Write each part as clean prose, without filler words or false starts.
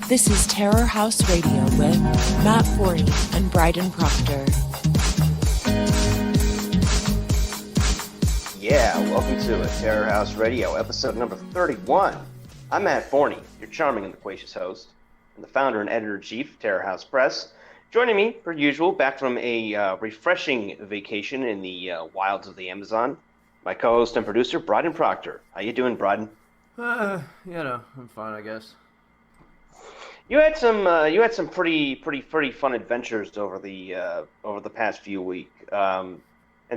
This is Terror House Radio with Matt Forney and Bryden Proctor. Yeah, welcome to Terror House Radio, episode number 31. I'm Matt Forney, your charming and loquacious host, and the founder and editor-in-chief of Terror House Press. Joining me, per usual, back from a refreshing vacation in the wilds of the Amazon, my co-host and producer, Bryden Proctor. How you doing, Bryden? I'm fine, I guess. You had some pretty fun adventures over the past few weeks. And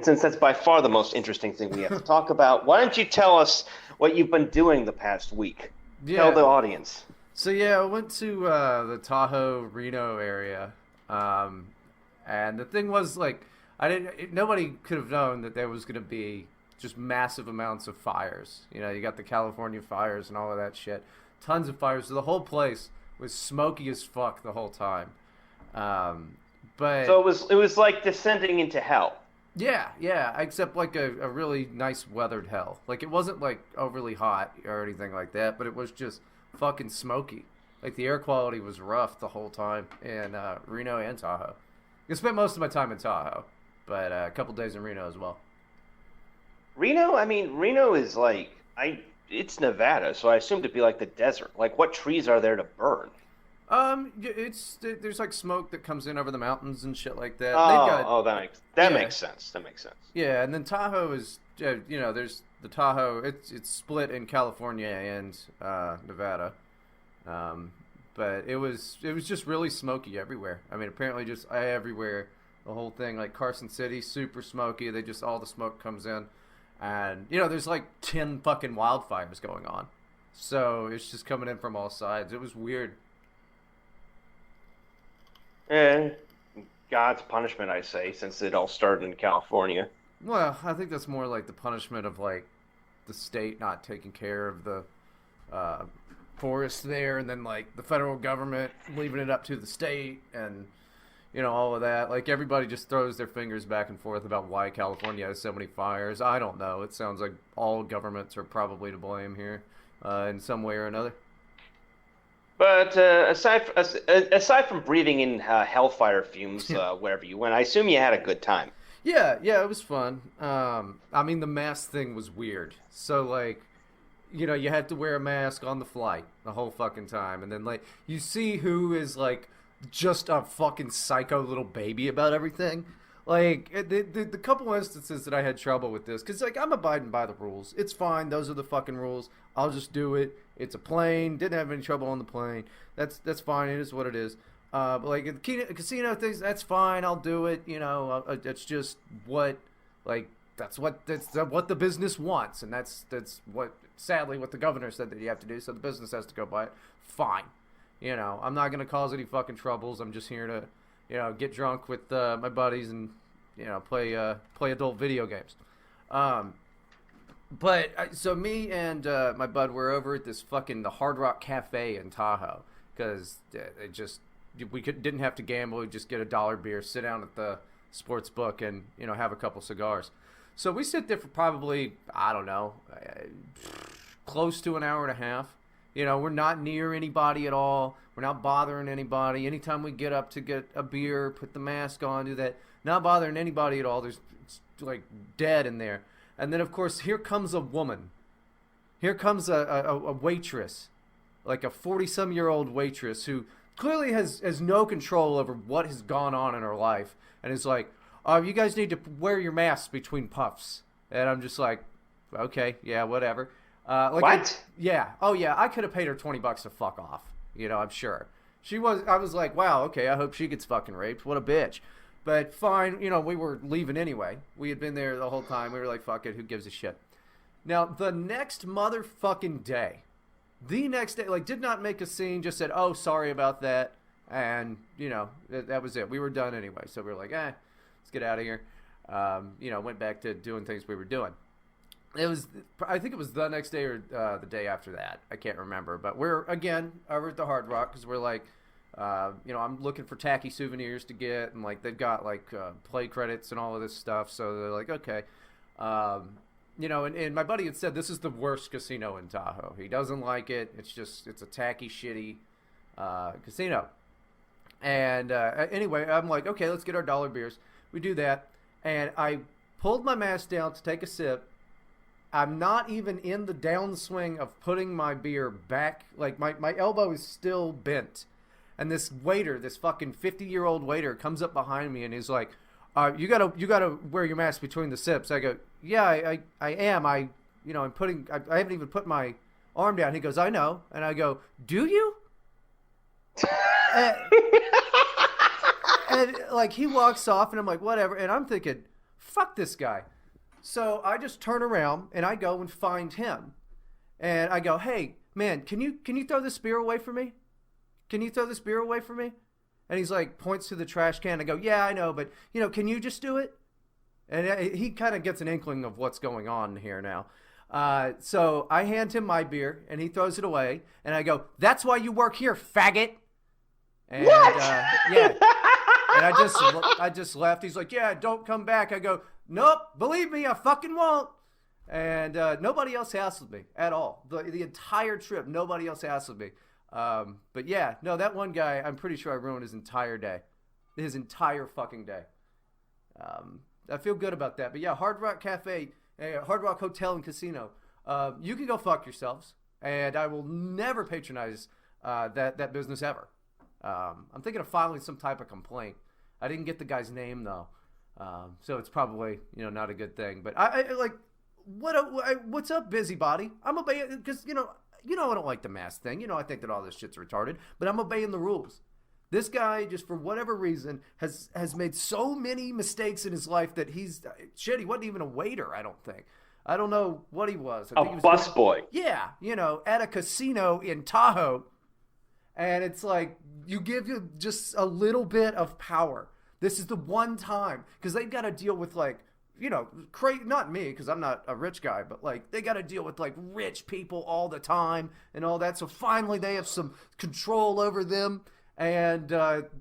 since that's by far the most interesting thing we have to talk about, why don't you tell us what you've been doing the past week? Yeah. Tell the audience. So I went to the Tahoe, Reno area, and the thing was, nobody could have known that there was going to be just massive amounts of fires. You know, you got the California fires and all of that shit. Tons of fires. So the whole place was smoky as fuck the whole time. But so it was like descending into hell. Yeah, except like a really nice weathered hell. Like, it wasn't like overly hot or anything like that, but it was just fucking smoky. Like, the air quality was rough the whole time in Reno and Tahoe. I spent most of my time in Tahoe, but a couple days in Reno as well. Reno is it's Nevada, so I assumed it'd be like the desert. Like, what trees are there to burn? There's like smoke that comes in over the mountains and shit like that. That makes sense. That makes sense. Yeah, and then Tahoe is, there's the Tahoe. It's split in California and Nevada, but it was just really smoky everywhere. I mean, apparently just everywhere, the whole thing. Like Carson City, super smoky. All the smoke comes in, and there's like 10 fucking wildfires going on, so it's just coming in from all sides. It was weird. God's punishment, I say, since it all started in California. Well, I think that's more like the punishment of like the state not taking care of the forest there, and then like the federal government leaving it up to the state, and all of that. Like, everybody just throws their fingers back and forth about why California has so many fires. I don't know. It sounds like all governments are probably to blame here in some way or another. But aside from breathing in hellfire fumes wherever you went, I assume you had a good time. Yeah, it was fun. The mask thing was weird. So, like, you had to wear a mask on the flight the whole fucking time. And then, like, you see who is, like, just a fucking psycho little baby about everything. Like, the couple instances that I had trouble with this, because, like, I'm abiding by the rules. It's fine. Those are the fucking rules. I'll just do it. It's a plane. Didn't have any trouble on the plane. That's fine. It is what it is. But, like, the casino things, that's fine. I'll do it. It's just that's what the business wants. And that's sadly, what the governor said that you have to do. So the business has to go by it. Fine. I'm not going to cause any fucking troubles. I'm just here to get drunk with my buddies and, play adult video games. So me and my bud were over at the Hard Rock Cafe in Tahoe, because didn't have to gamble. We'd just get a $1 beer, sit down at the sports book, and have a couple cigars. So we sit there for probably, I don't know, close to an hour and a half. We're not near anybody at all. We're not bothering anybody. Anytime we get up to get a beer, put the mask on, do that. Not bothering anybody at all. It's like dead in there. And then, of course, here comes a woman. Here comes a waitress, like a 40-some-year-old waitress who clearly has no control over what has gone on in her life. And is like, you guys need to wear your masks between puffs. And I'm just like, okay, yeah, whatever. What? I could have paid her $20 to fuck off. I'm sure. I was like, wow, okay, I hope she gets fucking raped. What a bitch. But fine, we were leaving anyway. We had been there the whole time. We were like, fuck it, who gives a shit? Now, the next motherfucking day, like, did not make a scene, just said, oh, sorry about that. And, that was it. We were done anyway. So we were like, let's get out of here. Went back to doing things we were doing. I think it was the next day or the day after that. I can't remember. But we're, again, over at the Hard Rock because we're like, I'm looking for tacky souvenirs to get. And, like, they've got, like, play credits and all of this stuff. So they're like, okay. And my buddy had said this is the worst casino in Tahoe. He doesn't like it. It's a tacky, shitty casino. And anyway, I'm like, okay, let's get our dollar beers. We do that, and I pulled my mask down to take a sip. I'm not even in the downswing of putting my beer back. Like, my elbow is still bent. And this waiter, this fucking 50-year-old waiter, comes up behind me and he's like, you gotta wear your mask between the sips. I go, yeah, I am. I haven't even put my arm down. He goes, I know. And I go, do you? And like, he walks off and I'm like, whatever. And I'm thinking, fuck this guy. So I just turn around and I go and find him. And I go, hey, man, can you throw this beer away for me? Can you throw this beer away for me? And he's like, points to the trash can. I go, yeah, I know, but, can you just do it? And he kind of gets an inkling of what's going on here now. So I hand him my beer, and he throws it away. And I go, that's why you work here, faggot. And, what? Yeah. And I just left. He's like, yeah, don't come back. I go, nope, believe me, I fucking won't. And nobody else hassled me at all. The entire trip, nobody else hassled me. But yeah, no, that one guy, I'm pretty sure I ruined his entire day. His entire fucking day. I feel good about that. But yeah, Hard Rock Cafe, Hard Rock Hotel and Casino, you can go fuck yourselves. And I will never patronize that business ever. I'm thinking of filing some type of complaint. I didn't get the guy's name though. So it's probably, not a good thing. But I like, what's up, busybody? I'm obeying, because, I don't like the mask thing. I think that all this shit's retarded, but I'm obeying the rules. This guy, just for whatever reason, has made so many mistakes in his life that he wasn't even a waiter, I don't think. I don't know what he was. I think he was busboy. Yeah, at a casino in Tahoe. And it's like, you give you just a little bit of power. This is the one time, because they've got to deal with, like, not me, because I'm not a rich guy, but like, they got to deal with like rich people all the time and all that. So finally they have some control over them, and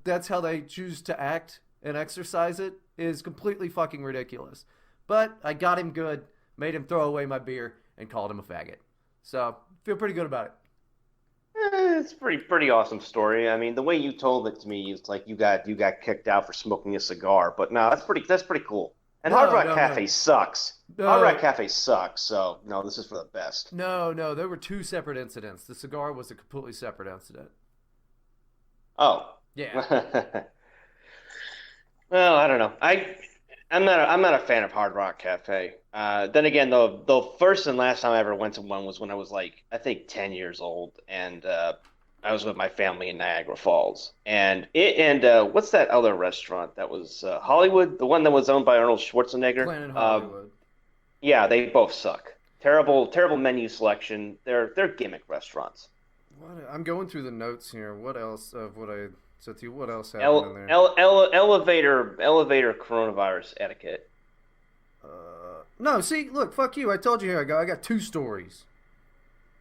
that's how they choose to act and exercise it, is completely fucking ridiculous. But I got him good, made him throw away my beer, and called him a faggot. So feel pretty good about it. It's pretty awesome story. I mean, the way you told it to me, it's like you got kicked out for smoking a cigar. But no, that's pretty cool. And Hard Rock Cafe sucks. Hard Rock Cafe sucks, so no, this is for the best. No, there were two separate incidents. The cigar was a completely separate incident. Oh. Yeah. Well, I don't know. I'm not a fan of Hard Rock Cafe. Then again, the first and last time I ever went to one was when I was like, I think 10 years old, and I was with my family in Niagara Falls. And what's that other restaurant that was Hollywood? The one that was owned by Arnold Schwarzenegger? Planet Hollywood. Yeah, they both suck. Terrible menu selection. They're gimmick restaurants. I'm going through the notes here. What else of what I said to you? What else happened in there? Elevator coronavirus etiquette. No, see, look, fuck you. I told you here I go. I got two stories.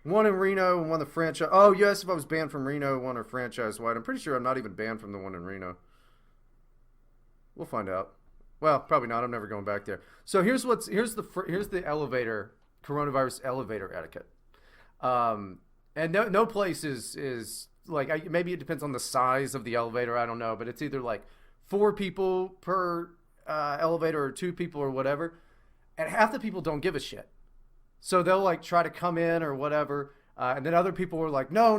One in Reno and one the franchise. Oh, yes, if I was banned from Reno, one or franchise-wide. I'm pretty sure I'm not even banned from the one in Reno. We'll find out. Well, probably not. I'm never going back there. So here's the elevator, coronavirus elevator etiquette. And no place is like, maybe it depends on the size of the elevator. I don't know, but it's either like 4 people per elevator or 2 people or whatever. And half the people don't give a shit. So they'll like try to come in or whatever, and then other people were like, no.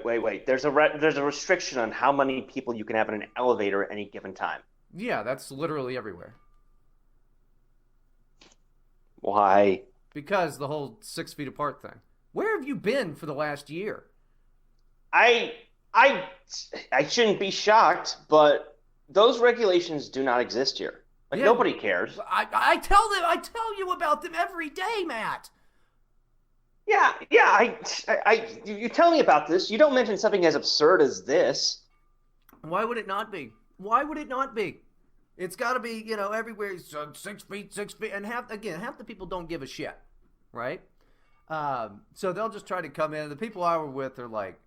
Wait. There's a restriction on how many people you can have in an elevator at any given time. Yeah, that's literally everywhere. Why? Because the whole 6 feet apart thing. Where have you been for the last year? I shouldn't be shocked, but those regulations do not exist here. Like, yeah, nobody cares. I tell you about them every day, Matt. Yeah. You tell me about this. You don't mention something as absurd as this. Why would it not be? Why would it not be? It's got to be, everywhere. 6 feet, and half the people don't give a shit, right? So they'll just try to come in. The people I were with are like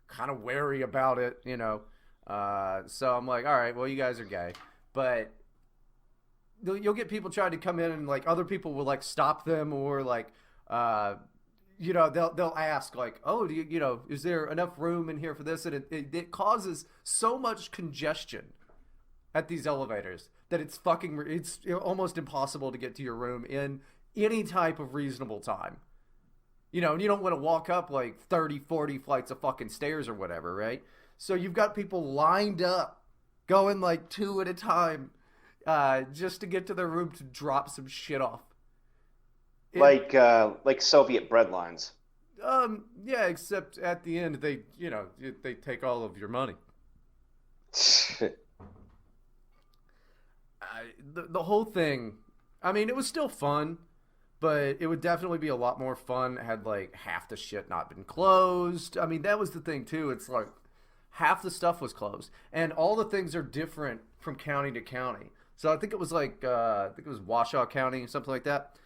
kind of wary about it, So I'm like, all right, well, you guys are gay, but you'll get people trying to come in, and like other people will like stop them, or like you know, they'll ask like, oh, is there enough room in here for this? And it causes so much congestion at these elevators that it's almost impossible to get to your room in any type of reasonable time. You know, and you don't want to walk up like 30, 40 flights of fucking stairs or whatever, right? So you've got people lined up, going like 2 at a time, just to get to their room to drop some shit off. Like Soviet bread lines. Yeah, except at the end they take all of your money. The whole thing, I mean, it was still fun, but it would definitely be a lot more fun had like half the shit not been closed. I mean, that was the thing too. It's like half the stuff was closed, and all the things are different from county to county. So I think it was I think it was Washoe County, something like that.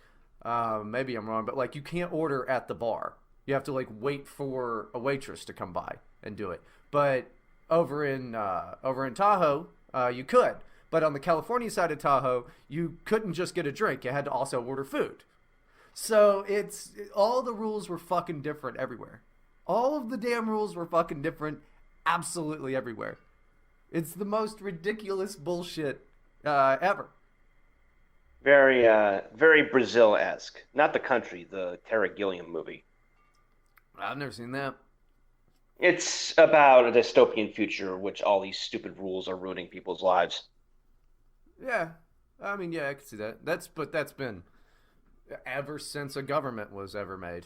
Maybe I'm wrong, but like you can't order at the bar. You have to like wait for a waitress to come by and do it. But over in Tahoe, you could. But on the California side of Tahoe, you couldn't just get a drink. You had to also order food. So all the rules were fucking different everywhere. All of the damn rules were fucking different absolutely everywhere. It's the most ridiculous bullshit ever. Very, very Brazil-esque. Not the country, the Terry Gilliam movie. I've never seen that. It's about a dystopian future in which all these stupid rules are ruining people's lives. Yeah, I mean, yeah, I can see that. That's been ever since a government was ever made.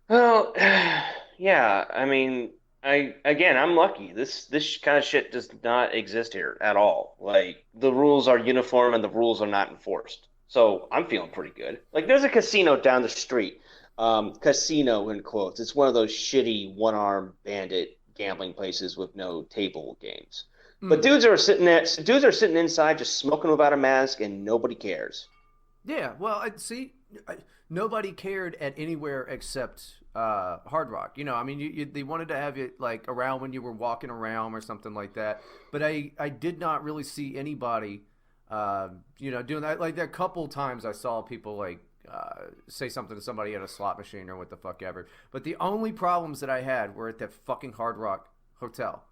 Well, yeah, I mean, I'm lucky. This kind of shit does not exist here at all. Like the rules are uniform and the rules are not enforced. So I'm feeling pretty good. Like there's a casino down the street. Casino in quotes. It's one of those shitty one-armed bandit gambling places with no table games. But dudes are sitting inside just smoking without a mask and nobody cares. Yeah, well, nobody cared at anywhere except Hard Rock. You know, I mean, they wanted to have it like around when you were walking around or something like that. But I did not really see anybody, doing that. Like a couple times I saw people like say something to somebody at a slot machine or what the fuck ever. But the only problems that I had were at that fucking Hard Rock hotel.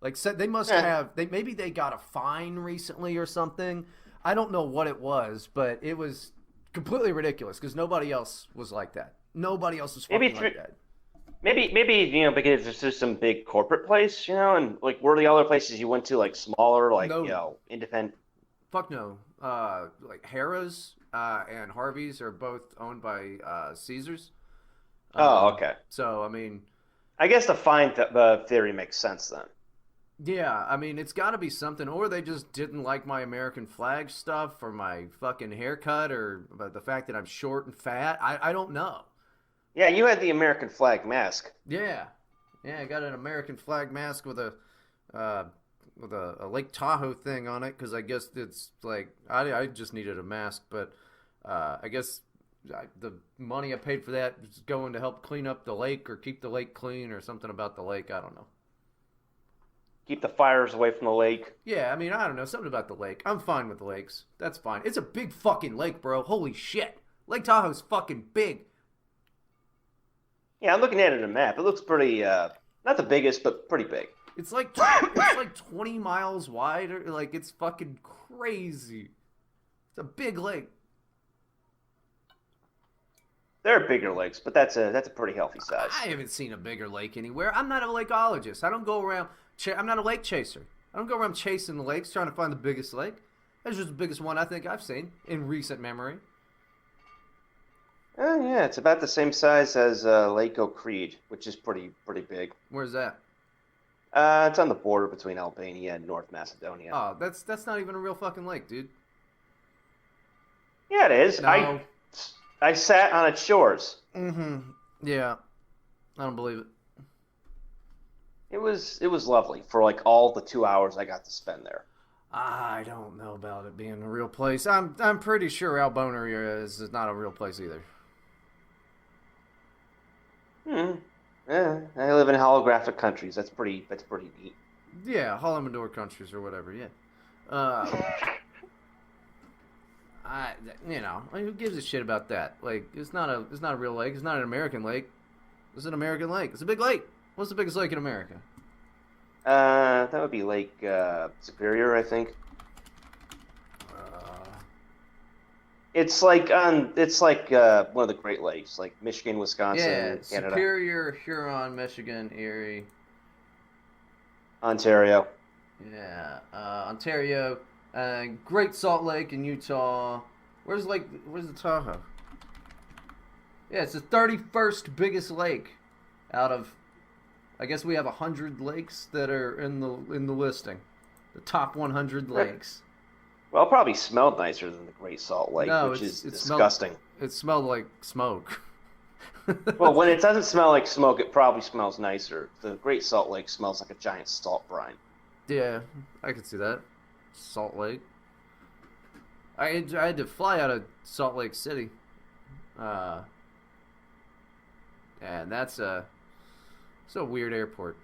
Like, so they must have, maybe they got a fine recently or something. I don't know what it was, but it was completely ridiculous because nobody else was like that. Nobody else was fucking like that. Maybe because it's just some big corporate place, and like where are the other places you went to, like smaller, like independent? Fuck no. Like Harrah's and Harvey's are both owned by Caesars. Okay. So I mean, I guess the fine theory makes sense then. Yeah, I mean, it's got to be something, or they just didn't like my American flag stuff, or my fucking haircut, or the fact that I'm short and fat. I don't know. Yeah, you had the American flag mask. Yeah, I got an American flag mask with a Lake Tahoe thing on it, because I guess it's like I just needed a mask, but I guess the money I paid for that is going to help clean up the lake or keep the lake clean or something about the lake. I don't know. Keep the fires away from the lake. Yeah, I mean, I don't know. Something about the lake. I'm fine with the lakes. That's fine. It's a big fucking lake, bro. Holy shit. Lake Tahoe's fucking big. Yeah, I'm looking at it on a map. It looks pretty, not the biggest, but pretty big. It's like 20 miles wide. Or, like, it's fucking crazy. It's a big lake. There are bigger lakes, but that's a pretty healthy size. I haven't seen a bigger lake anywhere. I'm not a lakeologist. I don't go around... I'm not a lake chaser. I don't go around chasing the lakes trying to find the biggest lake. That's just the biggest one I think I've seen in recent memory. Yeah, it's about the same size as Lake O'Creed, which is pretty big. Where's that? It's on the border between Albania and North Macedonia. Oh, that's not even a real fucking lake, dude. Yeah, it is. No. I sat on its shores. Mm-hmm. Yeah. I don't believe it. It was lovely for like all the 2 hours I got to spend there. I don't know about it being a real place. I'm pretty sure Albonia is not a real place either. Yeah, I live in holographic countries. That's pretty neat. Yeah, Holodomor countries or whatever. Yeah. Who gives a shit about that? Like, it's not a real lake. It's not an American lake. It's an American lake. It's a big lake. What's the biggest lake in America? That would be Lake Superior, I think. It's like one of the Great Lakes, like Michigan, Wisconsin, Yeah, Canada, Superior, Huron, Michigan, Erie, Ontario. yeah, Ontario, Great Salt Lake in Utah. Where's the Tahoe? Yeah, it's the 31st biggest lake out of. I guess we have 100 lakes that are in the listing, the top 100 lakes. Well, it probably smelled nicer than the Great Salt Lake, which is disgusting. It smelled like smoke. Well, when it doesn't smell like smoke, it probably smells nicer. The Great Salt Lake smells like a giant salt brine. Yeah, I could see that. Salt Lake. I had to fly out of Salt Lake City. And that's it's a weird airport.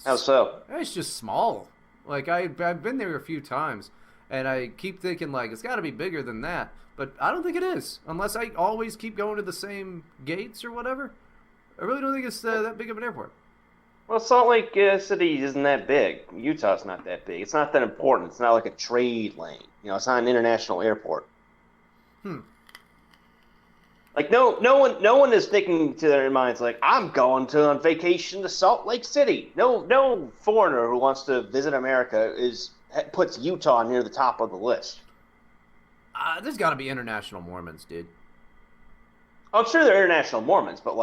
How so? It's just small. Like, I've been there a few times, and I keep thinking, like, it's got to be bigger than that. But I don't think it is, unless I always keep going to the same gates or whatever. I really don't think it's that big of an airport. Well, Salt Lake City isn't that big. Utah's not that big. It's not that important. It's not like a trade lane. It's not an international airport. Like no one is thinking to their minds like, I'm going on vacation to Salt Lake City. No foreigner who wants to visit America puts Utah near the top of the list. There's got to be international Mormons, dude. I'm sure there are international Mormons, but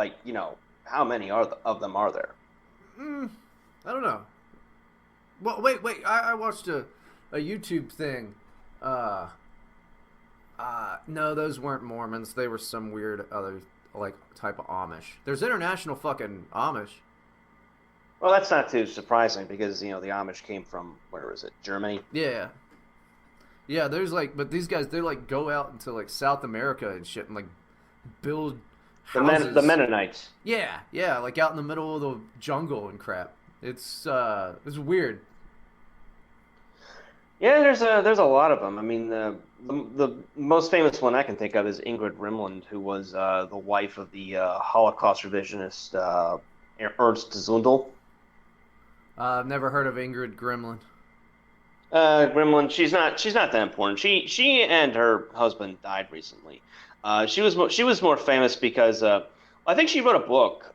how many of them are there? I don't know. Well, wait. I watched a YouTube thing. No, those weren't Mormons. They were some weird other type of Amish. There's international fucking Amish. Well, that's not too surprising because the Amish came from, where is it? Germany. Yeah. Yeah, there's but these guys, they go out into South America and shit and build houses. The Mennonites. Yeah, out in the middle of the jungle and crap. It's weird. Yeah, there's a lot of them. I mean, the most famous one I can think of is Ingrid Rimland, who was the wife of the Holocaust revisionist Ernst Zundel. I've never heard of Ingrid Grimland. Grimland, she's not that important. She and her husband died recently. She was more famous because I think she wrote a book.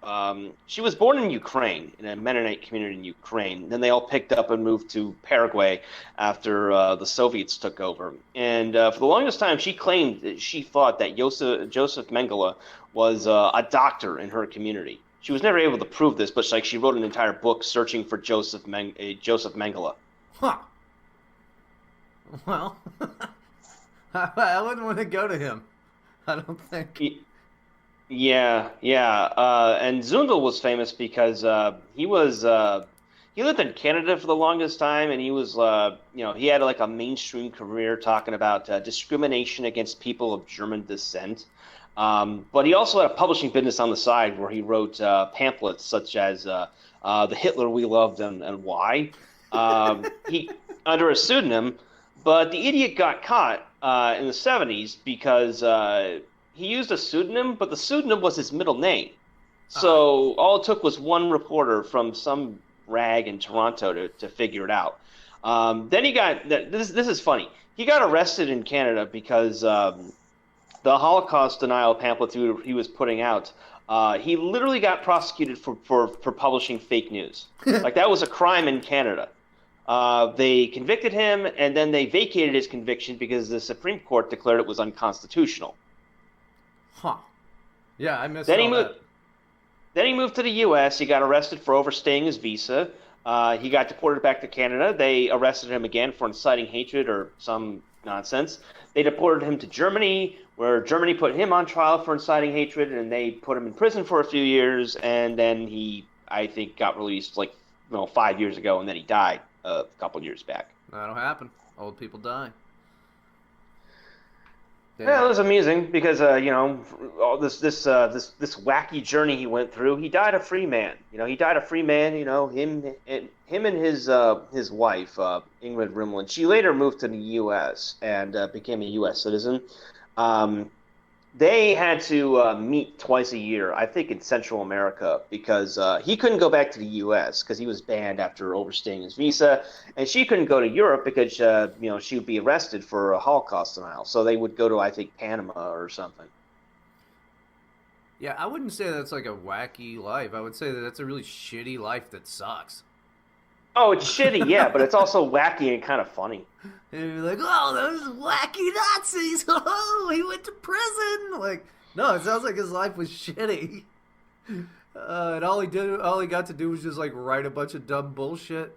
She was born in Ukraine, in a Mennonite community in Ukraine. Then they all picked up and moved to Paraguay after the Soviets took over. And for the longest time, she claimed that she thought that Joseph Mengele was a doctor in her community. She was never able to prove this, but she wrote an entire book searching for Joseph Mengele. Huh. Well, I wouldn't want to go to him. I don't think. Yeah. And Zundel was famous because he lived in Canada for the longest time, and he was he had a mainstream career talking about discrimination against people of German descent. But he also had a publishing business on the side where he wrote pamphlets such as "The Hitler We Loved and Why." He under a pseudonym. But the idiot got caught in the 70s because he used a pseudonym, but the pseudonym was his middle name. So all it took was one reporter from some rag in Toronto to figure it out. Then he got this is funny. He got arrested in Canada because the Holocaust denial pamphlet he was putting out. He literally got prosecuted for publishing fake news. That was a crime in Canada. They convicted him, and then they vacated his conviction because the Supreme Court declared it was unconstitutional. Huh. Yeah, I missed that. Then he moved to the U.S. He got arrested for overstaying his visa. He got deported back to Canada. They arrested him again for inciting hatred or some nonsense. They deported him to Germany, where Germany put him on trial for inciting hatred, and they put him in prison for a few years, and then he, I think, got released 5 years ago, and then he died a couple years back. That'll happen. Old people die. Yeah, Yeah. it was amusing because all this wacky journey he went through. He died a free man. He died a free man. Him and his wife Ingrid Rimland. She later moved to the U.S. and became a U.S. citizen. Um, they had to meet twice a year, I think, in Central America because he couldn't go back to the U.S. because he was banned after overstaying his visa, and she couldn't go to Europe because she would be arrested for a Holocaust denial. So they would go to, I think, Panama or something. Yeah, I wouldn't say that's like a wacky life. I would say that that's a really shitty life that sucks. Oh, it's shitty, yeah, but it's also wacky and kind of funny. And you're like, oh, those wacky Nazis! Oh, he went to prison! Like, no, it sounds like his life was shitty. And all he got to do was just like write a bunch of dumb bullshit.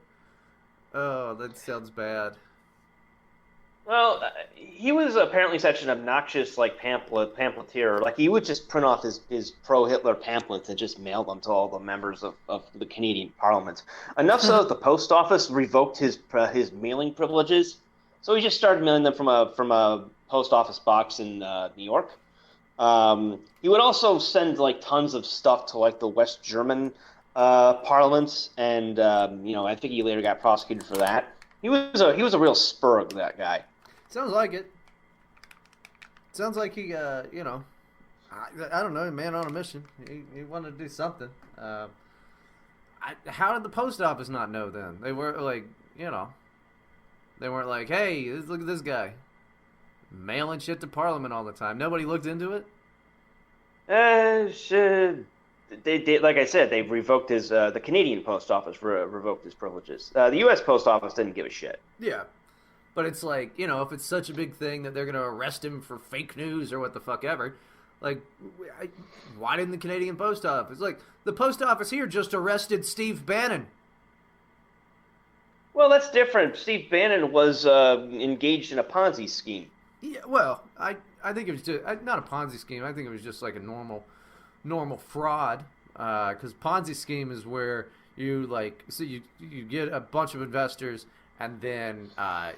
Oh, that sounds bad. Well, he was apparently such an obnoxious like pamphleteer. Like he would just print off his pro-Hitler pamphlets and just mail them to all the members of the Canadian Parliament. Enough so that the post office revoked his mailing privileges. So he just started mailing them from a post office box in New York. He would also send like tons of stuff to like the West German parliaments, and I think he later got prosecuted for that. He was a real spurg, that guy. Sounds like it. Sounds like he, I don't know, a man on a mission. He wanted to do something. How did the post office not know then? They were like, they weren't like, hey, look at this guy mailing shit to Parliament all the time. Nobody looked into it. Shit. They like I said, they revoked the Canadian post office revoked his privileges. The U.S. post office didn't give a shit. Yeah. But it's like, if it's such a big thing that they're going to arrest him for fake news or what the fuck ever, like, why didn't the Canadian post office? Like, the post office here just arrested Steve Bannon. Well, that's different. Steve Bannon was engaged in a Ponzi scheme. Yeah, well, I think it was just, not a Ponzi scheme. I think it was just like a normal fraud. Because Ponzi scheme is where you, like, so you get a bunch of investors and then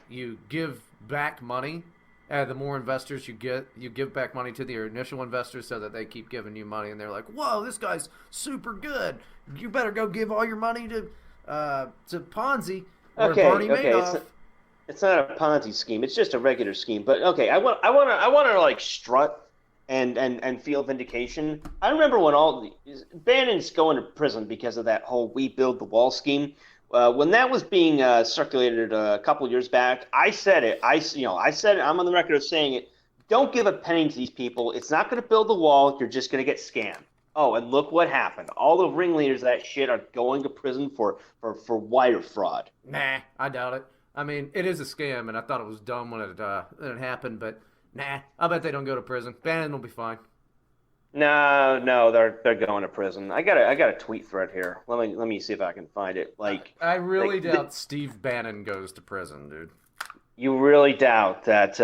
you give back money. And the more investors you get, you give back money to the initial investors so that they keep giving you money. And they're like, whoa, this guy's super good. You better go give all your money to Ponzi or Bernie Madoff. It's not a Ponzi scheme. It's just a regular scheme. But okay, I want to like strut and feel vindication. I remember when Bannon's going to prison because of that whole "We Build the Wall" scheme. When that was being circulated a couple years back, I said it. I said it. I'm on the record of saying it. Don't give a penny to these people. It's not going to build the wall. You're just going to get scammed. Oh, and look what happened. All the ringleaders of that shit are going to prison for wire fraud. Nah, I doubt it. I mean, it is a scam, and I thought it was dumb when it happened, but nah, I bet they don't go to prison. Bannon will be fine. No, they're going to prison. I got a tweet thread here. Let me see if I can find it. I really doubt Steve Bannon goes to prison, dude. You really doubt that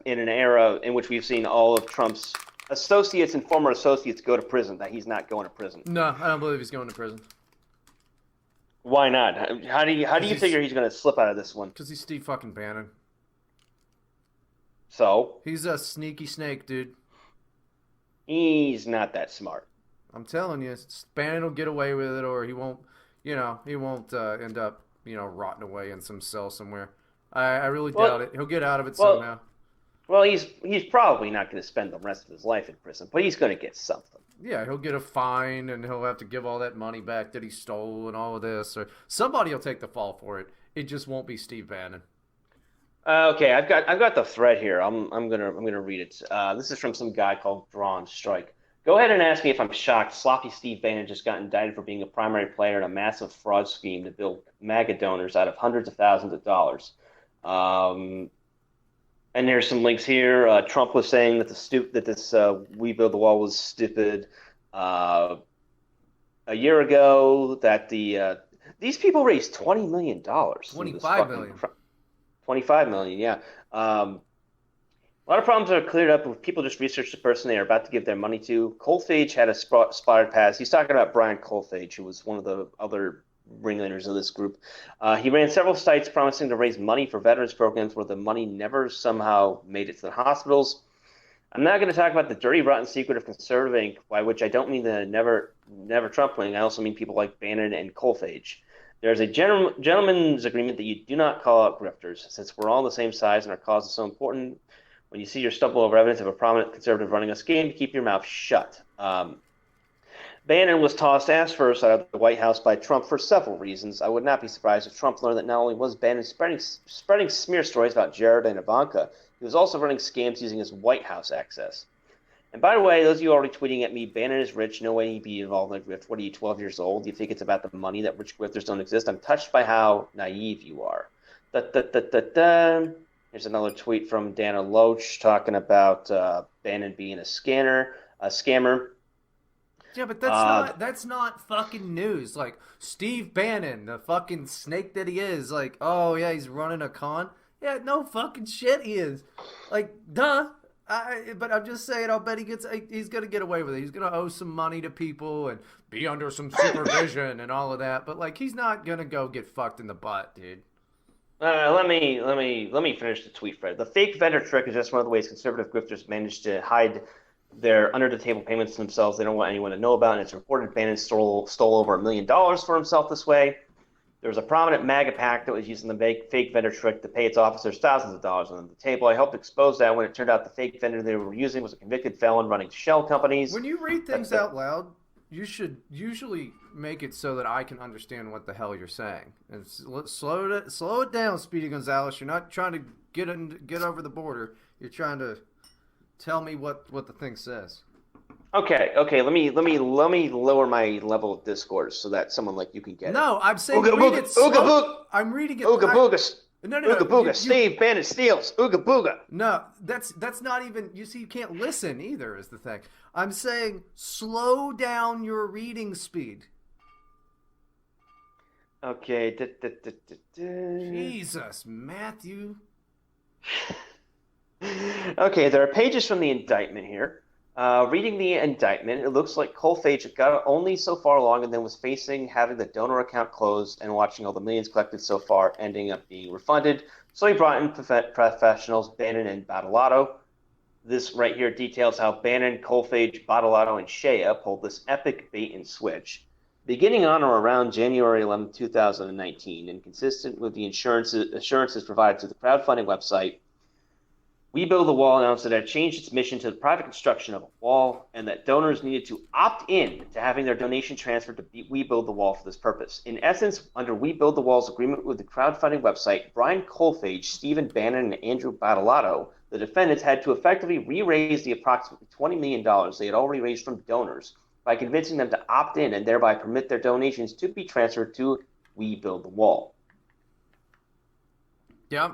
in an era in which we've seen all of Trump's associates and former associates go to prison, that he's not going to prison? No, I don't believe he's going to prison. Why not? How do you figure he's going to slip out of this one? Because he's Steve fucking Bannon. So? He's a sneaky snake, dude. He's not that smart. I'm telling you, Bannon will get away with it, or he won't end up, rotting away in some cell somewhere. I really doubt it. He'll get out of it somehow. Well, he's probably not going to spend the rest of his life in prison, but he's going to get something. Yeah, he'll get a fine, and he'll have to give all that money back that he stole and all of this, or somebody will take the fall for it. It just won't be Steve Bannon. Okay, I've got the thread here. I'm gonna read it. This is from some guy called Drawn Strike. Go ahead and ask me if I'm shocked. Sloppy Steve Bannon just got indicted for being a primary player in a massive fraud scheme to build MAGA donors out of hundreds of thousands of dollars. And there's some links here. Trump was saying that this "We Build the Wall" was stupid. A year ago, that these people raised $20 million. $25 million. 25 million, yeah. A lot of problems are cleared up with people just research the person they are about to give their money to. Colfage had a spotted past. He's talking about Brian Colfage, who was one of the other ringleaders of this group. He ran several sites promising to raise money for veterans programs where the money never somehow made it to the hospitals. I'm not going to talk about the dirty, rotten secret of conservative ink, by which I don't mean the never Trump wing. I also mean people like Bannon and Colfage. There's a gentleman's agreement that you do not call out grifters, since we're all the same size and our cause is so important. When you see your stumble over evidence of a prominent conservative running a scheme, keep your mouth shut. Bannon was tossed ass first out of the White House by Trump for several reasons. I would not be surprised if Trump learned that not only was Bannon spreading smear stories about Jared and Ivanka, he was also running scams using his White House access. And by the way, those of you already tweeting at me, Bannon is rich, no way he'd be involved in a grift. What are you, 12 years old? Do you think it's about the money that rich grifters don't exist? I'm touched by how naive you are. Here's another tweet from Dana Loach talking about Bannon being a scammer. Yeah, but that's not fucking news. Like, Steve Bannon, the fucking snake that he is, like, oh yeah, he's running a con. Yeah, no fucking shit he is. Like, duh. But I'm just saying, I'll bet he's gonna get away with it. He's gonna owe some money to people and be under some supervision and all of that. But like, he's not gonna go get fucked in the butt, dude. Let me finish the tweet, Fred. The fake vendor trick is just one of the ways conservative grifters manage to hide their under-the-table payments to themselves. They don't want anyone to know about, and it's reported Bannon stole over $1 million for himself this way. There was a prominent MAGA PAC that was using the fake vendor trick to pay its officers thousands of dollars under the table. I helped expose that when it turned out the fake vendor they were using was a convicted felon running shell companies. When you read things out loud, you should usually make it so that I can understand what the hell you're saying. And slow it down, Speedy Gonzalez. You're not trying to get over the border. You're trying to tell me what the thing says. Okay. Let me lower my level of discourse so that someone like you can get it. No, I'm saying read it slow. I'm reading it. Ooga booga. No. Ooga booga. Steve Bannon steals. Ooga booga. No, that's not even. You see, you can't listen either. Is the thing. I'm saying slow down your reading speed. Okay. Jesus, Matthew. Okay, there are pages from the indictment here. Reading the indictment, it looks like Colfage got only so far along and then was facing having the donor account closed and watching all the millions collected so far ending up being refunded. So he brought in professionals, Bannon and Battolato. This right here details how Bannon, Colfage, Battolato, and Shea pulled this epic bait and switch. Beginning on or around January 11, 2019, and consistent with the assurances provided to the crowdfunding website, We Build the Wall announced that it had changed its mission to the private construction of a wall and that donors needed to opt in to having their donation transferred to We Build the Wall for this purpose. In essence, under We Build the Wall's agreement with the crowdfunding website, Brian Colfage, Stephen Bannon, and Andrew Battolato, the defendants had to effectively re-raise the approximately $20 million they had already raised from donors by convincing them to opt in and thereby permit their donations to be transferred to We Build the Wall. Yep.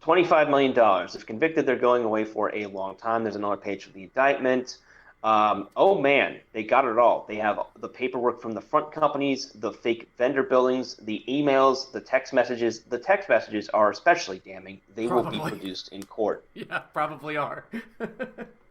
$25 million. If convicted, they're going away for a long time. There's another page for the indictment. Oh, man, they got it all. They have the paperwork from the front companies, the fake vendor billings, the emails, the text messages. The text messages are especially damning. They will be produced in court. Yeah, probably are.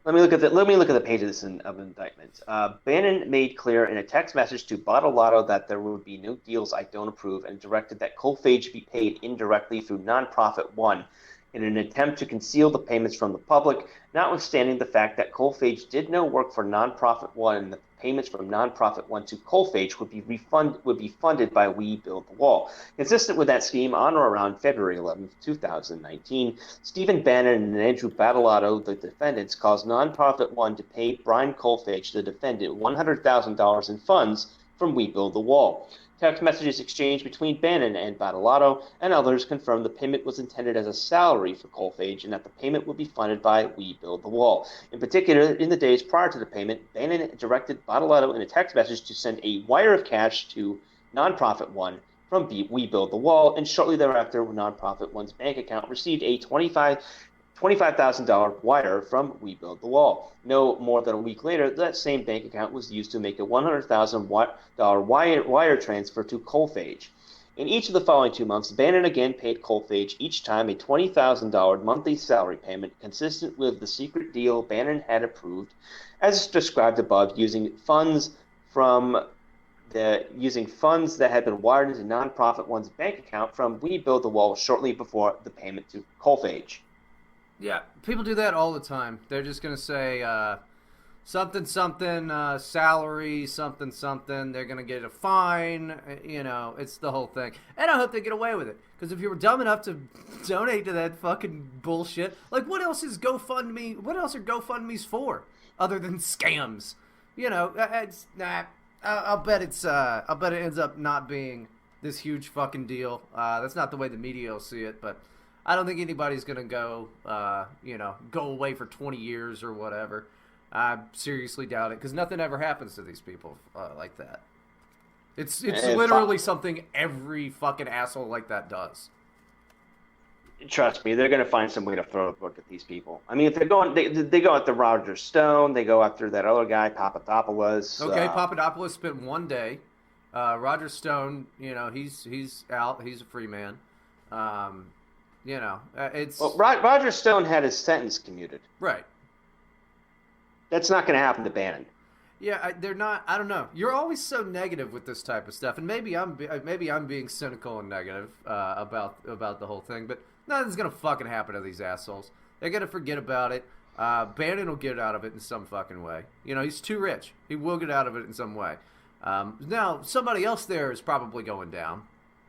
Let me look at the page of this indictment. Bannon made clear in a text message to Battolato that there would be no deals I don't approve and directed that Colfage be paid indirectly through Nonprofit One in an attempt to conceal the payments from the public, notwithstanding the fact that Colfage did no work for Nonprofit One and the payments from Nonprofit One to Colfage would be funded by We Build the Wall. Consistent with that scheme, on or around February 11, 2019, Stephen Bannon and Andrew Battolato, the defendants, caused Nonprofit One to pay Brian Colfage, the defendant, $100,000 in funds from We Build the Wall. Text messages exchanged between Bannon and Battolato and others confirmed the payment was intended as a salary for Colfage and that the payment would be funded by We Build the Wall. In particular, in the days prior to the payment, Bannon directed Battolato in a text message to send a wire of cash to Nonprofit One from We Build the Wall, and shortly thereafter, Nonprofit One's bank account received a $25,000 wire from We Build the Wall. No more than a week later, that same bank account was used to make a $100,000 wire transfer to Colfage. In each of the following 2 months, Bannon again paid Colfage each time a $20,000 monthly salary payment consistent with the secret deal Bannon had approved, as described above, using funds that had been wired into Nonprofit One's bank account from We Build the Wall shortly before the payment to Colfage. Yeah, people do that all the time. They're just gonna say something something salary something something. They're gonna get a fine. It's the whole thing. And I hope they get away with it. Because if you were dumb enough to donate to that fucking bullshit, like what else is GoFundMe? What else are GoFundMe's for other than scams? It's nah. I'll bet it ends up not being this huge fucking deal. That's not the way the media will see it, but I don't think anybody's gonna go away for 20 years or whatever. I seriously doubt it because nothing ever happens to these people like that. It's literally something every fucking asshole like that does. Trust me, they're going to find some way to throw a book at these people. I mean, if they're going, they go after Roger Stone, they go after that other guy, Papadopoulos. Okay, Papadopoulos spent one day. Roger Stone, he's out. He's a free man. It's Roger Stone had his sentence commuted. Right. That's not going to happen to Bannon. Yeah, they're not. I don't know. You're always so negative with this type of stuff, and maybe I'm being cynical and negative about the whole thing. But nothing's gonna fucking happen to these assholes. They're gonna forget about it. Bannon will get out of it in some fucking way. He's too rich. He will get out of it in some way. Now somebody else there is probably going down.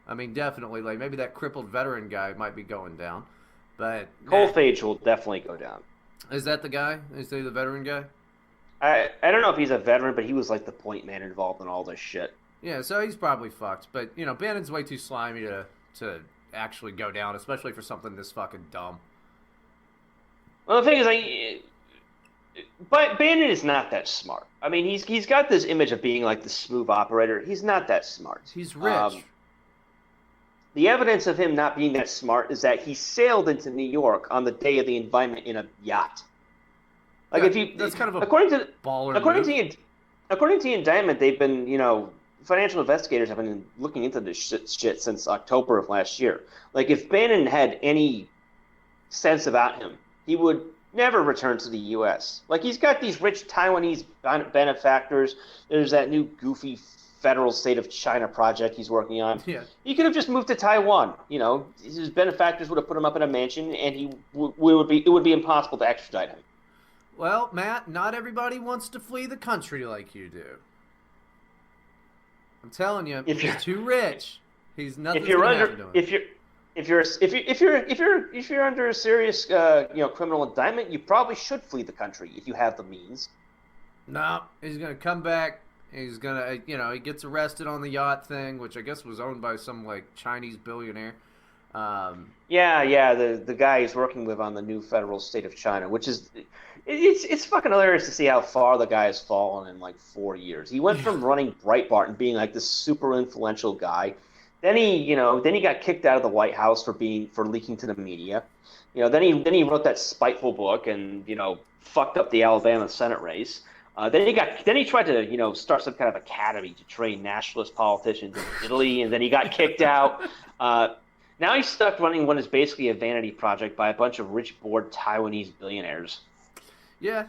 I mean, definitely. Like maybe that crippled veteran guy might be going down. But Colfage will definitely go down. Is that the guy? Is he the veteran guy? I don't know if he's a veteran, but he was like the point man involved in all this shit. Yeah, so he's probably fucked. But, Bannon's way too slimy to actually go down, especially for something this fucking dumb. Well, the thing is, but Bannon is not that smart. I mean, he's got this image of being like the smooth operator. He's not that smart. He's rich. The evidence of him not being that smart is that he sailed into New York on the day of the indictment in a yacht. Like that's kind of a according to baller according to the indictment, they've been financial investigators have been looking into this shit since October of last year. Like if Bannon had any sense about him, he would never return to the U.S. Like he's got these rich Taiwanese benefactors. There's that new goofy federal state of China project he's working on. Yeah. He could have just moved to Taiwan. His benefactors would have put him up in a mansion, and it would be impossible to extradite him. Well, Matt, not everybody wants to flee the country like you do. I'm telling you, he's too rich. He's nothing. If you're under a serious criminal indictment, you probably should flee the country if you have the means. No, he's gonna come back. He's gonna he gets arrested on the yacht thing, which I guess was owned by some like Chinese billionaire. The guy he's working with on the new federal state of China, which is it's fucking hilarious to see how far the guy has fallen in like 4 years. He went from running Breitbart and being like this super influential guy. Then he got kicked out of the White House for leaking to the media. Then he wrote that spiteful book and fucked up the Alabama Senate race. Then he tried to start some kind of academy to train nationalist politicians in Italy, and then he got kicked out. Now he's stuck running what is basically a vanity project by a bunch of rich, bored Taiwanese billionaires. Yeah.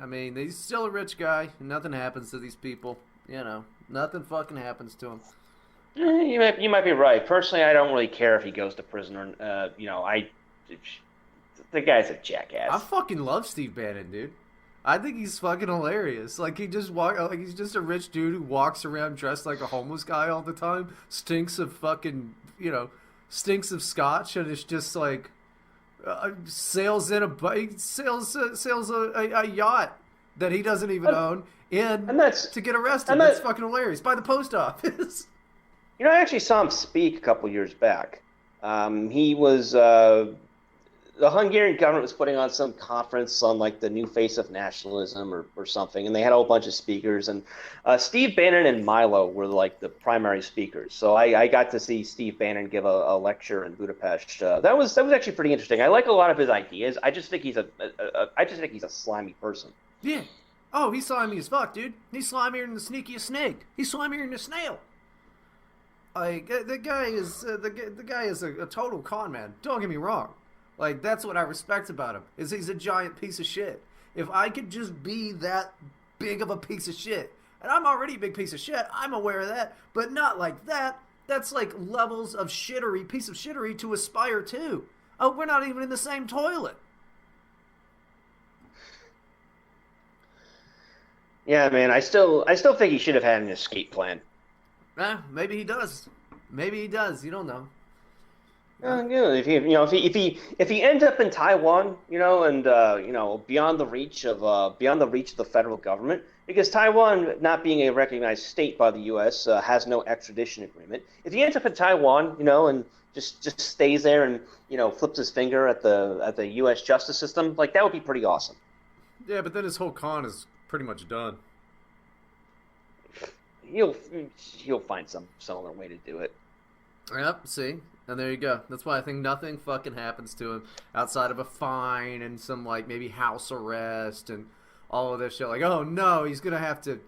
I mean, he's still a rich guy, and nothing happens to these people. Nothing fucking happens to him. You might be right. Personally, I don't really care if he goes to prison or, the guy's a jackass. I fucking love Steve Bannon, dude. I think he's fucking hilarious. Like he's just a rich dude who walks around dressed like a homeless guy all the time, stinks of fucking, stinks of scotch, and it's just like sails a yacht that he doesn't even own to get arrested. That's fucking hilarious by the post office. I actually saw him speak a couple years back. He was the Hungarian government was putting on some conference on like the new face of nationalism or something, and they had a whole bunch of speakers, and Steve Bannon and Milo were like the primary speakers. So I got to see Steve Bannon give a lecture in Budapest. That was actually pretty interesting. I like a lot of his ideas. I just think he's a slimy person. Yeah. Oh, he's slimy as fuck, dude. He's slimier than the sneakiest snake. He's slimier than a snail. Like the guy is a total con man. Don't get me wrong. Like, that's what I respect about him, is he's a giant piece of shit. If I could just be that big of a piece of shit, and I'm already a big piece of shit, I'm aware of that, but not like that. That's like levels of piece of shittery to aspire to. Oh, we're not even in the same toilet. Yeah, man. I still think he should have had an escape plan. Maybe he does. Maybe he does. You don't know. If he ends up in Taiwan, and beyond the reach of the federal government, because Taiwan, not being a recognized state by the U.S., has no extradition agreement. If he ends up in Taiwan, and just stays there and flips his finger at the U.S. justice system, like that would be pretty awesome. Yeah, but then his whole con is pretty much done. He'll find some other way to do it. Yep, see? And there you go. That's why I think nothing fucking happens to him outside of a fine and some, like, maybe house arrest and all of this shit. Like, oh no, he's gonna have to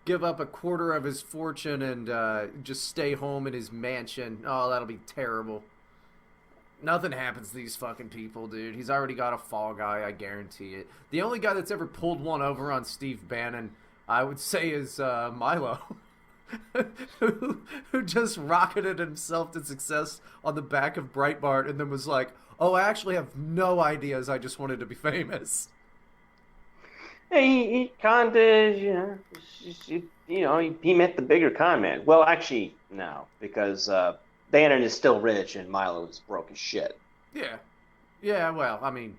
give up a quarter of his fortune and just stay home in his mansion. Oh, that'll be terrible. Nothing happens to these fucking people, dude. He's already got a fall guy, I guarantee it. The only guy that's ever pulled one over on Steve Bannon, I would say, is Milo. who just rocketed himself to success on the back of Breitbart and then was like, oh, I actually have no ideas, I just wanted to be famous. He kind of, he met the bigger con man. Well, actually, no, because Bannon is still rich and Milo is broke as shit. Yeah. Yeah, well, I mean,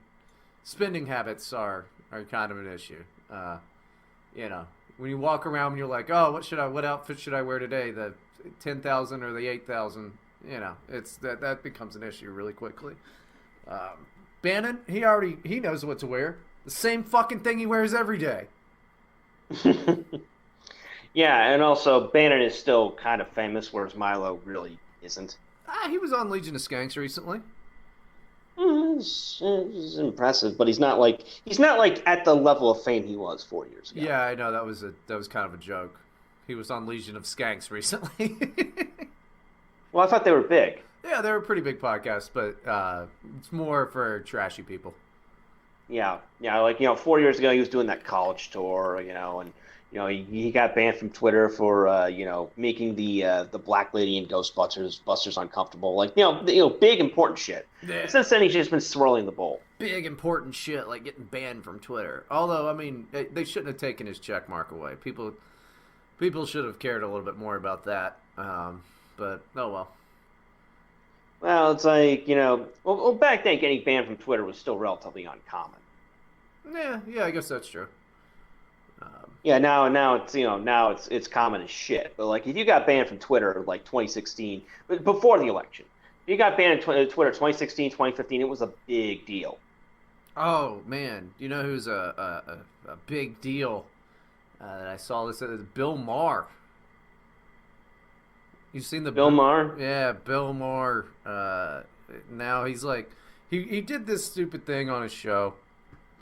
spending habits are kind of an issue. When you walk around and you're like, oh, what outfit should I wear today? The 10,000 or the 8,000? It's that becomes an issue really quickly. Bannon, he knows what to wear. The same fucking thing he wears every day. Yeah, and also Bannon is still kind of famous, whereas Milo really isn't. He was on Legion of Skanks recently. It's impressive, but he's not like at the level of fame he was 4 years ago. Yeah, I know that was kind of a joke. He was on Legion of Skanks recently. Well, I thought they were big. Yeah, they were a pretty big podcast, but it's more for trashy people. Yeah, 4 years ago he was doing that college tour, and he got banned from Twitter for making the black lady in Ghostbusters uncomfortable, big important shit. Yeah. And since then he's just been swirling the bowl. Big important shit like getting banned from Twitter. Although, I mean, they shouldn't have taken his check mark away. People should have cared a little bit more about that. But oh well. Well, it's like back then getting banned from Twitter was still relatively uncommon. Yeah, I guess that's true. Yeah, now it's common as shit. But like, if you got banned from Twitter like 2016, before the election, if you got banned in Twitter 2016, 2015, it was a big deal. Oh man, you know who's a big deal? That I saw this is Bill Maher. You seen the Bill Maher? Yeah, Bill Maher. Now he's like, he did this stupid thing on his show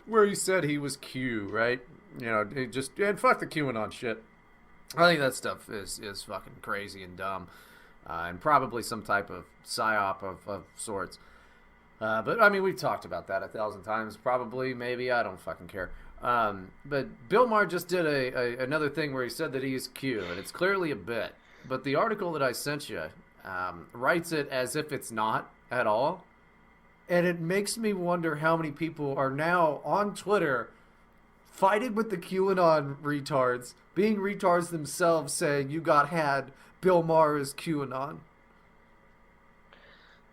where he said he was Q, right? And fuck the QAnon shit. I think that stuff is fucking crazy and dumb, and probably some type of psyop of sorts. But I mean, we've talked about that 1,000 times. Probably, maybe, I don't fucking care. But Bill Maher just did another thing where he said that he is Q, and it's clearly a bit. But the article that I sent you writes it as if it's not at all, and it makes me wonder how many people are now on Twitter fighting with the QAnon retards, being retards themselves, saying you got had. Bill Maher is QAnon.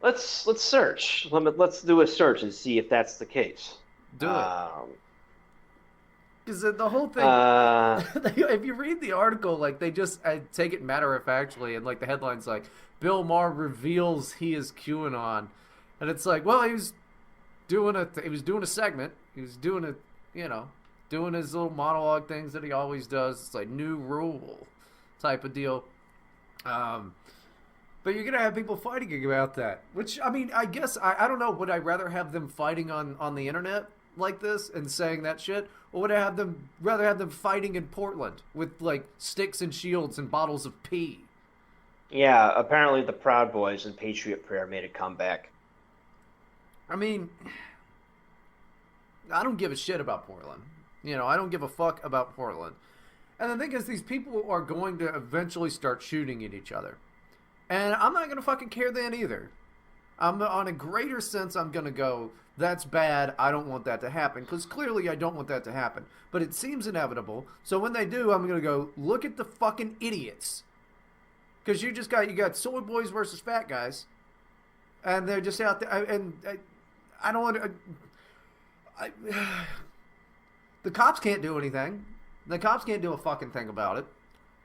Let's search. Let's do a search and see if that's the case. Do it. Because the whole thing, if you read the article, like they just take it matter of factly, and like the headline's like, Bill Maher reveals he is QAnon, and it's like, well, he was doing a segment, he was doing doing his little monologue things that he always does. It's like new rule type of deal. But you're gonna have people fighting about that, which I mean, I guess I don't know. Would I rather have them fighting on the internet like this and saying that shit, or would I rather have them fighting in Portland with like sticks and shields and bottles of pee? Yeah, apparently the Proud Boys and Patriot Prayer made a comeback. I mean, I don't give a shit about Portland. I don't give a fuck about Portland. And the thing is, these people are going to eventually start shooting at each other. And I'm not going to fucking care then either. I'm on a greater sense. I'm gonna go. That's bad. I don't want that to happen because clearly I don't want that to happen. But it seems inevitable. So when they do, I'm gonna go look at the fucking idiots. Because you got soy boys versus fat guys, and they're just out there. And I don't want to. The cops can't do anything. The cops can't do a fucking thing about it.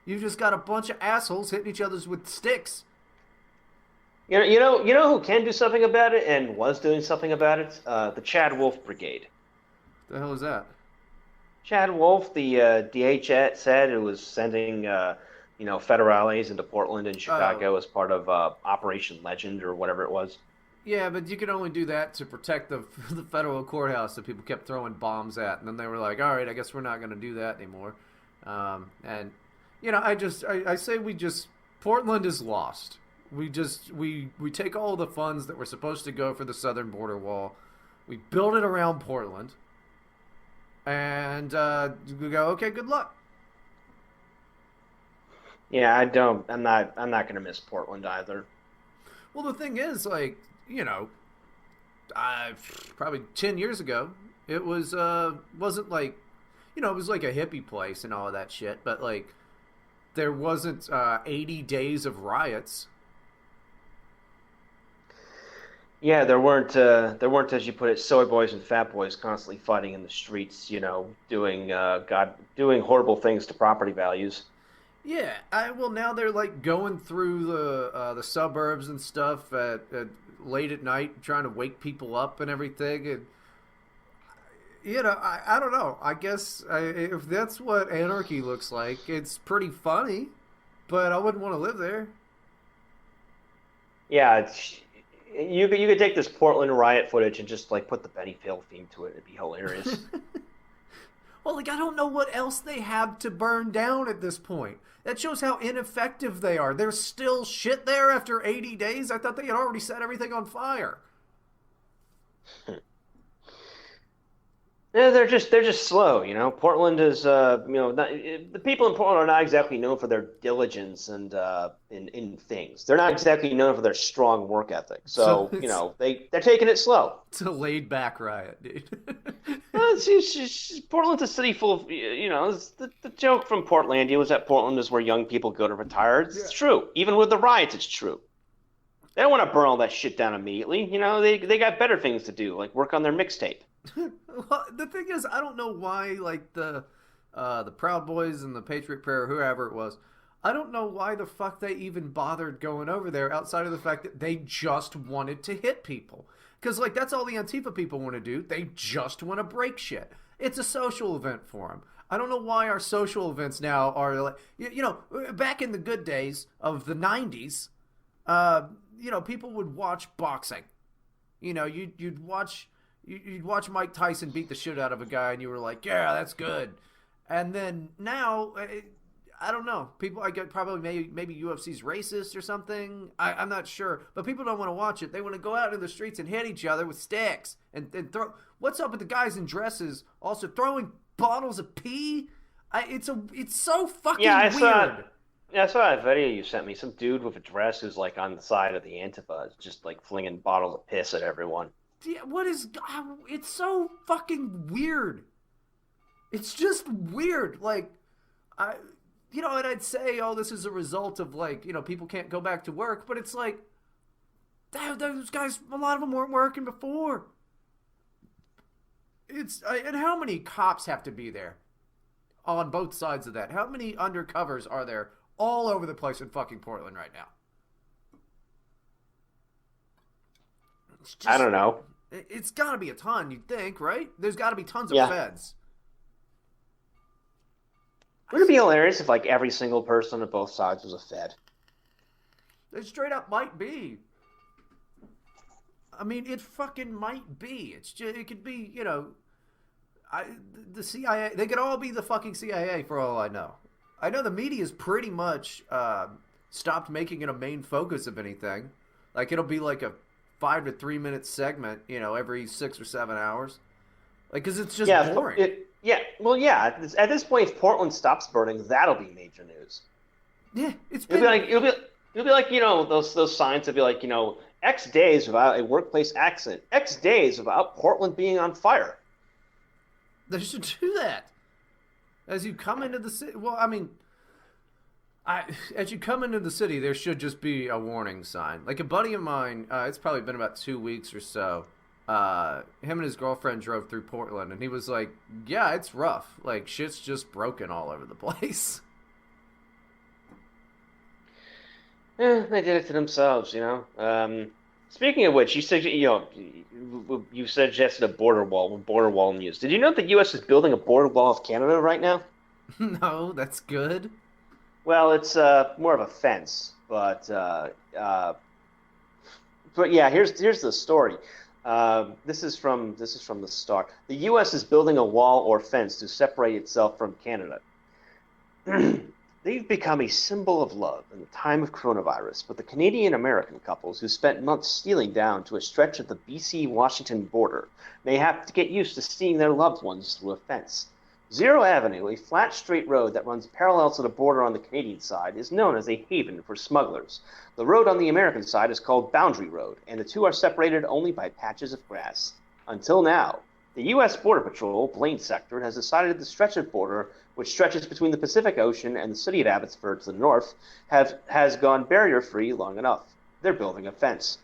You've just got a bunch of assholes hitting each other with sticks. You know who can do something about it and was doing something about it? The Chad Wolf Brigade. The hell is that? Chad Wolf, the DH said it was sending federales into Portland and Chicago as part of Operation Legend or whatever it was. Yeah, but you could only do that to protect the federal courthouse that people kept throwing bombs at, and then they were like, "All right, I guess we're not going to do that anymore." And I say Portland is lost. We take all the funds that were supposed to go for the southern border wall, we build it around Portland, and we go, okay, good luck. Yeah, I'm not going to miss Portland either. Well, the thing is, like, probably 10 years ago, it wasn't like, it was like a hippie place and all of that shit, but like, there wasn't 80 days of riots. Yeah, there weren't, as you put it, soy boys and fat boys constantly fighting in the streets, doing horrible things to property values. Yeah, well, now they're like going through the suburbs and stuff at late at night, trying to wake people up and everything. And I don't know. I guess if that's what anarchy looks like, it's pretty funny, but I wouldn't want to live there. Yeah, you could take this Portland riot footage and just like put the Benny Hill theme to it. It'd be hilarious. Well, like, I don't know what else they have to burn down at this point. That shows how ineffective they are. There's still shit there after 80 days. I thought they had already set everything on fire. Yeah, they're just slow, Portland is, the people in Portland are not exactly known for their diligence and in things. They're not exactly known for their strong work ethic. So they're taking it slow. It's a laid back riot, dude. Portland's a city full of, the joke from Portlandia was that Portland is where young people go to retire. It's true. Even with the riots, it's true. They don't want to burn all that shit down immediately. They got better things to do, like work on their mixtape. Well, the thing is, I don't know why, like, the Proud Boys and the Patriot Prayer, whoever it was, I don't know why the fuck they even bothered going over there outside of the fact that they just wanted to hit people. Because, like, that's all the Antifa people want to do. They just want to break shit. It's a social event for them. I don't know why our social events now are, like, back in the good days of the 90s, people would watch boxing. You'd watch Mike Tyson beat the shit out of a guy, and you were like, yeah, that's good. And then now, I don't know. People, I get probably maybe UFC's racist or something. I'm not sure. But people don't want to watch it. They want to go out in the streets and hit each other with sticks and throw. What's up with the guys in dresses also throwing bottles of pee? It's so fucking weird. Yeah, I saw that video you sent me. Some dude with a dress who's like on the side of the Antifa, just like flinging bottles of piss at everyone. Yeah, it's so fucking weird. It's just weird. Like, and I'd say, oh, this is a result of, like, people can't go back to work, but it's like, those guys, a lot of them weren't working before. And how many cops have to be there on both sides of that? How many undercovers are there all over the place in fucking Portland right now? I don't know. It's got to be a ton, you'd think, right? There's got to be tons of feds. Wouldn't it be hilarious if, like, every single person on both sides was a fed? It straight up might be. I mean, it fucking might be. It could be, the CIA. They could all be the fucking CIA for all I know. I know the media's pretty much stopped making it a main focus of anything. Like, it'll be like a 5 to 3 minute segment, every 6 or 7 hours. Like, because it's just boring. At this point, if Portland stops burning, that'll be major news. Yeah, It'll be like those signs that be like, X days without a workplace accident. X days without Portland being on fire. They should do that. As you come into the city, well, I mean, as you come into the city, there should just be a warning sign. Like a buddy of mine, it's probably been about 2 weeks or so. Him and his girlfriend drove through Portland, and he was like, "Yeah, it's rough. Like shit's just broken all over the place." They did it to themselves, Speaking of which, you suggested a border wall with border wall news. Did you know the U.S. is building a border wall with Canada right now? No, that's good. Well, it's more of a fence, but yeah, here's the story. This is from the Star. The U.S. is building a wall or fence to separate itself from Canada. They've become a symbol of love in the time of coronavirus, but the Canadian-American couples who spent months stealing down to a stretch of the BC-Washington border may have to get used to seeing their loved ones through a fence. Zero Avenue, a flat, straight road that runs parallel to the border on the Canadian side, is known as a haven for smugglers. The road on the American side is called Boundary Road, and the two are separated only by patches of grass. Until now, the U.S. Border Patrol, Blaine Sector, has decided the stretch of border, which stretches between the Pacific Ocean and the city of Abbotsford to the north, has gone barrier-free long enough. They're building a fence.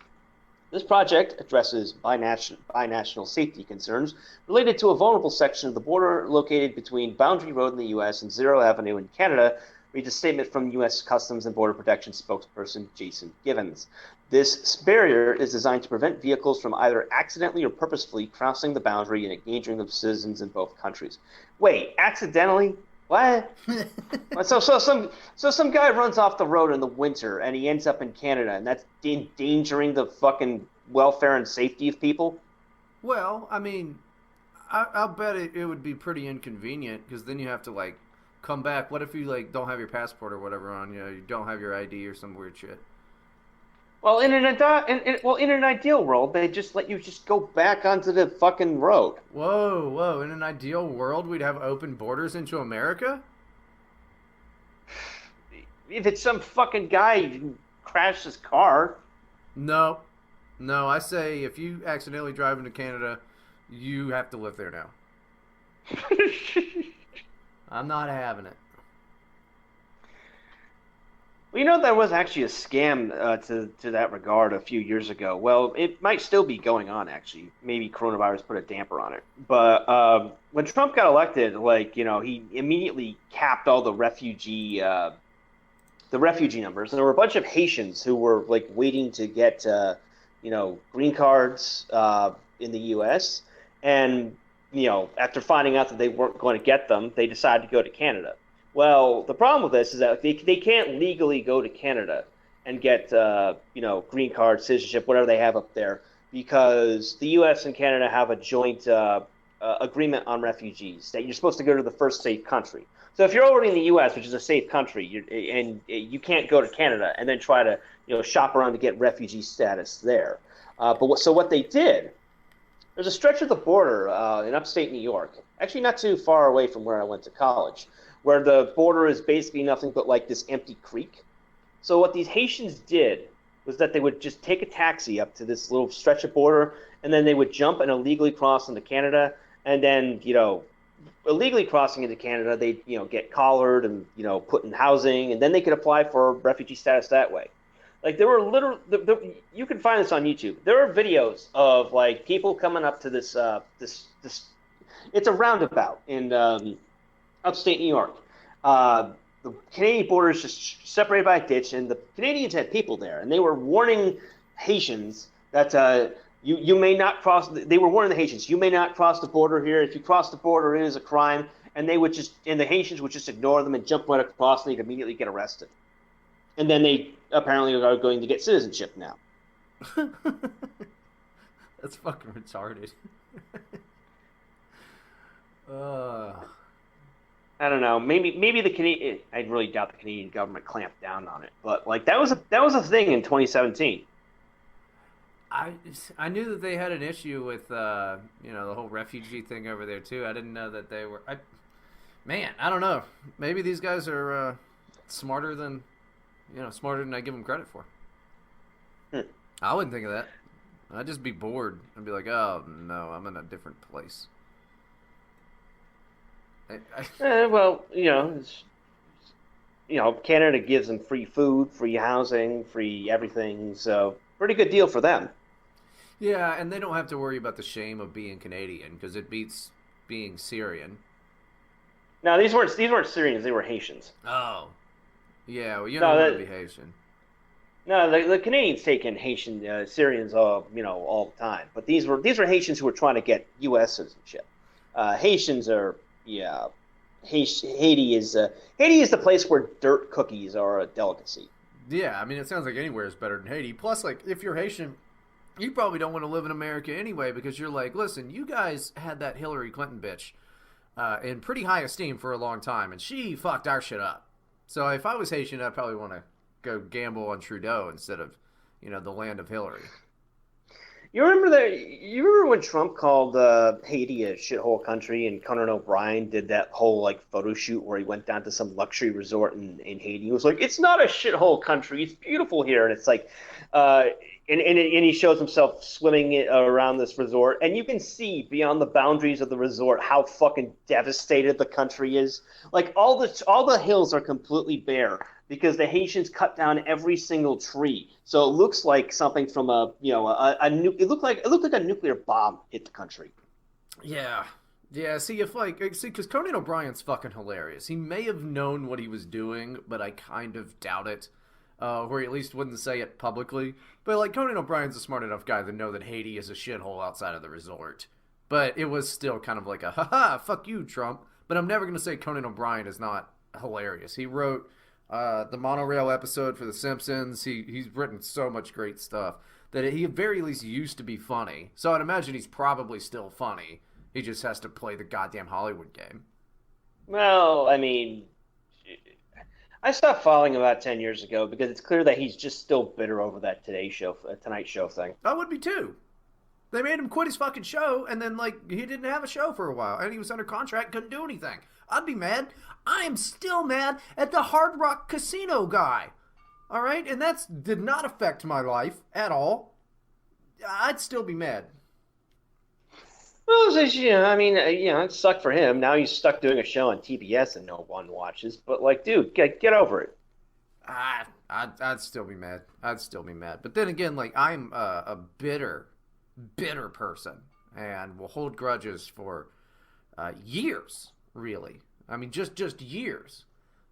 This project addresses binational safety concerns related to a vulnerable section of the border located between Boundary Road in the U.S. and Zero Avenue in Canada, reads a statement from U.S. Customs and Border Protection spokesperson Jason Givens. This barrier is designed to prevent vehicles from either accidentally or purposefully crossing the boundary and endangering the citizens in both countries. Wait, accidentally? What? so some guy runs off the road in the winter and he ends up in Canada, and that's endangering the fucking welfare and safety of people? Well, I mean, I'll bet it would be pretty inconvenient because then you have to like come back. What if you like don't have your passport or whatever on you? You don't have your ID or some weird shit. Well, in an ideal world, they just let you just go back onto the fucking road. Whoa! In an ideal world, we'd have open borders into America. If it's some fucking guy who crashed his car. No. I say if you accidentally drive into Canada, you have to live there now. I'm not having it. Well, there was actually a scam to that regard a few years ago. Well, it might still be going on, actually. Maybe coronavirus put a damper on it. But when Trump got elected, he immediately capped all the refugee numbers. And there were a bunch of Haitians who were, waiting to get, green cards in the U.S. And, after finding out that they weren't going to get them, they decided to go to Canada. Well, the problem with this is that they can't legally go to Canada and get, green card, citizenship, whatever they have up there, because the U.S. and Canada have a joint agreement on refugees that you're supposed to go to the first safe country. So if you're already in the U.S., which is a safe country, and you can't go to Canada and then try to, shop around to get refugee status there. So what they did, there's a stretch of the border in upstate New York, actually not too far away from where I went to college, where the border is basically nothing but this empty creek. So what these Haitians did was that they would just take a taxi up to this little stretch of border, and then they would jump and illegally cross into Canada, and then, illegally crossing into Canada, they'd, get collared and, put in housing, and then they could apply for refugee status that way. There were literally, you can find this on YouTube. There are videos of, people coming up to this, it's a roundabout in, upstate New York. The Canadian border is just separated by a ditch, and the Canadians had people there, and they were warning Haitians that you may not cross. They were warning the Haitians, you may not cross the border here. If you cross the border, it is a crime. And the Haitians would just ignore them and jump right across, and they'd immediately get arrested. And then they apparently are going to get citizenship now. That's fucking retarded. I don't know. Maybe the Canadian. I really doubt the Canadian government clamped down on it. But that was a thing in 2017. I knew that they had an issue with the whole refugee thing over there too. I didn't know that they were. I don't know. Maybe these guys are smarter than I give them credit for. I wouldn't think of that. I'd just be bored. I'd be like, oh no, I'm in a different place. Well, Canada gives them free food, free housing, free everything. So pretty good deal for them. Yeah, and they don't have to worry about the shame of being Canadian because it beats being Syrian. Now these weren't Syrians; they were Haitians. Oh, yeah. Well, you No, don't want to be Haitian. no, the Canadians take in Haitian Syrians all the time. But these were Haitians who were trying to get U.S. citizenship. Haitians are yeah. Haiti is the place where dirt cookies are a delicacy. Yeah, I mean, it sounds like anywhere is better than Haiti. Plus, like, if you're Haitian, you probably don't want to live in America anyway because you're like, listen, you guys had that Hillary Clinton bitch in pretty high esteem for a long time, and she fucked our shit up. So if I was Haitian, I'd probably want to go gamble on Trudeau instead of, the land of Hillary. You remember when Trump called Haiti a shithole country, and Conan O'Brien did that whole like photo shoot where he went down to some luxury resort in Haiti. He was like, "It's not a shithole country. It's beautiful here." And it's like, and he shows himself swimming around this resort, and you can see beyond the boundaries of the resort how fucking devastated the country is. Like all the hills are completely bare because the Haitians cut down every single tree. So it looks like something from it looked like a nuclear bomb hit the country. Yeah. Yeah, see, because Conan O'Brien's fucking hilarious. He may have known what he was doing, but I kind of doubt it. Or he at least wouldn't say it publicly. But, like, Conan O'Brien's a smart enough guy to know that Haiti is a shithole outside of the resort. But it was still kind of like a, haha, fuck you, Trump. But I'm never going to say Conan O'Brien is not hilarious. He wrote the monorail episode for The Simpsons. He's written so much great stuff that he at very least used to be funny. So I'd imagine he's probably still funny. He just has to play the goddamn Hollywood game. Well, I mean, I stopped following him about 10 years ago because it's clear that he's just still bitter over that Tonight Show thing. I would be too. They made him quit his fucking show, and then, like, he didn't have a show for a while, and he was under contract, couldn't do anything. I'd be mad. I am still mad at the Hard Rock Casino guy. All right? And that did not affect my life at all. I'd still be mad. Well, I mean, it sucked for him. Now he's stuck doing a show on TBS and no one watches. But, like, dude, get over it. I'd still be mad. I'd still be mad. But then again, like, I'm a bitter person and will hold grudges for years, really. I mean, just years.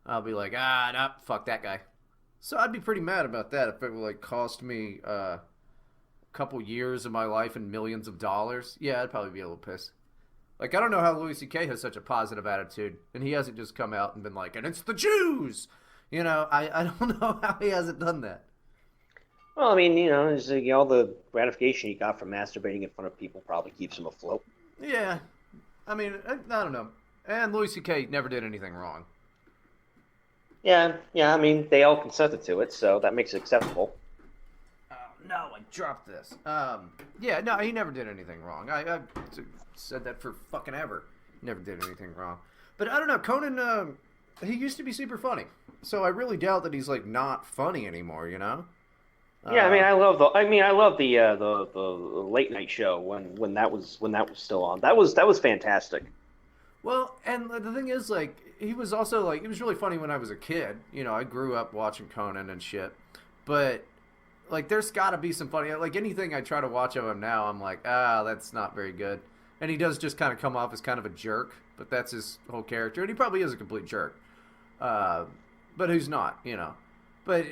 I'll be like, no, fuck that guy. So I'd be pretty mad about that if it would, like, cost me a couple years of my life and millions of dollars. Yeah, I'd probably be a little pissed. Like, I don't know how Louis C.K. has such a positive attitude, and he hasn't just come out and been like, and it's the Jews! I don't know how he hasn't done that. Well, I mean, it's, all the gratification he got from masturbating in front of people probably keeps him afloat. Yeah. I mean, I don't know. And Louis C.K. never did anything wrong. Yeah, I mean, they all consented to it, so that makes it acceptable. Oh, no, I dropped this. Yeah, no, he never did anything wrong. I've said that for fucking ever. Never did anything wrong. But I don't know, Conan, he used to be super funny. So I really doubt that he's, like, not funny anymore, Yeah, I mean, I love the late night show when that was still on. That was fantastic. Well, and the thing is, like, he was also, like, it was really funny when I was a kid. I grew up watching Conan and shit. But, like, there's got to be some funny, like, anything I try to watch of him now, I'm like, that's not very good. And he does just kind of come off as kind of a jerk, but that's his whole character. And he probably is a complete jerk. But who's not, But,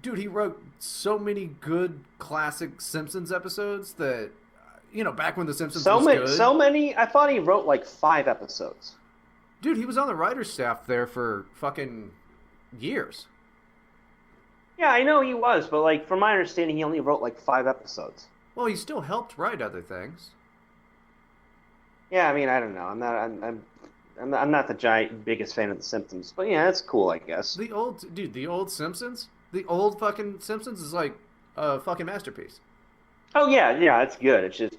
dude, he wrote so many good classic Simpsons episodes that, back when The Simpsons was good. So many? I thought he wrote like 5 episodes. Dude, he was on the writer's staff there for fucking years. Yeah, I know he was, but, like, from my understanding, he only wrote like 5 episodes. Well, he still helped write other things. Yeah, I mean, I don't know. I'm not the biggest fan of The Simpsons, but yeah, it's cool, I guess. The old Simpsons? The old fucking Simpsons is like a fucking masterpiece. Oh yeah, it's good. It's just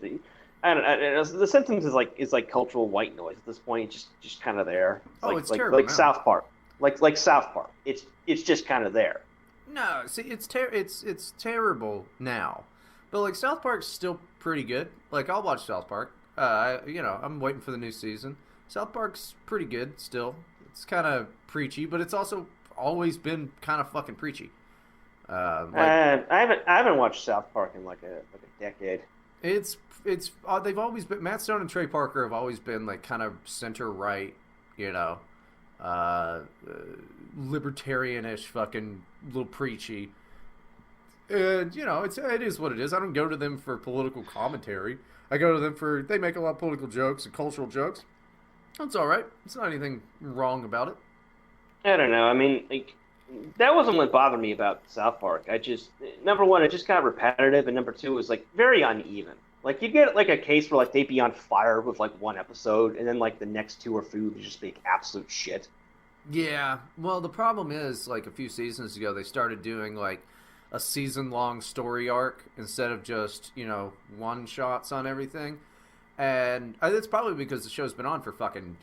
I don't The Simpsons is like cultural white noise at this point. It's just kind of there. It's terrible. Like South Park. Like South Park. It's just kind of there. No, see, it's terrible now, but like South Park's still pretty good. Like I'll watch South Park. I'm waiting for the new season. South Park's pretty good still. It's kind of preachy, but it's also always been kind of fucking preachy. I haven't watched South Park in like a decade. It's they've always been Matt Stone and Trey Parker have always been like kind of center right, you know, libertarianish, fucking little preachy. And it is what it is. I don't go to them for political commentary. I go to them for they make a lot of political jokes and cultural jokes. That's all right. It's not anything wrong about it. I don't know. I mean, like, that wasn't what bothered me about South Park. Number one, it just got repetitive, and number two, it was like very uneven. Like you get like a case where like they'd be on fire with like one episode, and then like the next two or three would just be absolute shit. Yeah. Well, the problem is like a few seasons ago they started doing like a season-long story arc instead of just one shots on everything. And it's probably because the show's been on for fucking,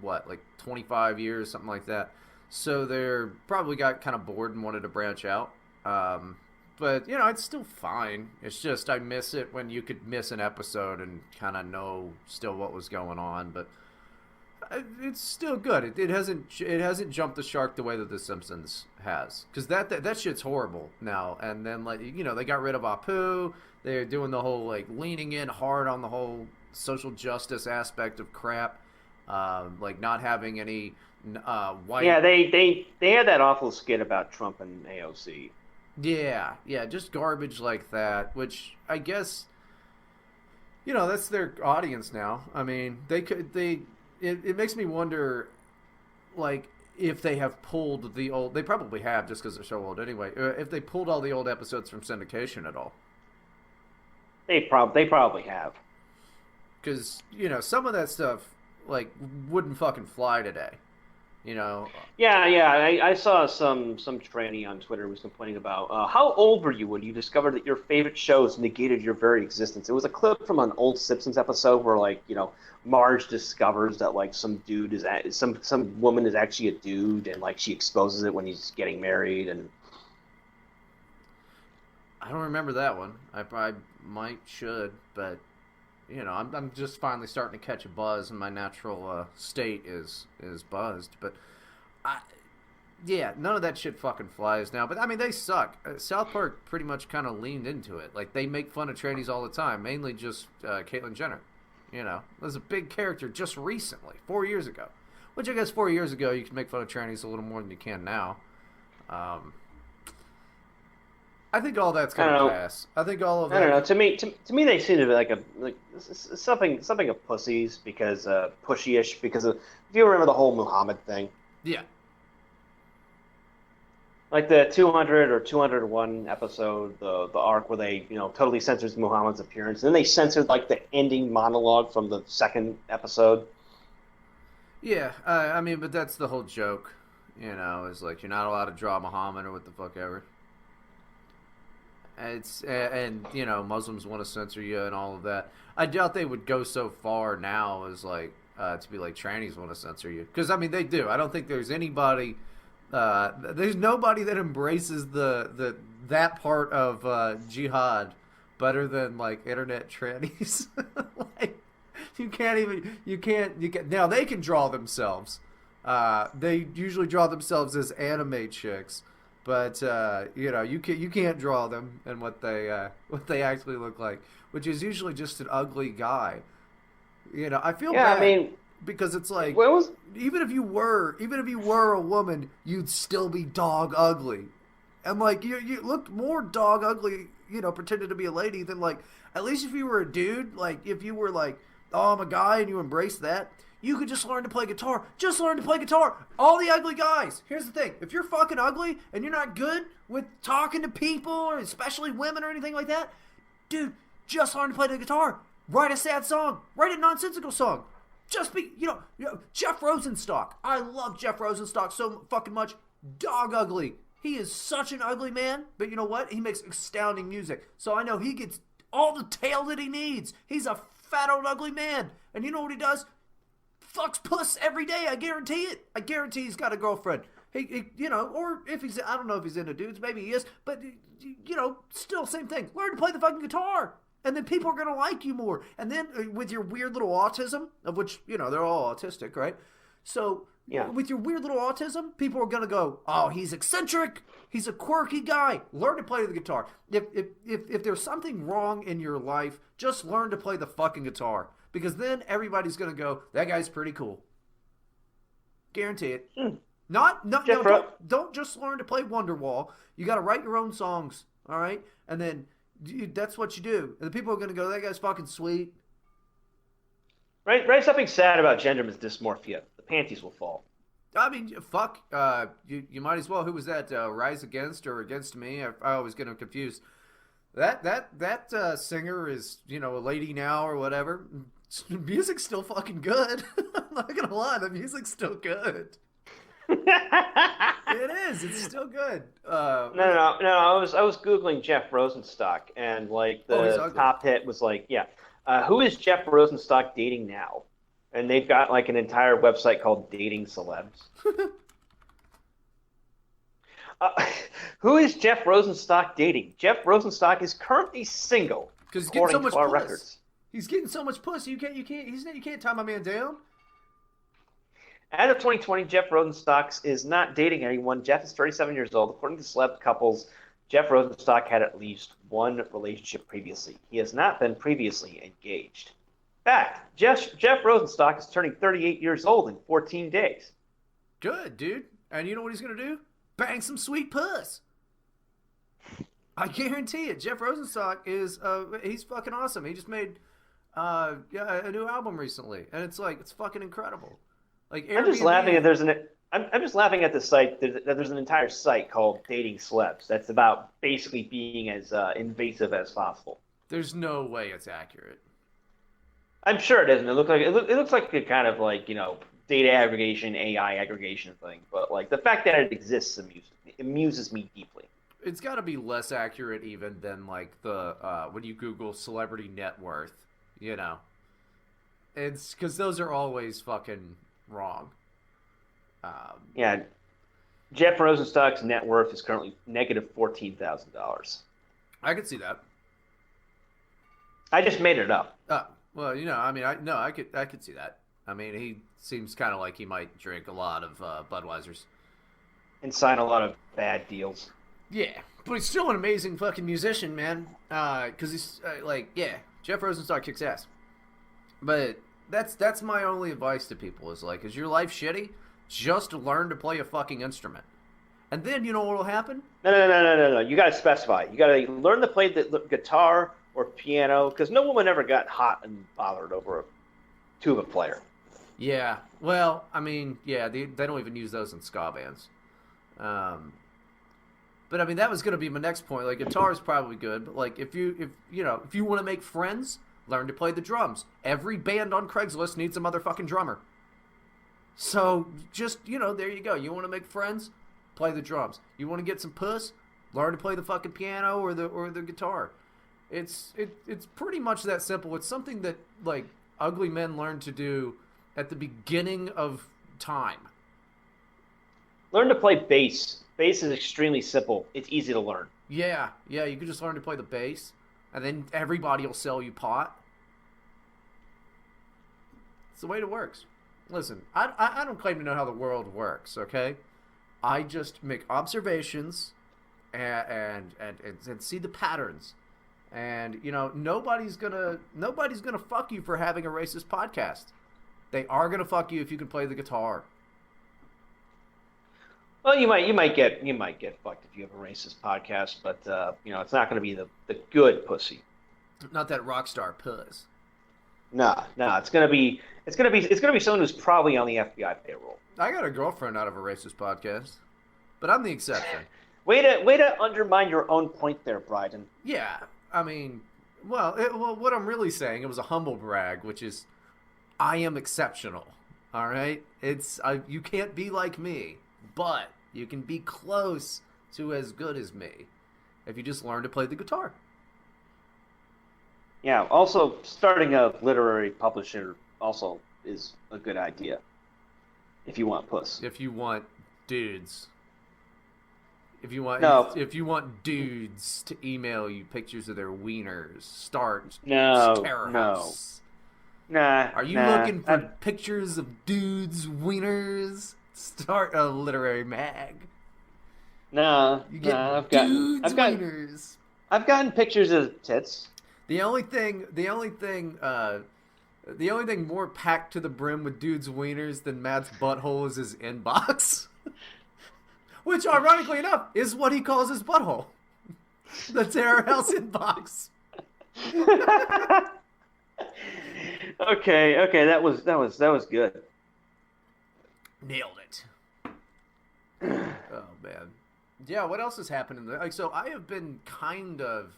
like 25 years, something like that. So they're probably got kind of bored and wanted to branch out. But, it's still fine. It's just I miss it when you could miss an episode and kind of know still what was going on. But it's still good. It hasn't jumped the shark the way that The Simpsons has. Because that shit's horrible now. And then, like, they got rid of Apu. They're doing the whole, like, leaning in hard on the whole social justice aspect of crap. Like, not having any white... Yeah, they had that awful skit about Trump and AOC. Yeah, just garbage like that, which I guess, that's their audience now. I mean, it makes me wonder, like, if they have pulled the old... They probably have, just because they're so old anyway. If they pulled all the old episodes from syndication at all. They probably have. Because, some of that stuff, like, wouldn't fucking fly today. Yeah. I saw some tranny on Twitter was complaining about how old were you when you discovered that your favorite shows negated your very existence. It was a clip from an old Simpsons episode where, like, Marge discovers that, like, some dude is some woman is actually a dude, and like she exposes it when he's getting married. And I don't remember that one. I should, but I'm just finally starting to catch a buzz, and my natural state is buzzed. But none of that shit fucking flies now. But I mean, they suck. South Park pretty much kind of leaned into it. Like, they make fun of trannies all the time, mainly just Caitlyn Jenner. There's a big character just recently, 4 years ago. Which I guess 4 years ago you could make fun of trannies a little more than you can now. I think all that's gonna pass. I think all of that. I don't know. To me, they seem to be like something of pussies because pushyish because of, if you remember the whole Muhammad thing. Yeah. Like the 200 or 201 episode, the arc where they totally censors Muhammad's appearance, and then they censored like the ending monologue from the second episode. Yeah, I mean, but that's the whole joke. Is like you're not allowed to draw Muhammad or what the fuck ever. And Muslims want to censor you and all of that. I doubt they would go so far now as like to be like trannies want to censor you, because I mean they do. I don't think there's anybody, there's nobody that embraces that part of jihad better than like internet trannies. Like you can't now they can draw themselves. They usually draw themselves as anime chicks. But you can't draw them and what they actually look like, which is usually just an ugly guy. I feel bad. I mean, because it's like was even if you were a woman, you'd still be dog ugly, and like you looked more dog ugly, pretending to be a lady than like at least if you were a dude, like if you were like, oh, I'm a guy and you embrace that. You could just learn to play guitar. Just learn to play guitar. All the ugly guys. Here's the thing. If you're fucking ugly and you're not good with talking to people, or especially women or anything like that, dude, just learn to play the guitar. Write a sad song. Write a nonsensical song. Just be, Jeff Rosenstock. I love Jeff Rosenstock so fucking much. Dog ugly. He is such an ugly man, but you know what? He makes astounding music. So I know he gets all the tail that he needs. He's a fat old ugly man. And you know what he does? fucks puss every day. I guarantee it. I guarantee he's got a girlfriend. He or if he's, I don't know if he's into dudes, maybe he is, but, still same thing. Learn to play the fucking guitar, and then people are going to like you more. And then with your weird little autism, of which, they're all autistic, right? So, yeah. With your weird little autism, people are going to go, oh, he's eccentric, he's a quirky guy. Learn to play the guitar. If there's something wrong in your life, just learn to play the fucking guitar. Because then everybody's going to go, that guy's pretty cool. Guarantee it. Don't just learn to play Wonderwall. You got to write your own songs, all right? And then that's what you do. And the people are going to go, that guy's fucking sweet. Write something sad about gender dysmorphia. The panties will fall. I mean, fuck. You might as well. Who was that? Rise Against or Against Me? I always get them confused. That singer is, a lady now or whatever. Music's still fucking good. I'm not gonna lie, the music's still good. It is. It's still good. No. I was googling Jeff Rosenstock, and the top hit was who is Jeff Rosenstock dating now? And they've got an entire website called Dating Celebs. Who is Jeff Rosenstock dating? Jeff Rosenstock is currently single. Because he's getting so much puss. Records. He's getting so much puss. You can't tie my man down. As of 2020, Jeff Rosenstock is not dating anyone. Jeff is 37 years old. According to Celeb Couples, Jeff Rosenstock had at least one relationship previously. He has not been previously engaged. Fact, Jeff Rosenstock is turning 38 years old in 14 days. Good, dude. And you know what he's going to do? Bang some sweet puss. I guarantee it. Jeff Rosenstock is, he's fucking awesome. He just made a new album recently. And it's fucking incredible. I'm just laughing at I'm just laughing at the site. There's an entire site called Dating Celebs that's about basically being as invasive as possible. There's no way it's accurate. I'm sure it isn't. It looks like a kind of data aggregation, AI aggregation thing. But the fact that it exists amuses me deeply. It's got to be less accurate even than the when you Google celebrity net worth. It's because those are always fucking wrong. Yeah, Jeff Rosenstock's net worth is currently negative $14,000. I could see that. I just made it up. Well, I could see that. I mean, he seems kind of like he might drink a lot of Budweisers and sign a lot of bad deals. Yeah, but he's still an amazing fucking musician, man. Because he's Jeff Rosenstock kicks ass. But that's my only advice to people is is your life shitty? Just learn to play a fucking instrument. And then you know what will happen? No. You got to specify. You got to learn to play the guitar or piano, because no woman ever got hot and bothered over a tuba player. Yeah. Well, I mean, yeah, they don't even use those in ska bands. But I mean, that was going to be my next point. Guitar is probably good, but if you want to make friends, learn to play the drums. Every band on Craigslist needs a motherfucking drummer. So just, there you go. You want to make friends? Play the drums. You want to get some puss? Learn to play the fucking piano or the guitar. It's pretty much that simple. It's something that ugly men learn to do at the beginning of time. Learn to play bass. Bass is extremely simple. It's easy to learn. Yeah, you can just learn to play the bass, and then everybody will sell you pot. It's the way it works. Listen, I don't claim to know how the world works, okay? I just make observations and see the patterns. And nobody's gonna fuck you for having a racist podcast. They are gonna fuck you if you can play the guitar. Well, you might get fucked if you have a racist podcast, but it's not gonna be the good pussy. Not that rock star puss. No, it's gonna be someone who's probably on the FBI payroll. I got a girlfriend out of a racist podcast, but I'm the exception. Way to undermine your own point there, Bryden. Yeah, I mean, well, what I'm really saying, it was a humble brag, which is, I am exceptional. All right, you can't be like me, but you can be close to as good as me if you just learn to play the guitar. Yeah. Also, starting a literary publisher also is a good idea. If you want puss. If you want dudes. If you want dudes to email you pictures of their wieners, start Terror House. Nah. Are you looking for pictures of dudes' wieners? Start a literary mag. No, you get I've gotten pictures of tits. The only thing more packed to the brim with dudes' wieners than Matt's butthole is his inbox. Which, ironically enough, is what he calls his butthole. The Terror House inbox. Okay, that was good. Nailed it. Oh man, yeah. What else is happening? So I have been kind of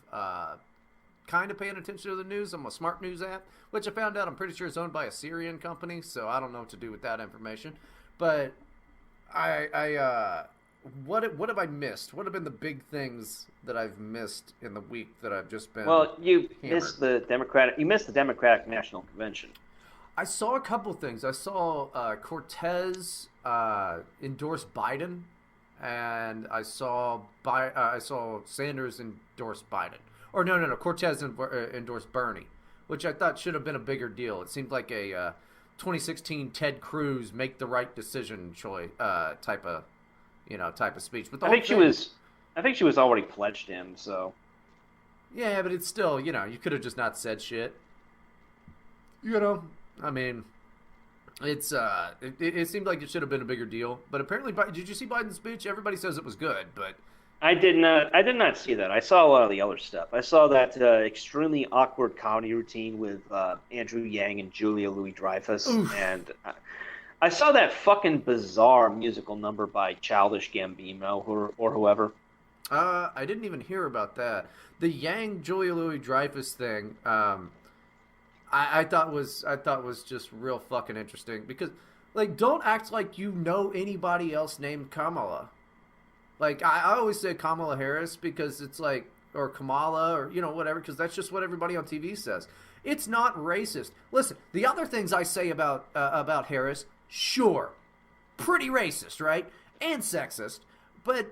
paying attention to the news on my Smart News app, which I found out I'm pretty sure is owned by a Syrian company. So I don't know what to do with that information. But what have I missed? What have been the big things that I've missed in the week that I've just been? Well, you hammered? missed the Democratic National Convention. I saw a couple things. I saw Cortez endorse Biden, and I saw Sanders endorse Biden. Or no, Cortez endorsed Bernie, which I thought should have been a bigger deal. It seemed like a 2016 Ted Cruz make the right decision type of speech. But I think she was already pledged him. So yeah, but it's still, you could have just not said shit. I mean, it seemed like it should have been a bigger deal. But apparently, did you see Biden's speech? Everybody says it was good, but I did not see that. I saw a lot of the other stuff. I saw that extremely awkward comedy routine with Andrew Yang and Julia Louis-Dreyfus, and I saw that fucking bizarre musical number by Childish Gambino or whoever. I didn't even hear about that. The Yang Julia Louis-Dreyfus thing, I thought was just real fucking interesting because, like, don't act like you know anybody else named Kamala. Like, I always say Kamala Harris because it's like, or Kamala or whatever, because that's just what everybody on TV says. It's not racist. Listen, the other things I say about Harris, sure, pretty racist, right? And sexist, but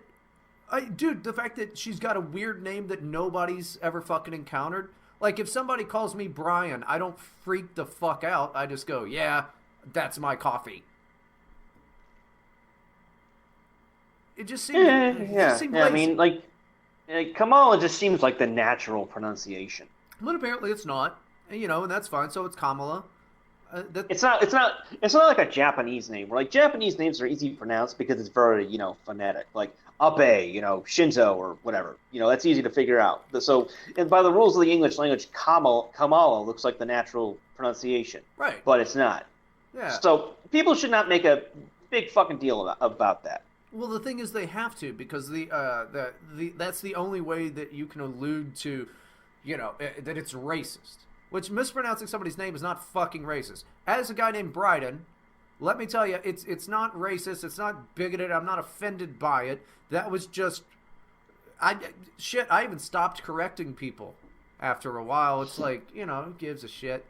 dude, the fact that she's got a weird name that nobody's ever fucking encountered. Like, if somebody calls me Brian, I don't freak the fuck out. I just go, yeah, that's my coffee. It just seems... lazy. I mean, like, Kamala just seems like the natural pronunciation. But apparently it's not. And that's fine. So it's Kamala. It's not like a Japanese name. Where, like, Japanese names are easy to pronounce because it's very, phonetic. Like, Abe, Shinzo, or whatever. That's easy to figure out. So, and by the rules of the English language, Kamala looks like the natural pronunciation. Right. But it's not. Yeah. So, people should not make a big fucking deal about that. Well, the thing is they have to, because that's the only way that you can allude to, that it's racist. Which, mispronouncing somebody's name is not fucking racist. As a guy named Bryden, let me tell you, it's not racist, it's not bigoted, I'm not offended by it. That was just... I even stopped correcting people after a while. It's like, who gives a shit?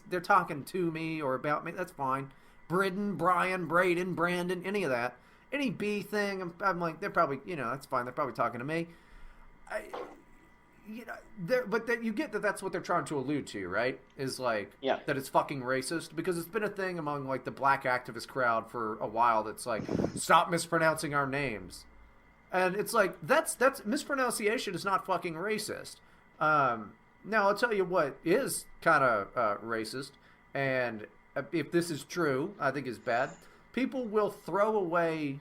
They're talking to me or about me, that's fine. Brian, Braden, Brandon, any of that. Any B thing, I'm like, they're probably, that's fine, they're probably talking to me. But that you get that's what they're trying to allude to, right? Is like, yeah, that it's fucking racist, because it's been a thing among like the black activist crowd for a while. That's like, stop mispronouncing our names, and it's like that's mispronunciation is not fucking racist. Now I'll tell you what is kind of racist, and if this is true, I think is bad. People will throw away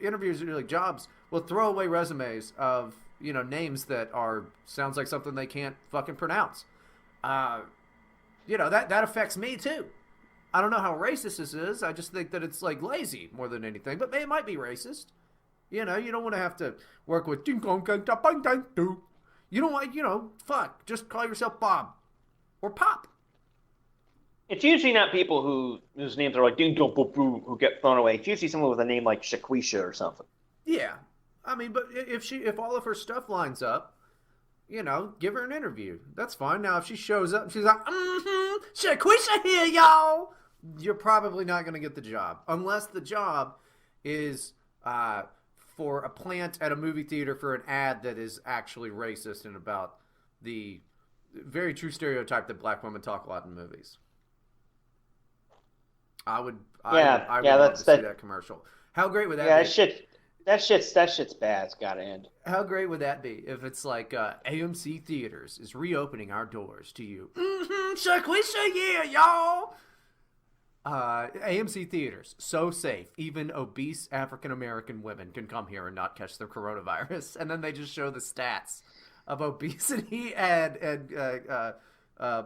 interviews, like jobs, will throw away resumes of names that sounds like something they can't fucking pronounce. That affects me too. I don't know how racist this is. I just think that it's like lazy more than anything. But it might be racist. You don't want to have to work with. You don't want. Fuck. Just call yourself Bob or Pop. It's usually not people whose names are like ding dong boop boo who get thrown away. It's usually someone with a name like Shaquisha or something. Yeah, I mean, but if all of her stuff lines up, give her an interview. That's fine. Now, if she shows up and she's like, Shaquisha here, y'all, you're probably not going to get the job. Unless the job is for a plant at a movie theater for an ad that is actually racist and about the very true stereotype that black women talk a lot in movies. I would love to see that commercial. How great would that be? That shit's bad. It's gotta end. How great would that be if it's like AMC Theaters is reopening our doors to you? Shaquisha, yeah, y'all. AMC Theaters, so safe. Even obese African American women can come here and not catch the coronavirus. And then they just show the stats of obesity and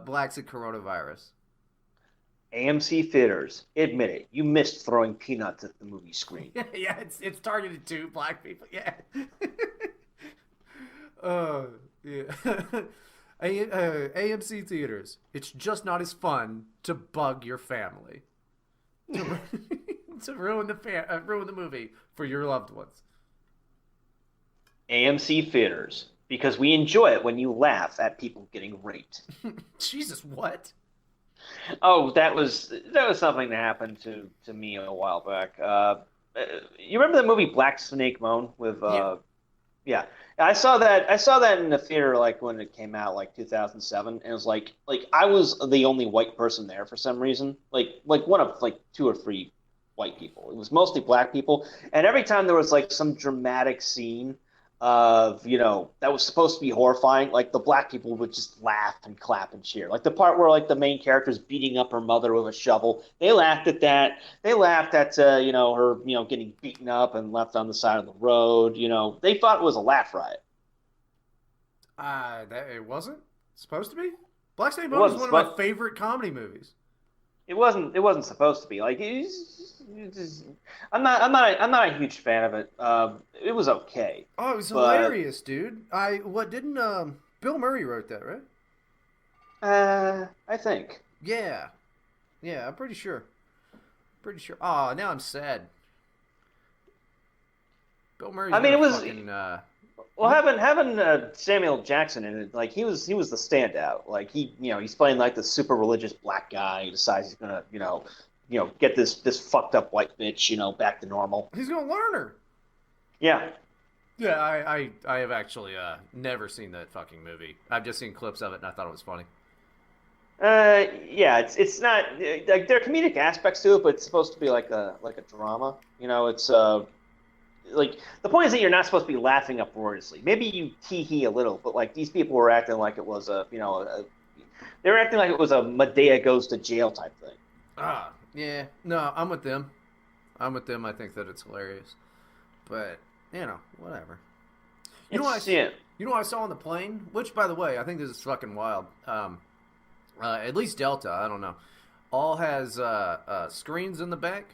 blacks and coronavirus. AMC Theaters, admit it, you missed throwing peanuts at the movie screen. Yeah, it's targeted to black people. Yeah. Yeah. AMC Theaters, it's just not as fun to bug your family. To ruin the movie for your loved ones. AMC Theaters, because we enjoy it when you laugh at people getting raped. Jesus, what? Oh, that was something that happened to me a while back. You remember the movie Black Snake Moan with yeah. I saw that in the theater like when it came out like 2007, and it was like I was the only white person there for some reason. Like one of like 2 or 3 white people. It was mostly black people, and every time there was like some dramatic scene of that was supposed to be horrifying, like the black people would just laugh and clap and cheer. Like the part where like the main character's beating up her mother with a shovel, they laughed at that. They laughed at her getting beaten up and left on the side of the road. They thought it was a laugh riot. It wasn't supposed to be. Black Snake Moan is one of my favorite comedy movies. It wasn't supposed to be. Like I'm not a huge fan of it. It was okay. Oh, it was hilarious, dude. Bill Murray wrote that, right? I think. Yeah, I'm pretty sure. Oh, now I'm sad. Bill Murray. I mean, it was. Well, having Samuel Jackson in it, like he was the standout. Like he's playing like the super religious black guy who decides he's gonna get this fucked up white bitch back to normal. He's gonna learn her. Yeah. Yeah, I have actually never seen that fucking movie. I've just seen clips of it and I thought it was funny. Yeah, it's not like there are comedic aspects to it, but it's supposed to be like a drama. It's like the point is that you're not supposed to be laughing uproariously. Maybe you tee-hee a little, but like these people were acting like it was they were acting like it was a Medea goes to jail type thing. Yeah. No, I'm with them. I think that it's hilarious. But, whatever. You know what I saw on the plane? Which, by the way, I think this is fucking wild. At least Delta, I don't know. All has screens in the back,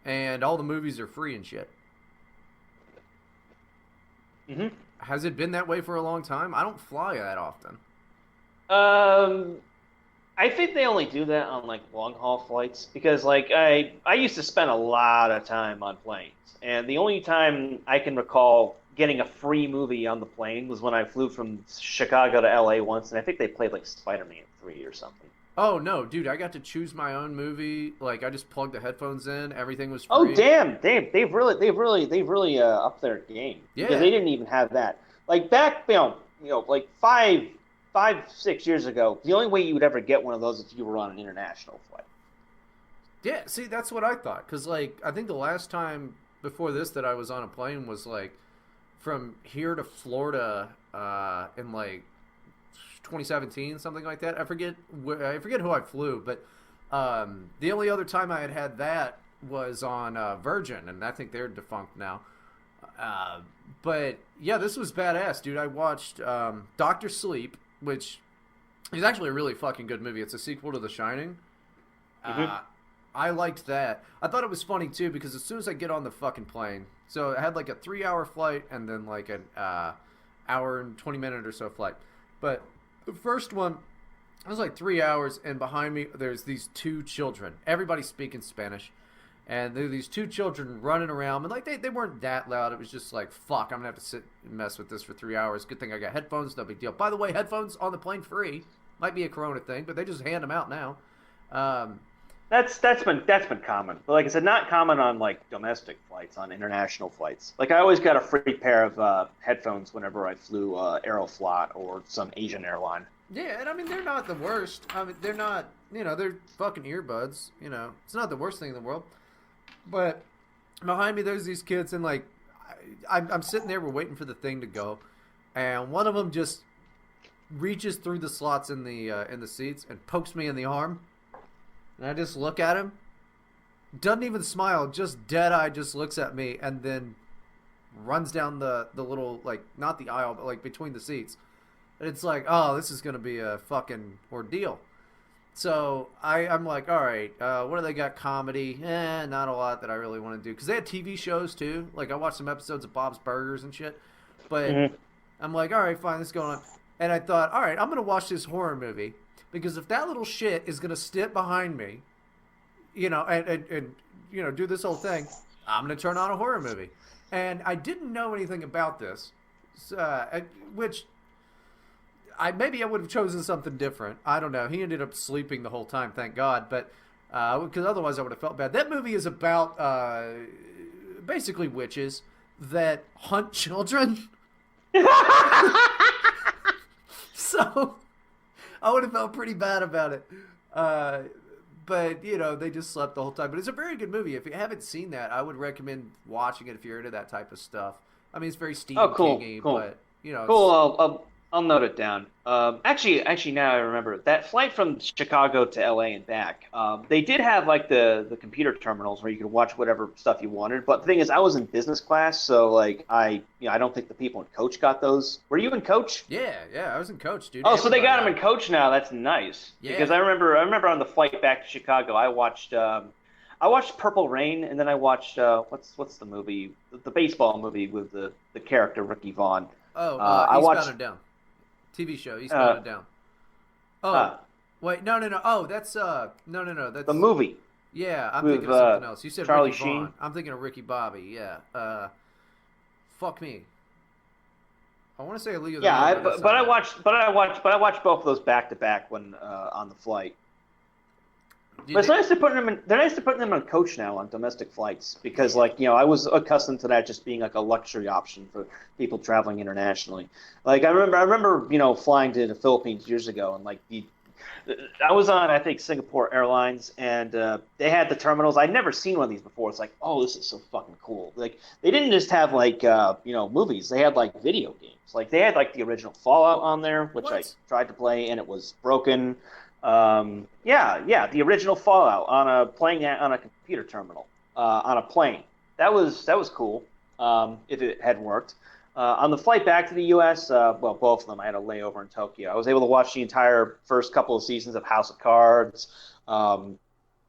and all the movies are free and shit. Mm-hmm. Has it been that way for a long time? I don't fly that often. I think they only do that on like long haul flights because like I used to spend a lot of time on planes, and the only time I can recall getting a free movie on the plane was when I flew from Chicago to LA once, and I think they played like Spider-Man 3 or something. Oh no, dude! I got to choose my own movie. Like I just plugged the headphones in. Everything was free. Oh damn! They've really upped their game. Yeah. Because they didn't even have that. Like back, like 5-6 years ago, the only way you would ever get one of those is if you were on an international flight. Yeah. See, that's what I thought. Because like I think the last time before this that I was on a plane was like from here to Florida in like 2017, something like that. I forget who I flew, but the only other time I had that was on Virgin, and I think they're defunct now. But yeah, this was badass, dude. I watched Doctor Sleep, which is actually a really fucking good movie. It's a sequel to The Shining. Mm-hmm. I liked that. I thought it was funny too because as soon as I get on the fucking plane, so I had like a 3-hour flight and then like an hour and 20-minute or so flight, but the first one, it was like 3 hours, and behind me, there's these 2 children. Everybody's speaking Spanish. And there were these two children running around, and like they weren't that loud. It was just like, fuck, I'm gonna have to sit and mess with this for 3 hours. Good thing I got headphones, no big deal. By the way, headphones on the plane free. Might be a Corona thing, but they just hand them out now. That's been common, but like I said, not common on like domestic flights, on international flights. Like I always got a free pair of headphones whenever I flew Aeroflot or some Asian airline. Yeah, and I mean they're not the worst. I mean they're not, they're fucking earbuds. It's not the worst thing in the world. But behind me, there's these kids, and like, I'm sitting there, we're waiting for the thing to go, and one of them just reaches through the slots in the seats and pokes me in the arm, and I just look at him, doesn't even smile, just dead eye, just looks at me, and then runs down the little, like, not the aisle, but like between the seats, and it's like, oh, this is gonna be a fucking ordeal. So I'm like, all right, what do they got? Comedy? Not a lot that I really want to do. Because they had TV shows, too. Like, I watched some episodes of Bob's Burgers and shit. But I'm like, all right, fine, this is going on. And I thought, all right, I'm going to watch this horror movie. Because if that little shit is going to sit behind me, and do this whole thing, I'm going to turn on a horror movie. And I didn't know anything about this, which... maybe I would have chosen something different. I don't know. He ended up sleeping the whole time, thank God. But because otherwise I would have felt bad. That movie is about basically witches that hunt children. So I would have felt pretty bad about it. But, they just slept the whole time. But it's a very good movie. If you haven't seen that, I would recommend watching it if you're into that type of stuff. I mean, it's very Stephen King-y, but, Cool. I'll note it down. Actually, now I remember that flight from Chicago to LA and back. They did have like the computer terminals where you could watch whatever stuff you wanted. But the thing is, I was in business class, so like I don't think the people in coach got those. Were you in coach? Yeah, I was in coach, dude. Oh, so they got them in coach now. That's nice. Yeah. Because I remember on the flight back to Chicago, I watched Purple Rain, and then I watched what's the movie, the baseball movie with the character Ricky Vaughn. I watched Eastbound and Down. TV show, Eastbound and Down. Wait, no. Oh, that's no. That's the movie. Yeah, I'm thinking of something else. You said Charlie Ricky Sheen. Vaughn. I'm thinking of Ricky Bobby. Yeah. Fuck me. I want to say League of the Yeah, Road, but I watched both of those back to back when on the flight. But it's nice to put them in. They're nice to put them on coach now on domestic flights because, like, I was accustomed to that just being like a luxury option for people traveling internationally. Like, I remember, flying to the Philippines years ago, and like I was on, I think, Singapore Airlines, and they had the terminals. I'd never seen one of these before. It's like, oh, this is so fucking cool. Like, they didn't just have like movies. They had like video games. Like, they had like the original Fallout on there, which I tried to play, and it was broken. The original Fallout playing on a computer terminal on a plane. That was cool. If it had worked. On the flight back to the U.S., both of them. I had a layover in Tokyo. I was able to watch the entire first couple of seasons of House of Cards. And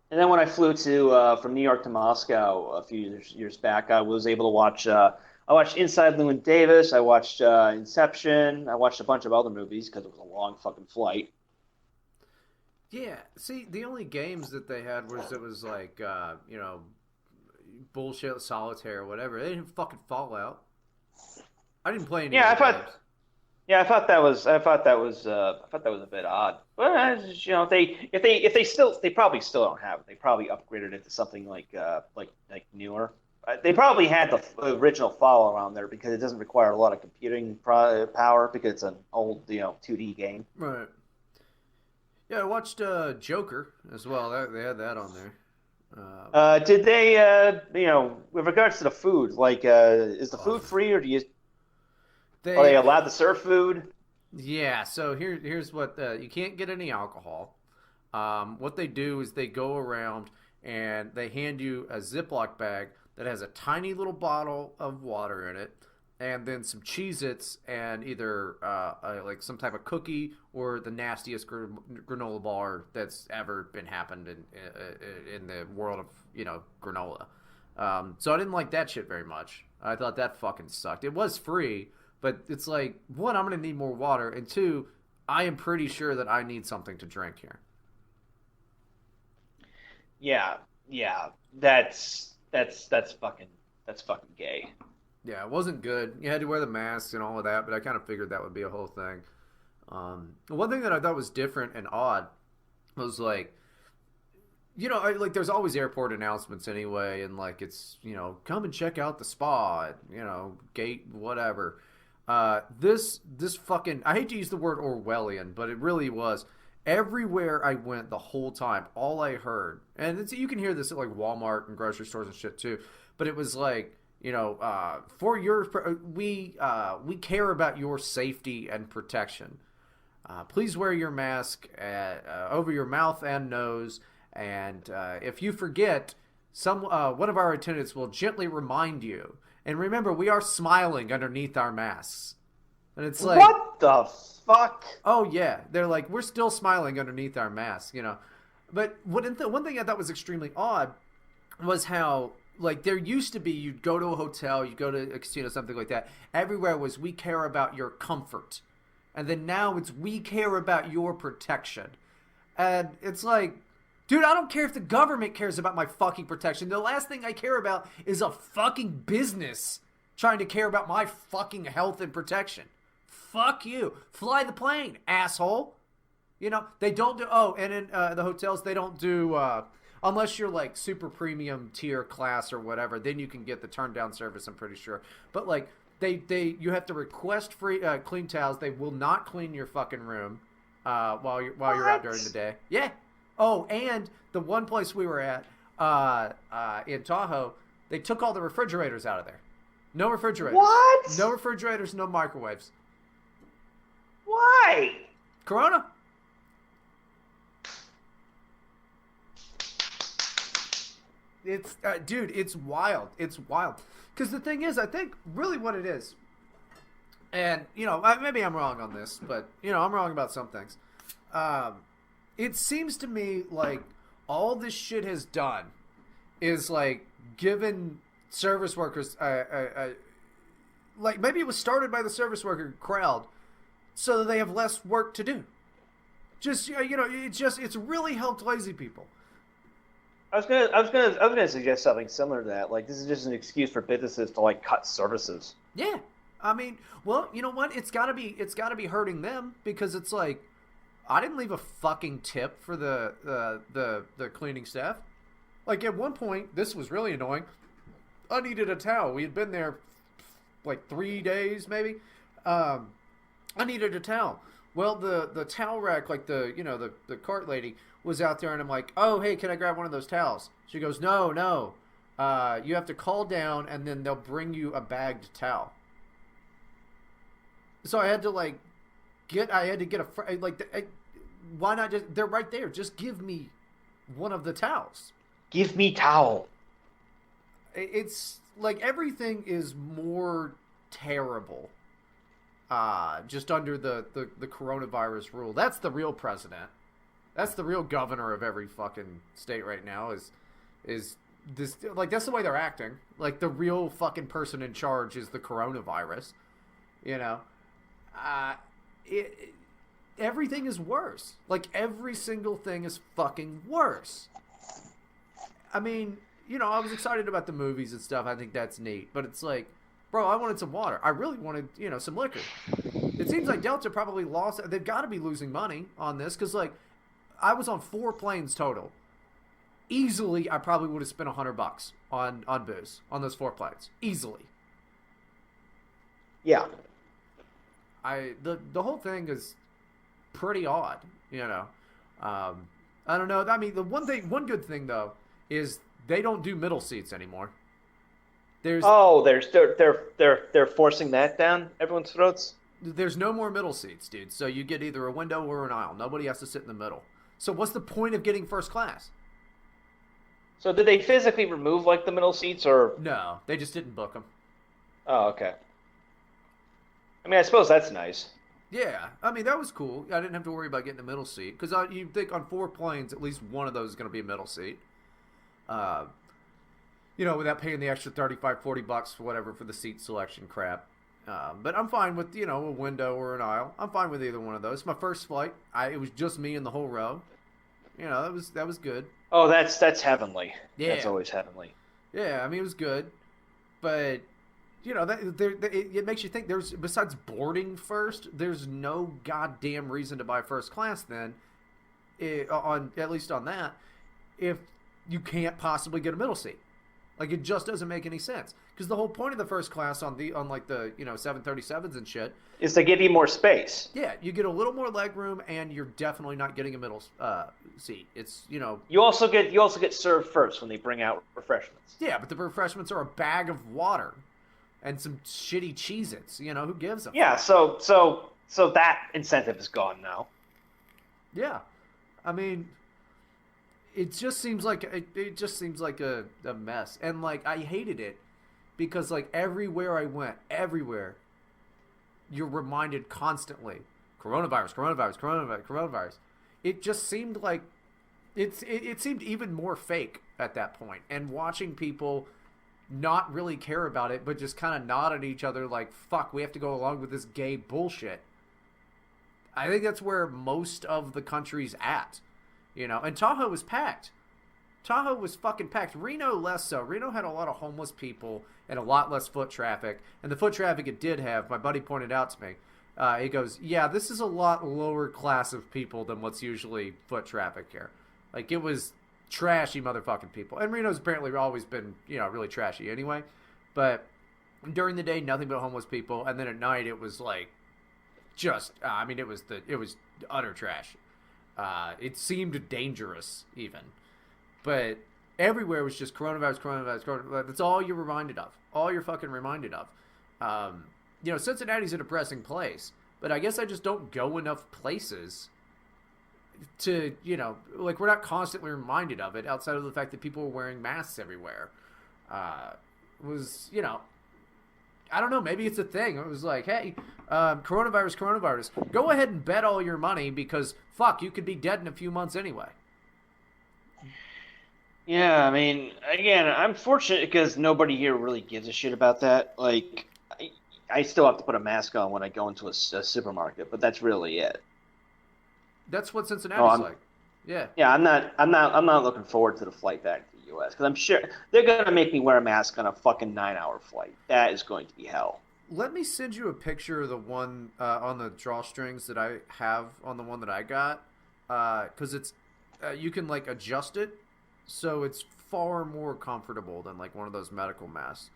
then when I flew from New York to Moscow a few years back, I was able to watch. I watched Inside Llewyn Davis. I watched Inception. I watched a bunch of other movies because it was a long fucking flight. Yeah, see, the only games that they had was like, bullshit solitaire or whatever. They didn't fucking Fallout. I didn't play any. Yeah, of the games. I thought that was a bit odd. But they probably still don't have it. They probably upgraded it to something like newer. They probably had the original Fallout around there because it doesn't require a lot of computing power because it's an old 2D game. Right. Yeah, I watched Joker as well. They had that on there. Did they, with regards to the food, like, is the food free or are they allowed to serve food? Yeah, so here's what, you can't get any alcohol. What they do is they go around and they hand you a Ziploc bag that has a tiny little bottle of water in it, and then some Cheez-Its and either like some type of cookie or the nastiest granola bar that's ever been happened in the world of granola. So I didn't like that shit very much. I thought that fucking sucked. It was free, but it's like, one, I'm gonna need more water, and two, I am pretty sure that I need something to drink here. Yeah. yeah, that's fucking gay. Yeah, it wasn't good. You had to wear the mask and all of that, but I kind of figured that would be a whole thing. One thing that I thought was different and odd was like, like there's always airport announcements anyway, and like it's come and check out the spa, gate whatever. This fucking, I hate to use the word Orwellian, but it really was. Everywhere I went the whole time, all I heard, and you can hear this at like Walmart and grocery stores and shit too, but it was like, for we care about your safety and protection. Please wear your mask over your mouth and nose, and if you forget, one of our attendants will gently remind you. And remember, we are smiling underneath our masks. And it's like, what the fuck? Oh yeah, they're like, we're still smiling underneath our masks, But one thing I thought was extremely odd was how, like, there used to be, you'd go to a hotel, you'd go to a casino, something like that. Everywhere was, we care about your comfort. And then now it's, we care about your protection. And it's like, dude, I don't care if the government cares about my fucking protection. The last thing I care about is a fucking business trying to care about my fucking health and protection. Fuck you. Fly the plane, asshole. They don't do, and in the hotels, they don't do, unless you're like super premium tier class or whatever, then you can get the turn down service, I'm pretty sure. But like, you have to request free, clean towels. They will not clean your fucking room, while you're out during the day. Yeah. Oh, and the one place we were at, in Tahoe, they took all the refrigerators out of there. No refrigerators. What? No refrigerators, no microwaves. Why? Corona. It's dude, it's wild. It's wild. Because the thing is, I think really what it is, and maybe I'm wrong on this, but I'm wrong about some things. It seems to me like all this shit has done is like given service workers, like maybe it was started by the service worker crowd, so that they have less work to do. Just it's really helped lazy people. I was gonna suggest something similar to that. Like, this is just an excuse for businesses to like cut services. Yeah, I mean, well, you know what? It's gotta be hurting them, because it's like, I didn't leave a fucking tip for the cleaning staff. Like at one point, this was really annoying. I needed a towel. We had been there like 3 days maybe. I needed a towel. Well, the towel rack, like the cart lady was out there, and I'm like, oh, hey, can I grab one of those towels? She goes, no. You have to call down, and then they'll bring you a bagged towel. So I had to get why not just, they're right there. Just give me one of the towels. Give me towel. It's like everything is more terrible. Just under the coronavirus rule. That's the real president. That's the real governor of every fucking state right now is this, like, that's the way they're acting. Like, the real fucking person in charge is the coronavirus. Everything is worse. Like, every single thing is fucking worse. I mean, I was excited about the movies and stuff. I think that's neat. But it's like, bro, I wanted some water. I really wanted, some liquor. It seems like Delta probably lost. They've got to be losing money on this, because, like, I was on 4 planes total. Easily, I probably would have spent $100 on booze on those 4 planes. Easily. Yeah. The whole thing is pretty odd, I don't know. I mean, one good thing though is they don't do middle seats anymore. They're forcing that down everyone's throats. There's no more middle seats, dude. So you get either a window or an aisle. Nobody has to sit in the middle. So what's the point of getting first class? So did they physically remove like the middle seats, or no? They just didn't book them. Oh, okay. I mean, I suppose that's nice. Yeah, I mean, that was cool. I didn't have to worry about getting a middle seat, because you think on 4 planes, at least one of those is going to be a middle seat. Without paying the extra $35-$40 whatever for the seat selection crap. But I'm fine with, a window or an aisle. I'm fine with either one of those. My first flight, it was just me in the whole row. That was good. Oh, that's heavenly. That's Yeah. always heavenly. Yeah, I mean, it was good. But, it makes you think there's, besides boarding first, there's no goddamn reason to buy first class then, on at least on that, if you can't possibly get a middle seat. Like, it just doesn't make any sense. Because the whole point of the first class on like the 737s and shit, Is to give you more space. yeah, you get a little more leg room, and you're definitely not getting a middle seat. It's You also get served first when they bring out refreshments. yeah, but the refreshments are a bag of water and some shitty Cheez-Its. Who gives a Yeah, fuck? so that incentive is gone now. Yeah, I mean, it just seems like a mess, and like I hated it because like everywhere I went, everywhere you're reminded constantly, coronavirus, coronavirus, coronavirus, coronavirus. It just seemed like it seemed even more fake at that point, and watching people not really care about it, but just kind of nod at each other like, fuck, we have to go along with this gay bullshit. I think that's where most of the country's at. And Tahoe was packed. Tahoe was fucking packed. Reno less so. Reno had a lot of homeless people and a lot less foot traffic. And the foot traffic it did have, my buddy pointed out to me, he goes, yeah, this is a lot lower class of people than what's usually foot traffic here. Like, it was trashy motherfucking people. And Reno's apparently always been, really trashy anyway. But during the day, nothing but homeless people. And then at night, it was like, it was utter trash. It seemed dangerous even, but everywhere was just coronavirus, coronavirus, coronavirus. That's all you're reminded of. All you're fucking reminded of. Cincinnati's a depressing place, but I guess I just don't go enough places to, like, we're not constantly reminded of it outside of the fact that people were wearing masks everywhere. I don't know, maybe it's a thing. It was like, hey, coronavirus, go ahead and bet all your money because, fuck, you could be dead in a few months anyway. Yeah, I mean, again, I'm fortunate because nobody here really gives a shit about that. Like, I still have to put a mask on when I go into a supermarket, but that's really it. That's what Oh, Cincinnati's like. Yeah. yeah, I'm not looking forward to the flight back to the U.S. because I'm sure they're gonna make me wear a mask on a fucking 9-hour flight. That is going to be hell. Let me send you a picture of the one on the drawstrings that I have on the one that I got. Because it's, you can, like, adjust it. So it's far more comfortable than, like, one of those medical masks.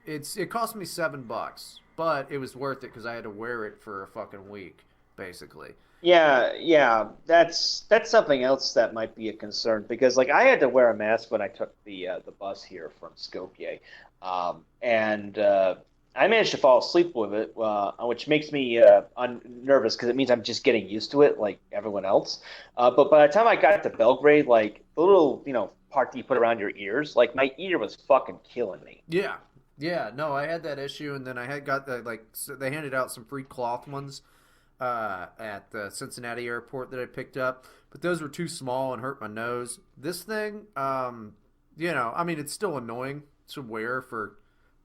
It cost me $7, but it was worth it because I had to wear it for a fucking week, basically. Yeah, that's something else that might be a concern because like I had to wear a mask when I took the bus here from Skopje, and I managed to fall asleep with it, which makes me nervous because it means I'm just getting used to it like everyone else. But by the time I got to Belgrade, like the little part that you put around your ears, like my ear was fucking killing me. Yeah. Yeah, no, I had that issue, and then I had got they handed out some free cloth ones at the Cincinnati airport that I picked up, but those were too small and hurt my nose. This thing, it's still annoying to wear for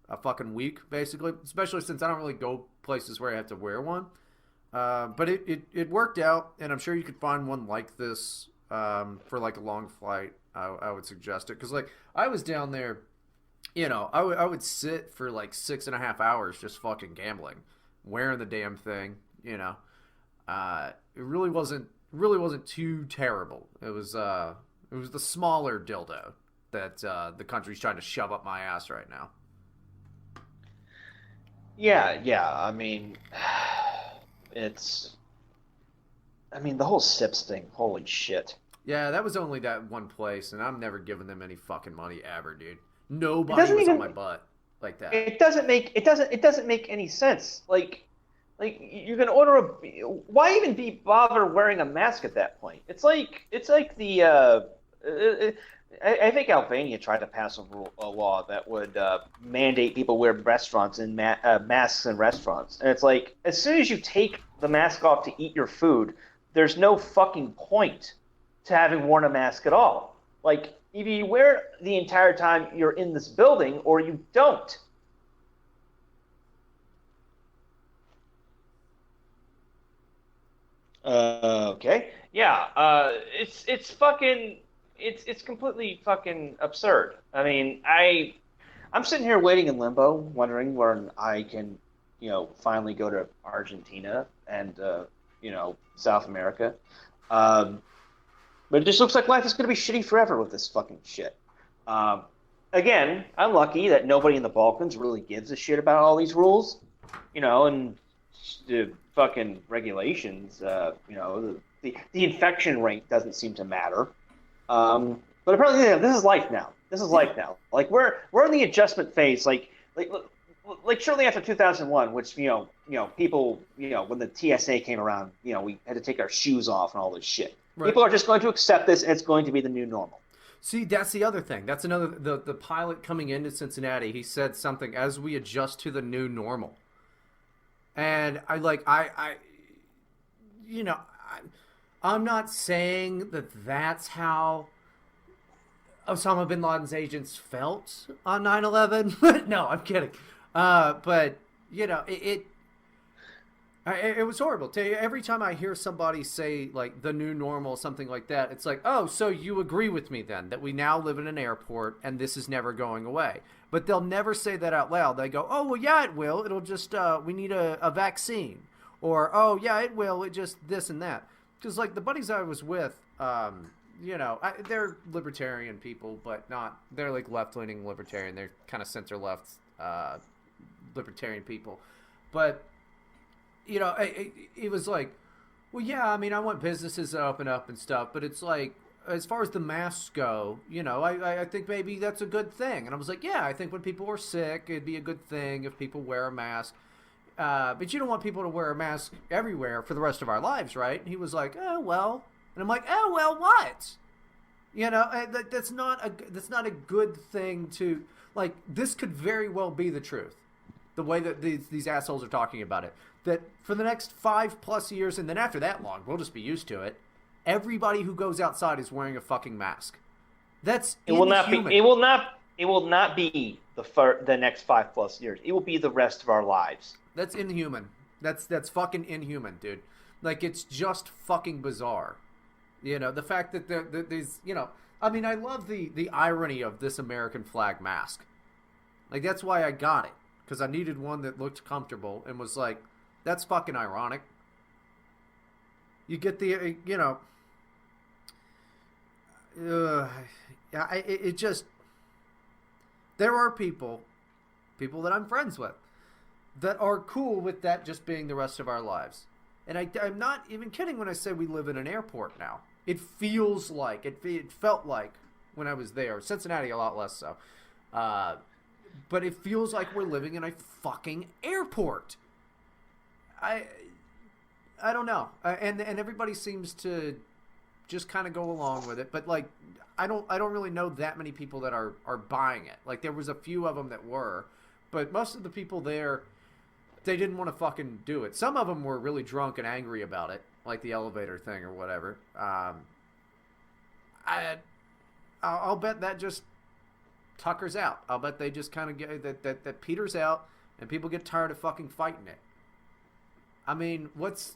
a fucking week, basically, especially since I don't really go places where I have to wear one. But it worked out, and I'm sure you could find one like this for like a long flight. I would suggest it because like I was down there. I would sit for like 6.5 hours just fucking gambling, wearing the damn thing. It really wasn't too terrible. It was the smaller dildo that the country's trying to shove up my ass right now. Yeah. I mean, it's. I mean, the whole SIPS thing. Holy shit. Yeah, that was only that one place, and I'm never giving them any fucking money ever, dude. It Nobody doesn't was on my even. butt like that. It doesn't make any sense. Like you can order a. Why even be bother wearing a mask at that point? It's like the. I think Albania tried to pass a law that would mandate people wear masks in restaurants, and it's like as soon as you take the mask off to eat your food, there's no fucking point to having worn a mask at all. Like either you wear it the entire time you're in this building, or you don't. Okay. Yeah. It's fucking it's completely fucking absurd. I mean, I'm sitting here waiting in limbo, wondering when I can, finally go to Argentina and South America. Um, but it just looks like life is going to be shitty forever with this fucking shit. Um, Again, I'm lucky that nobody in the Balkans really gives a shit about all these rules, and the fucking regulations. The infection rate doesn't seem to matter. But apparently, this is life now. This is Yeah. life now. Like we're in the adjustment phase. Like shortly after 2001, which people when the TSA came around, we had to take our shoes off and all this shit. Right. People are just going to accept this, and it's going to be the new normal. See, that's the other thing. That's another the pilot coming into Cincinnati. He said something as we adjust to the new normal, and I you know I'm not saying that that's how Osama bin Laden's agents felt on 9/11. No, I'm kidding. But it was horrible. Every time I hear somebody say like the new normal, something like that, it's like, oh, so you agree with me then that we now live in an airport and this is never going away. But they'll never say that out loud. They go, oh, well, yeah, it will. It'll just, we need a vaccine. Or, oh, yeah, it will. It just this and that. Because like the buddies I was with, they're libertarian people, but not, they're like left-leaning libertarian. They're kind of center-left libertarian people. But it was like, well, yeah, I mean, I want businesses to open up and stuff, but it's like, as far as the masks go, I think maybe that's a good thing. And I was like, yeah, I think when people are sick, it'd be a good thing if people wear a mask. But you don't want people to wear a mask everywhere for the rest of our lives, right? And he was like, oh, well. And I'm like, oh, well, what? That's not a good thing to, like, this could very well be the truth. The way that these assholes are talking about it. That for the next 5+ years, and then after that long, we'll just be used to it. Everybody who goes outside is wearing a fucking mask. That's inhuman. It will not be the next 5+ years. It will be the rest of our lives. That's inhuman. That's fucking inhuman, dude. Like, it's just fucking bizarre. The fact that these, I mean, I love the irony of this American flag mask. Like, that's why I got it. Because I needed one that looked comfortable and was like, that's fucking ironic. You get the, it just, there are people that I'm friends with that are cool with that just being the rest of our lives. And I'm not even kidding when I say we live in an airport now. It feels like, it felt like when I was there. Cincinnati, a lot less so. But it feels like we're living in a fucking airport. I don't know. And everybody seems to just kind of go along with it. But like, I don't really know that many people that are buying it. Like, there was a few of them that were, but most of the people there, they didn't want to fucking do it. Some of them were really drunk and angry about it, like the elevator thing or whatever. I'll bet that just tuckers out. I'll bet they just kind of get that peters out, and people get tired of fucking fighting it. I mean, what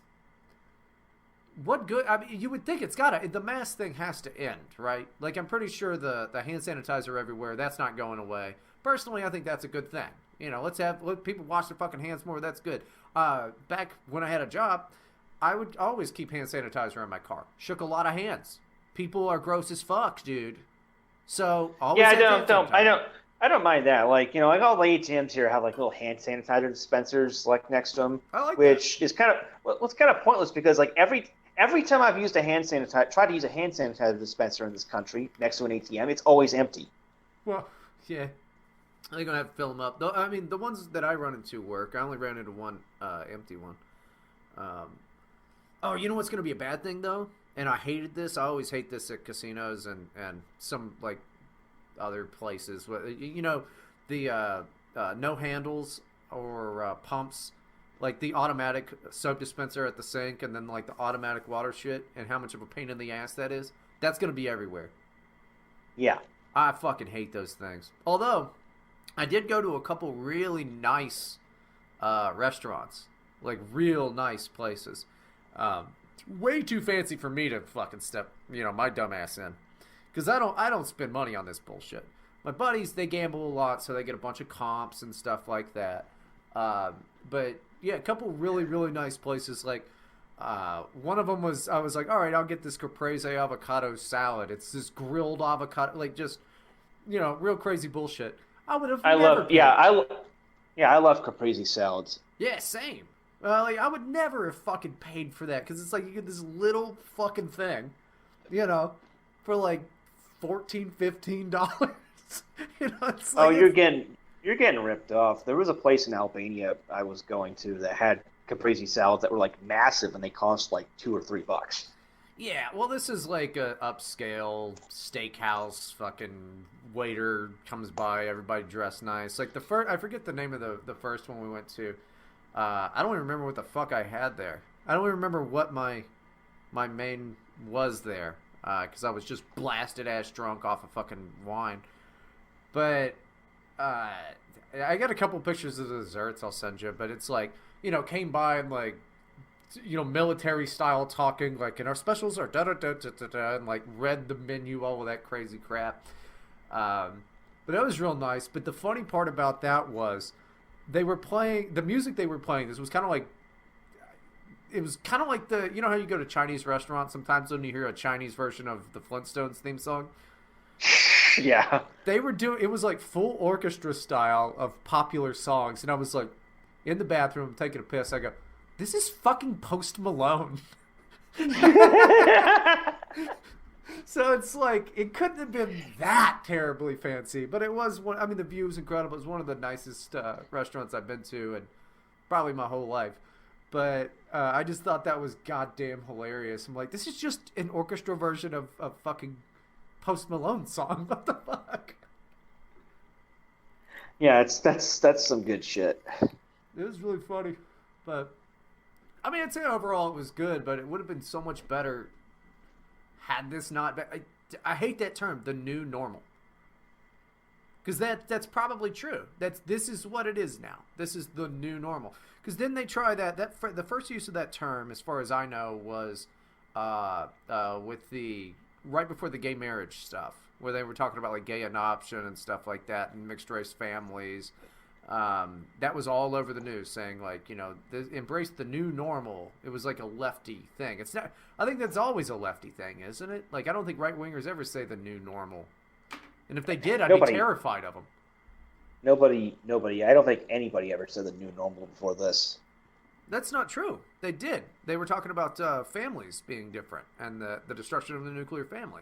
good? I mean, you would think the mask thing has to end, right? Like, I'm pretty sure the hand sanitizer everywhere, that's not going away. Personally, I think that's a good thing. Let people wash their fucking hands more. That's good. Back when I had a job, I would always keep hand sanitizer in my car. Shook a lot of hands. People are gross as fuck, dude. So always Yeah, I don't mind that. Like, like all the ATMs here have like little hand sanitizer dispensers like next to them, I like which is kind of pointless because like every time I've used tried to use a hand sanitizer dispenser in this country next to an ATM, it's always empty. Well, yeah. They're gonna have to fill them up. I mean, the ones that I run into work. I only ran into one empty one. Oh, you know what's gonna be a bad thing though? And I hated this. I always hate this at casinos and some like other places. The no handles or pumps, like the automatic soap dispenser at the sink, and then like the automatic water shit, and how much of a pain in the ass that is. That's gonna be everywhere. Yeah, I fucking hate those things. Although, I did go to a couple really nice restaurants, like real nice places, way too fancy for me to fucking step, my dumb ass in. Because I don't spend money on this bullshit. My buddies, they gamble a lot, so they get a bunch of comps and stuff like that. But yeah, a couple really, really nice places. Like, one of them was, I was like, all right, I'll get this caprese avocado salad. It's this grilled avocado, like just, real crazy bullshit. I would have I love caprese salads. Yeah, same. Like, I would never have fucking paid for that, because it's like you get this little fucking thing, for like $14-15. It's like you're getting ripped off. There was a place in Albania I was going to that had caprese salads that were like massive, and they cost like $2 or $3. Yeah, well, this is like a upscale steakhouse. Fucking waiter comes by, everybody dressed nice. Like the first, I forget the name of the first one we went to. I don't even remember what the fuck I had there. I don't even remember what my main was there, because I was just blasted ass drunk off of fucking wine. But I got a couple pictures of the desserts I'll send you. But it's like, came by and like, military style talking, like, and our specials are da da da da da da, and like read the menu, all of that crazy crap. But that was real nice. But the funny part about that was, they were playing the music they were playing. This was kind of like, it was kind of like the, how you go to Chinese restaurants sometimes when you hear a Chinese version of the Flintstones theme song. Yeah, they were doing, it was like full orchestra style of popular songs, and I was like, in the bathroom taking a piss. I go, this is fucking Post Malone. So it's like, it couldn't have been that terribly fancy, but it was one. I mean, the view was incredible. It was one of the nicest restaurants I've been to, and probably my whole life. But I just thought that was goddamn hilarious. I'm like, this is just an orchestra version of fucking Post Malone song. What the fuck? Yeah, that's some good shit. It was really funny, but I mean, I'd say overall it was good, but it would have been so much better had this not been. I hate that term, the new normal, because that's probably true. This is what it is now. This is the new normal. Because then they try the first use of that term, as far as I know, was with the right before the gay marriage stuff, where they were talking about like gay adoption and stuff like that, and mixed race families. That was all over the news, saying like, embrace the new normal. It was like a lefty thing. It's not. I think that's always a lefty thing, isn't it? Like, I don't think right wingers ever say the new normal, and if they did, I'd be terrified of them. Nobody. I don't think anybody ever said the new normal before this. That's not true. They did. They were talking about families being different and the destruction of the nuclear family.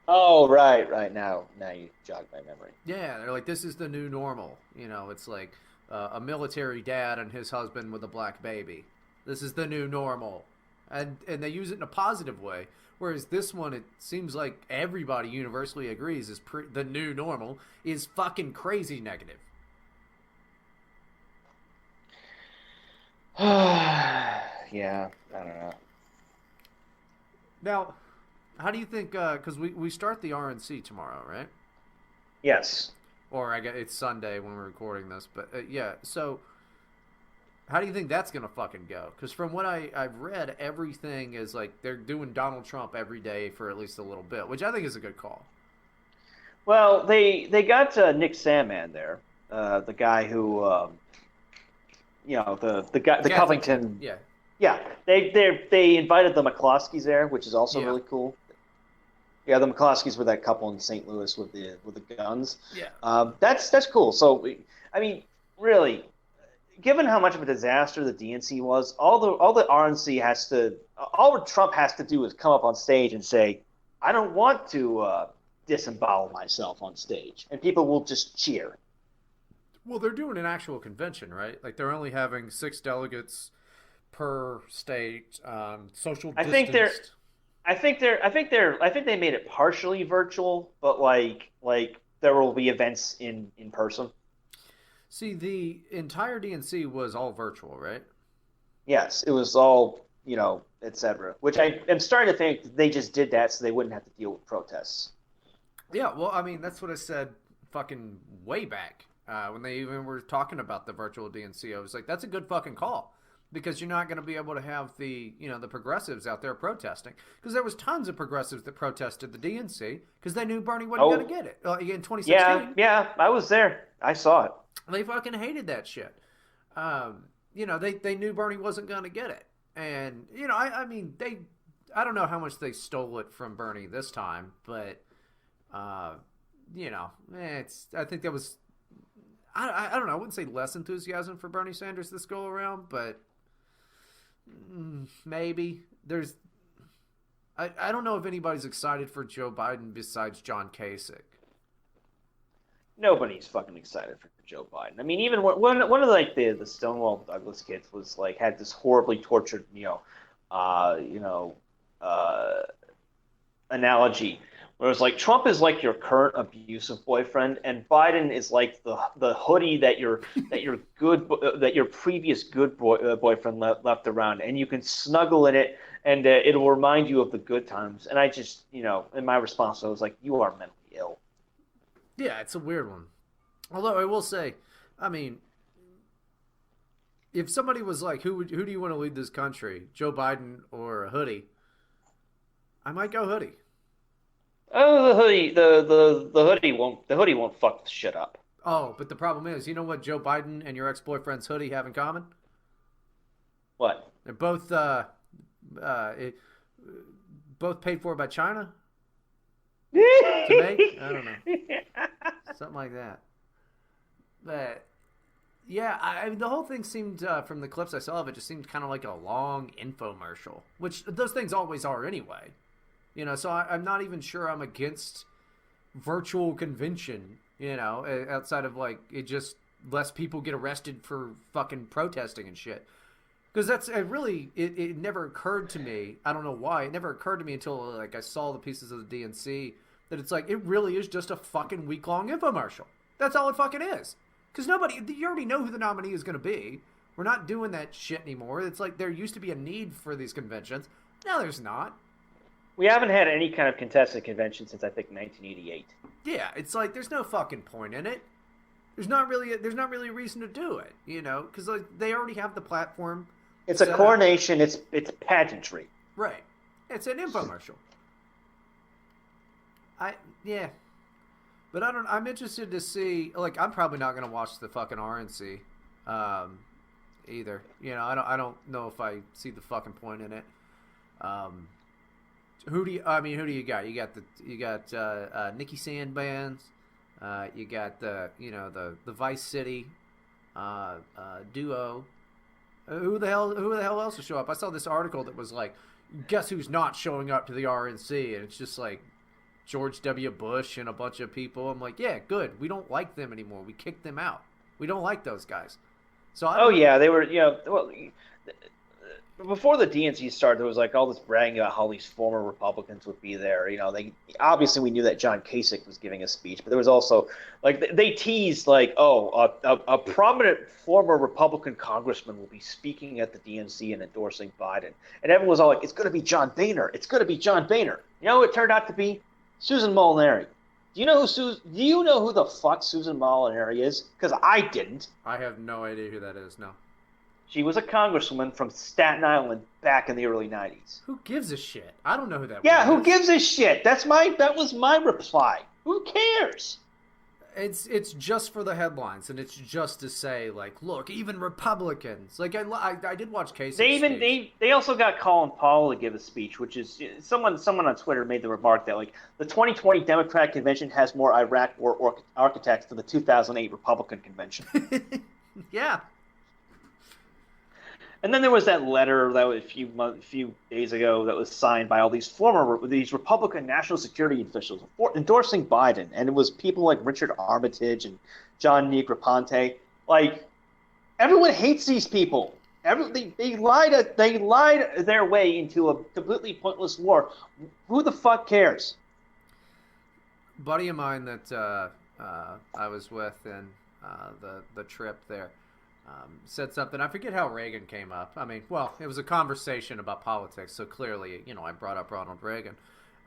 Oh, right. Now you jogged my memory. Yeah, they're like, this is the new normal. It's like a military dad and his husband with a black baby. This is the new normal. And they use it in a positive way. Whereas this one, it seems like everybody universally agrees is the new normal is fucking crazy negative. Yeah, I don't know. Now, how do you think, because we start the RNC tomorrow, right? Yes. Or I guess it's Sunday when we're recording this, but yeah, so how do you think that's going to fucking go? Because from what I've read, everything is like they're doing Donald Trump every day for at least a little bit, which I think is a good call. Well, they got Nick Sandmann there, the guy who, the guy, the Covington. Yeah. Yeah, they invited the McCloskeys there, which is also really cool. Yeah, the McCloskeys were that couple in St. Louis with the guns. Yeah. That's cool. So, I mean, really, given how much of a disaster the DNC was, all the RNC has to, all Trump has to do is come up on stage and say, I don't want to disembowel myself on stage, and people will just cheer. Well, they're doing an actual convention, right? Like they're only having 6 delegates per state, social distanced. I think they made it partially virtual, but like there will be events in person. See, the entire DNC was all virtual, right? Yes, it was all, etc. Which I am starting to think they just did that so they wouldn't have to deal with protests. Yeah, well, I mean, that's what I said fucking way back when they even were talking about the virtual DNC. I was like, that's a good fucking call. because you're not going to be able to have the progressives out there protesting, because there was tons of progressives that protested the DNC because they knew Bernie wasn't going to get it in 2016. Yeah, I was there. I saw it. They fucking hated that shit. They knew Bernie wasn't going to get it, and I mean I don't know how much they stole it from Bernie this time, but I think that was. I don't know. I wouldn't say less enthusiasm for Bernie Sanders this go around, but maybe there's. I don't know if anybody's excited for Joe Biden besides John Kasich. Nobody's fucking excited for Joe Biden. I mean, even one of the Stonewall Douglas kids was had this horribly tortured analogy. Where it's like Trump is like your current abusive boyfriend, and Biden is like the hoodie that your previous good boyfriend left around, and you can snuggle in it, and it'll remind you of the good times. And I just, in my response, I was like, "You are mentally ill." Yeah, it's a weird one. Although I will say, I mean, if somebody was like, "Who do you want to lead this country, Joe Biden or a hoodie?" I might go hoodie. Oh, the hoodie won't fuck the shit up. Oh, but the problem is, you know what Joe Biden and your ex-boyfriend's hoodie have in common? What? They're both both paid for by China to make. I don't know, something like that. But yeah, I mean, the whole thing seemed, from the clips I saw of it, just seemed kind of like a long infomercial, which those things always are anyway. So I'm not even sure I'm against virtual convention, outside of like it just less people get arrested for fucking protesting and shit. Because it never occurred to me. I don't know why. It never occurred to me until like I saw the pieces of the DNC that it's like it really is just a fucking week-long infomercial. That's all it fucking is. Because you already know who the nominee is going to be. We're not doing that shit anymore. It's like there used to be a need for these conventions. Now there's not. We haven't had any kind of contested convention since I think 1988. Yeah, it's like there's no fucking point in it. There's not really a reason to do it, because like they already have the platform. It's a coronation. It's pageantry. Right. It's an infomercial. But I'm interested to see. Like, I'm probably not gonna watch the fucking RNC, either. I don't know if I see the fucking point in it. Who do you got? You got Nikki Sandbands. You got the Vice City duo. Who the hell else will show up? I saw this article that was like, guess who's not showing up to the RNC, and it's just like George W. Bush and a bunch of people. I'm like, yeah, good. We don't like them anymore. We kicked them out. We don't like those guys. So yeah, they were. Well, before the DNC started, there was like all this bragging about how these former Republicans would be there. They obviously we knew that John Kasich was giving a speech, but there was also like they teased like, a prominent former Republican congressman will be speaking at the DNC and endorsing Biden, and everyone was all like, it's going to be John Boehner. It's going to be John Boehner. Who it turned out to be? Susan Molinari. Do you know who the fuck Susan Molinari is? Because I didn't. I have no idea who that is. No. She was a congresswoman from Staten Island back in the early 90s. Who gives a shit? I don't know who that was. Yeah, who gives a shit? That was my reply. Who cares? It's just for the headlines, and it's just to say, like, look, even Republicans. Like, I did watch Kasich. They also got Colin Powell to give a speech, which is someone on Twitter made the remark that like the 2020 Democratic convention has more Iraq war architects than the 2008 Republican convention. Yeah. And then there was that letter that was a few days ago that was signed by all these Republican national security officials endorsing Biden, and it was people like Richard Armitage and John Negroponte. Like, everyone hates these people. They lied their way into a completely pointless war. Who the fuck cares? A buddy of mine that I was with in the trip there. Said something. I forget how Reagan came up. I mean, well, it was a conversation about politics, so clearly, I brought up Ronald Reagan.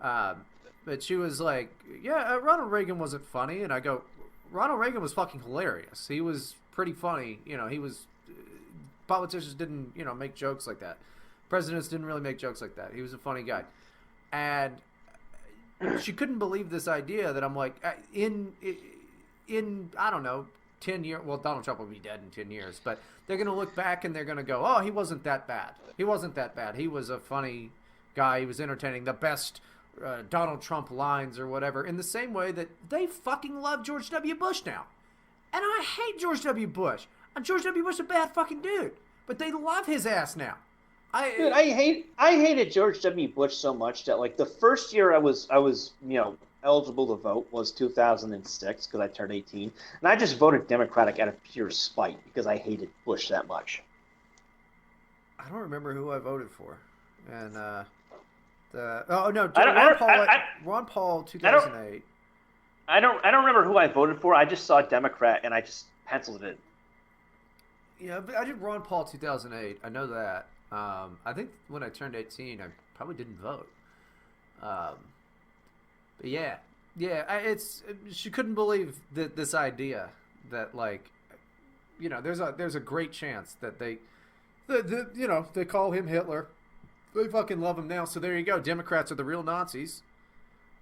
But she was like, yeah, Ronald Reagan wasn't funny. And I go, Ronald Reagan was fucking hilarious. He was pretty funny. He was politicians didn't, make jokes like that. Presidents didn't really make jokes like that. He was a funny guy. And she couldn't believe this idea that I'm like, in I don't know, 10 years, well, Donald Trump will be dead in 10 years, but they're going to look back and they're going to go, oh, he wasn't that bad. He wasn't that bad. He was a funny guy. He was entertaining. The best Donald Trump lines or whatever, in the same way that they fucking love George W. Bush now. And I hate George W. Bush. And George W. Bush is a bad fucking dude. But they love his ass now. Dude, I hated George W. Bush so much that like the first year I was eligible to vote was 2006 because I turned 18, and I just voted Democratic out of pure spite because I hated Bush that much. I don't remember who I voted for, and Ron Paul 2008. I don't remember who I voted for. I just saw Democrat and I just penciled it in. Yeah, but I did Ron Paul 2008. I know that. I think when I turned 18, I probably didn't vote. But yeah, she couldn't believe that this idea that like, there's a great chance that they call him Hitler. They fucking love him now. So there you go. Democrats are the real Nazis.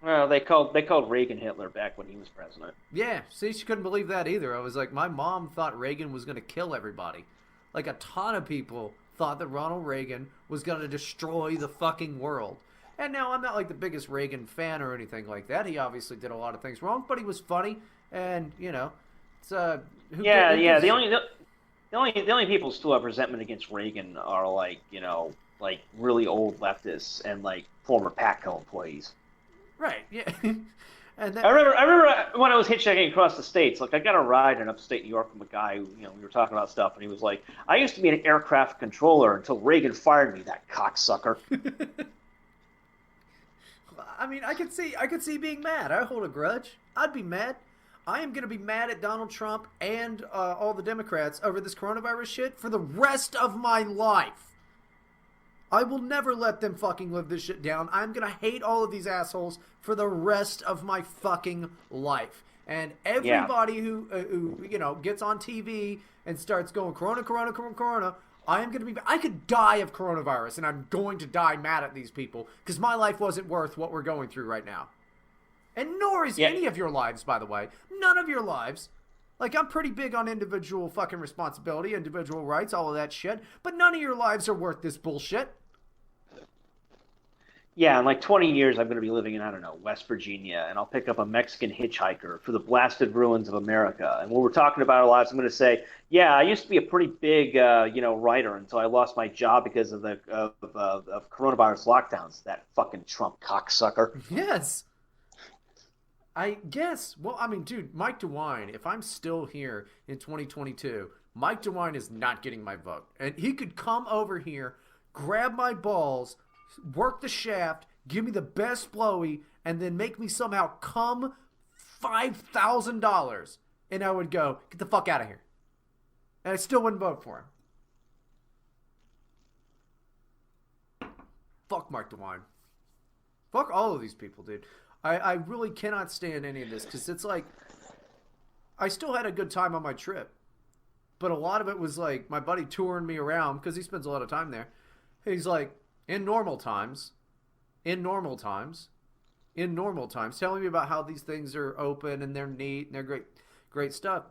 Well, they called Reagan Hitler back when he was president. Yeah, see, she couldn't believe that either. I was like, my mom thought Reagan was going to kill everybody. Like, a ton of people thought that Ronald Reagan was going to destroy the fucking world. And now, I'm not like the biggest Reagan fan or anything like that. He obviously did a lot of things wrong, but he was funny, and, it's, The only people who still have resentment against Reagan are, like really old leftists and, like, former PATCO employees. Right, yeah. And I remember when I was hitchhiking across the states, like I got a ride in upstate New York from a guy who, we were talking about stuff, and he was like, I used to be an aircraft controller until Reagan fired me, that cocksucker. I mean, I could see being mad. I hold a grudge. I'd be mad. I am going to be mad at Donald Trump and all the Democrats over this coronavirus shit for the rest of my life. I will never let them fucking live this shit down. I'm going to hate all of these assholes for the rest of my fucking life. And everybody who gets on TV and starts going, Corona, Corona, Corona, Corona, I could die of coronavirus, and I'm going to die mad at these people because my life wasn't worth what we're going through right now. And nor is any of your lives, by the way. None of your lives. Like, I'm pretty big on individual fucking responsibility, individual rights, all of that shit. But none of your lives are worth this bullshit. Yeah, in like 20 years, I'm going to be living in, I don't know, West Virginia, and I'll pick up a Mexican hitchhiker for the blasted ruins of America. And when we're talking about our lives, I'm going to say, yeah, I used to be a pretty big, writer until I lost my job because of the of coronavirus lockdowns. That fucking Trump cocksucker. Yes. I guess. Well, I mean, dude, Mike DeWine, if I'm still here in 2022, Mike DeWine is not getting my vote. And he could come over here, grab my balls, work the shaft, give me the best blowy, and then make me somehow come $5,000. And I would go, get the fuck out of here. And I still wouldn't vote for him. Fuck Mark DeWine. Fuck all of these people, dude. I really cannot stand any of this because it's like I still had a good time on my trip. But a lot of it was like my buddy touring me around because he spends a lot of time there. He's like, in normal times, telling me about how these things are open and they're neat and they're great stuff.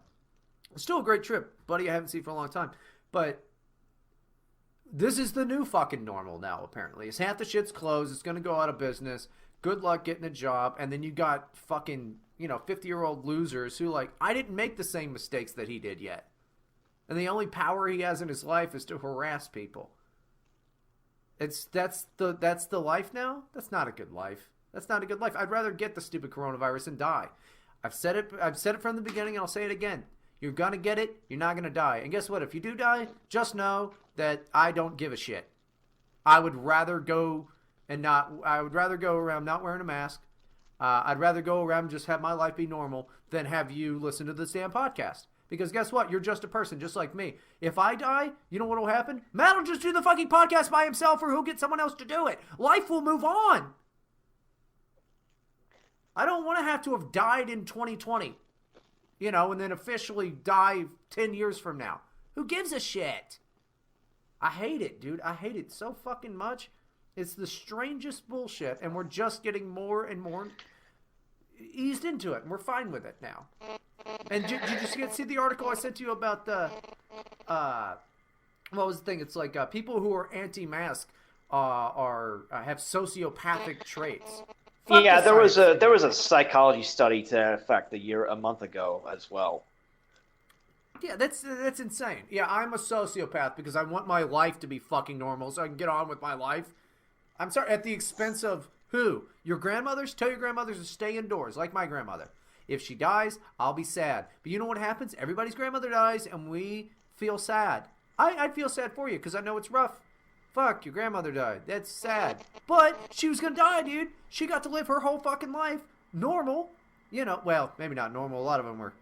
It's still a great trip, buddy. I haven't seen for a long time. But this is the new fucking normal now, apparently. It's half the shit's closed. It's going to go out of business. Good luck getting a job. And then you got fucking, 50-year-old losers who like, I didn't make the same mistakes that he did yet. And the only power he has in his life is to harass people. That's the life now? That's not a good life. That's not a good life. I'd rather get the stupid coronavirus and die. I've said it from the beginning and I'll say it again. You're gonna get it, you're not gonna die. And guess what? If you do die, just know that I don't give a shit. I would rather go around not wearing a mask. I'd rather go around and just have my life be normal than have you listen to this damn podcast. Because guess what? You're just a person, just like me. If I die, you know what will happen? Matt will just do the fucking podcast by himself, or he'll get someone else to do it. Life will move on. I don't want to have to have died in 2020, and then officially die 10 years from now. Who gives a shit? I hate it, dude. I hate it so fucking much. It's the strangest bullshit, and we're just getting more and more eased into it, and we're fine with it now. And did you just see the article I sent you about the what was the thing? It's like people who are anti-mask have sociopathic traits. Fuck Yeah, the there science. was a psychology study to that effect a month ago as well. Yeah, that's insane. Yeah, I'm a sociopath because I want my life to be fucking normal so I can get on with my life. I'm sorry, at the expense of who? Your grandmothers? Tell your grandmothers to stay indoors, like my grandmother. If she dies, I'll be sad. But you know what happens? Everybody's grandmother dies, and we feel sad. I'd feel sad for you because I know it's rough. Fuck, your grandmother died. That's sad. But she was gonna die, dude. She got to live her whole fucking life normal. You know, well, maybe not normal. A lot of them were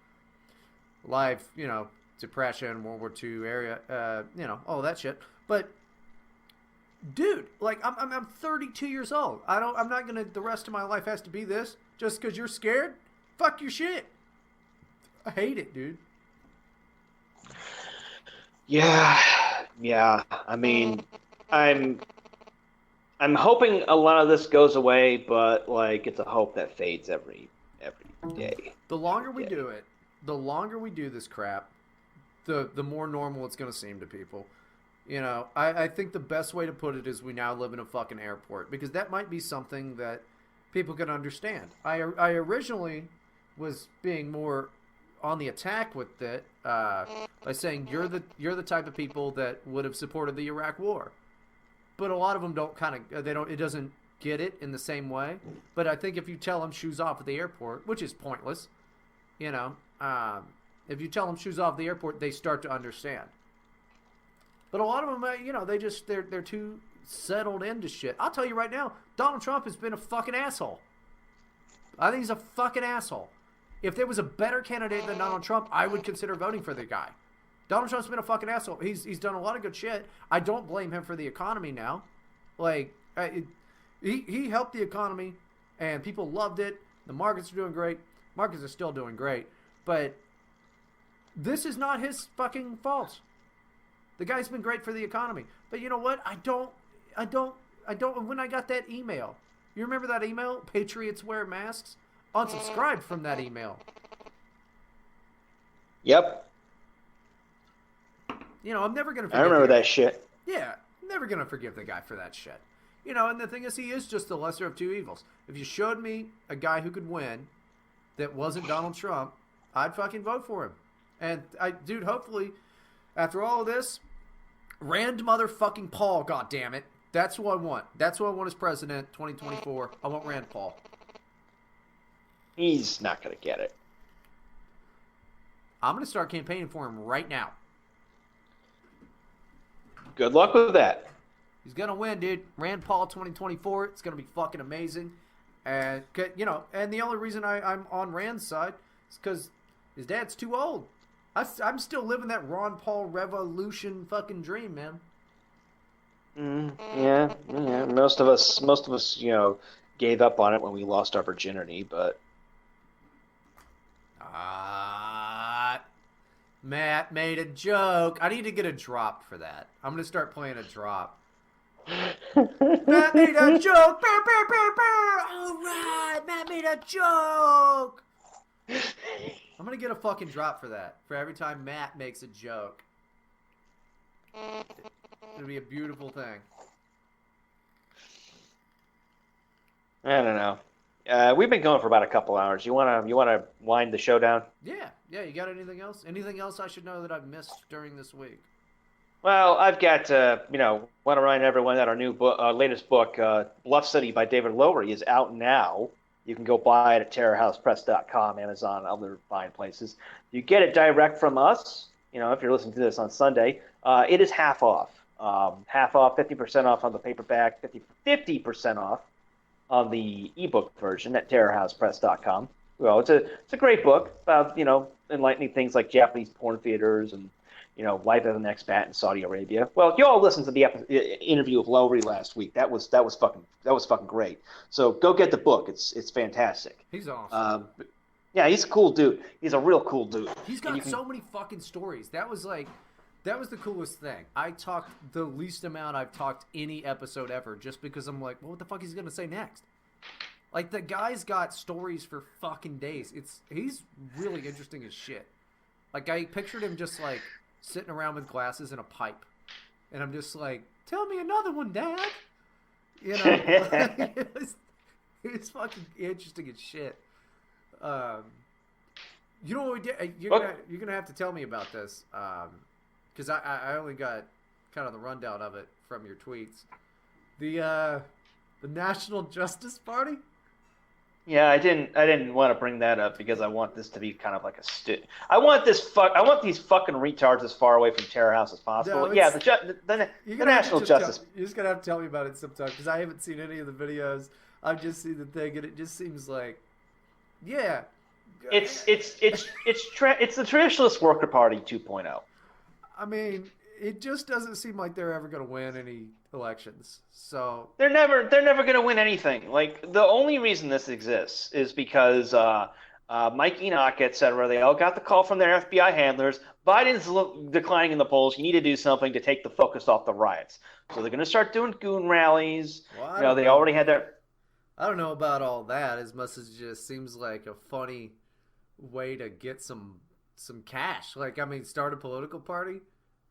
alive, you know, depression, World War II area, you know, all that shit. But dude, like I'm 32 years old. I'm not gonna. The rest of my life has to be this just because you're scared. Fuck your shit. I hate it, dude. Yeah, yeah. I mean, I'm hoping a lot of this goes away, but like it's a hope that fades every day. The longer we do it, the longer we do this crap, the more normal it's gonna seem to people. You know, I think the best way to put it is we now live in a fucking airport because that might be something that people can understand. I originally was being more on the attack with it by saying you're the type of people that would have supported the Iraq War, but a lot of them don't it doesn't get it in the same way. But I think if you tell them shoes off at the airport, which is pointless, you know, if you tell them shoes off at the airport, they start to understand. But a lot of them, you know, they're too settled into shit. I'll tell you right now, Donald Trump has been a fucking asshole. I think he's a fucking asshole. If there was a better candidate than Donald Trump, I would consider voting for the guy. Donald Trump's been a fucking asshole. He's done a lot of good shit. I don't blame him for the economy now. Like, he helped the economy, and people loved it. The markets are doing great. Markets are still doing great. But this is not his fucking fault. The guy's been great for the economy. But you know what? I don't, when I got that email, you remember that email? Patriots wear masks? Unsubscribed from that email. Yep. You know, I'm never going to forget I remember that shit. Yeah, I'm never going to forgive the guy for that shit. You know, and the thing is, he is just the lesser of two evils. If you showed me a guy who could win that wasn't Donald Trump, I'd fucking vote for him. And, dude, hopefully, after all of this, Rand motherfucking Paul, goddammit. That's who I want. That's who I want as president, 2024. I want Rand Paul. He's not going to get it. I'm going to start campaigning for him right now. Good luck with that. He's going to win, dude. Rand Paul 2024. It's going to be fucking amazing. And, you know, and the only reason I'm on Rand's side is because his dad's too old. I'm still living that Ron Paul revolution fucking dream, man. Yeah. Most of us, you know, gave up on it when we lost our virginity, but Matt made a joke. I need to get a drop for that. I'm going to start playing a drop. Matt made a joke. Burr, burr, burr, burr. All right, Matt made a joke. I'm going to get a fucking drop for that. For every time Matt makes a joke. It'll be a beautiful thing. I don't know. We've been going for about a couple hours. You wanna wind the show down? Yeah. You got anything else? Anything else I should know that I've missed during this week? Well, I've got want to remind everyone that our new book, latest book, Bluff City by David Lowery, is out now. You can go buy it at terrorhousepress.com, Amazon, other fine places. You get it direct from us. You know, if you're listening to this on Sunday, it is half off. 50% off on the paperback, 50% off on the ebook version at terrorhousepress.com. Well, it's a great book about, you know, enlightening things like Japanese porn theaters and, you know, life as an expat in Saudi Arabia. Well, you all listened to the interview with Lowry last week. That was fucking great. So go get the book. It's fantastic. He's awesome. Yeah, he's a cool dude. He's a real cool dude. He's got so many fucking stories. That was like, That was the coolest thing. I talked the least amount I've talked any episode ever, just because I'm like, well, what the fuck is he gonna say next? Like, the guy's got stories for fucking days. He's really interesting as shit. Like, I pictured him just like sitting around with glasses and a pipe, and I'm just like, tell me another one, Dad. You know, it's fucking interesting as shit. You know what we did? You're gonna have to tell me about this. Because I only got kind of the rundown of it from your tweets. The National Justice Party? Yeah, I didn't want to bring that up because I want this to be kind of like I want these fucking retards as far away from Terror House as possible. No, yeah, the National Justice. You're just gonna have to tell me about it sometime because I haven't seen any of the videos. I've just seen the thing, and it just seems like, yeah. It's the Traditionalist Worker Party 2.0. I mean, it just doesn't seem like they're ever going to win any elections. So they're never going to win anything. Like, the only reason this exists is because Mike Enoch, etc. They all got the call from their FBI handlers. Biden's declining in the polls. You need to do something to take the focus off the riots. So they're going to start doing goon rallies. Well, they already had their. I don't know about all that. As much as it just seems like a funny way to get some cash. Like, I mean, start a political party.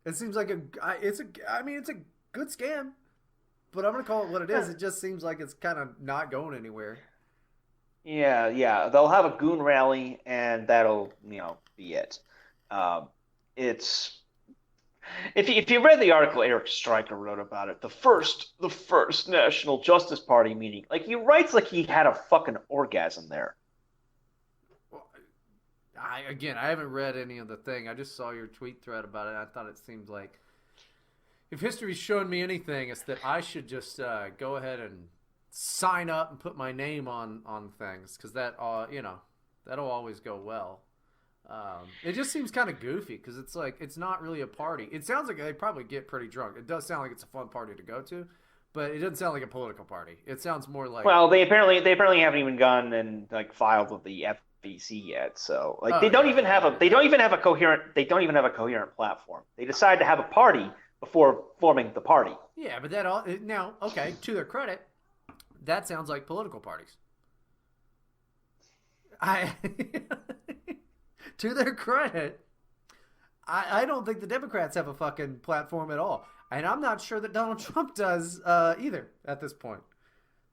It seems like it's a good scam, but I'm gonna call it what it is. It just seems like it's kind of not going anywhere. Yeah. They'll have a goon rally, and that'll be it. It's if you read the article Eric Stryker wrote about it, the first National Justice Party meeting, like, he writes like he had a fucking orgasm there. I haven't read any of the thing. I just saw your tweet thread about it. I thought it seemed like, if history's shown me anything, it's that I should just go ahead and sign up and put my name on things, because that'll always go well. It just seems kind of goofy because it's like, it's not really a party. It sounds like they probably get pretty drunk. It does sound like it's a fun party to go to, but it doesn't sound like a political party. It sounds more like, well, they apparently haven't even gone and like filed with the FBC yet. So like, they don't even have a coherent platform. They decide to have a party before forming the party. Yeah, but now, okay, to their credit, that sounds like political parties. To their credit, I don't think the Democrats have a fucking platform at all. And I'm not sure that Donald Trump does either at this point.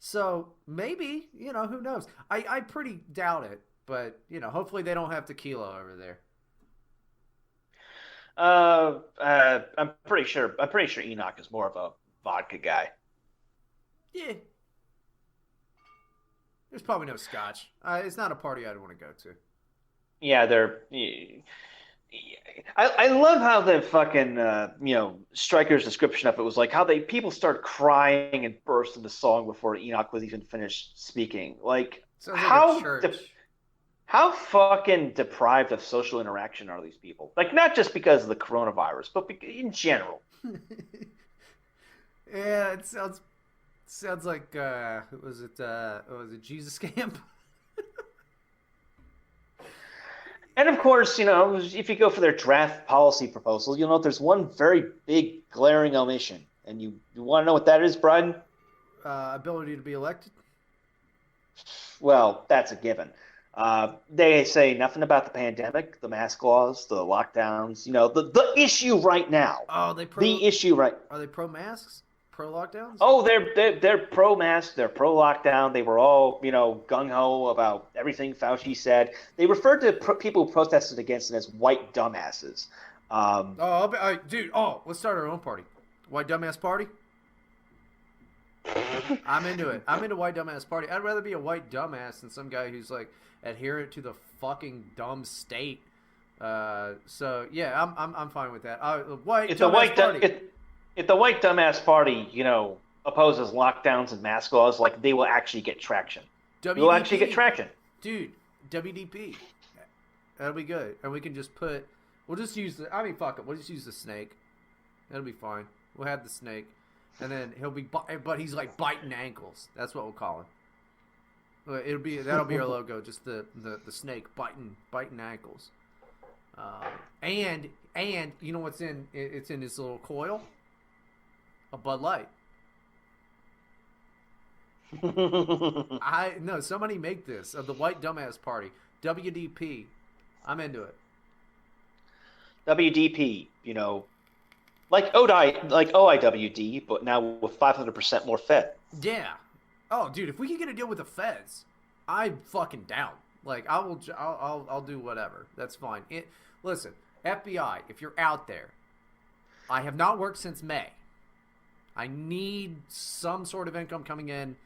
So maybe, who knows? I pretty doubt it. But, hopefully they don't have tequila over there. I'm pretty sure Enoch is more of a vodka guy. Yeah. There's probably no scotch. It's not a party I'd want to go to. Yeah, I love how the fucking Stryker's description of it was like how people started crying and burst into song before Enoch was even finished speaking. Like, how fucking deprived of social interaction are these people? Like, not just because of the coronavirus, but in general. Yeah, it sounds like was it Jesus Camp? And of course, if you go for their draft policy proposal, you'll note there's one very big glaring omission. And you want to know what that is, Bryden? Ability to be elected? Well, that's a given. They say nothing about the pandemic, the mask laws, the lockdowns, the issue right now. Oh, the issue right. Are they pro masks? Pro lockdowns? Oh, they're pro mask. They're pro lockdown. They were all gung ho about everything Fauci said. They referred to people who protested against it as white dumbasses. Let's start our own party. White dumbass party. I'm into it. I'm into white dumbass party. I'd rather be a white dumbass than some guy who's like adherent to the fucking dumb state. So yeah, I'm fine with that. If the white dumbass party, opposes lockdowns and mask laws, like, they will actually get traction. We'll actually get traction. Dude, WDP. That'll be good. And we can just we'll just use we'll just use the snake. That'll be fine. We'll have the snake. And then but he's like biting ankles. That's what we'll call him. That'll be our logo, just the snake biting ankles. And And you know what's in? It's in this little coil. A Bud Light. No, somebody make this of the White Dumbass Party. WDP. I'm into it. WDP, like OIWD, but now with 500% more Fed. Yeah. Oh, dude, if we can get a deal with the feds, I'm fucking down. Like, I'll do whatever. That's fine. Listen, FBI, if you're out there, I have not worked since May. I need some sort of income coming in.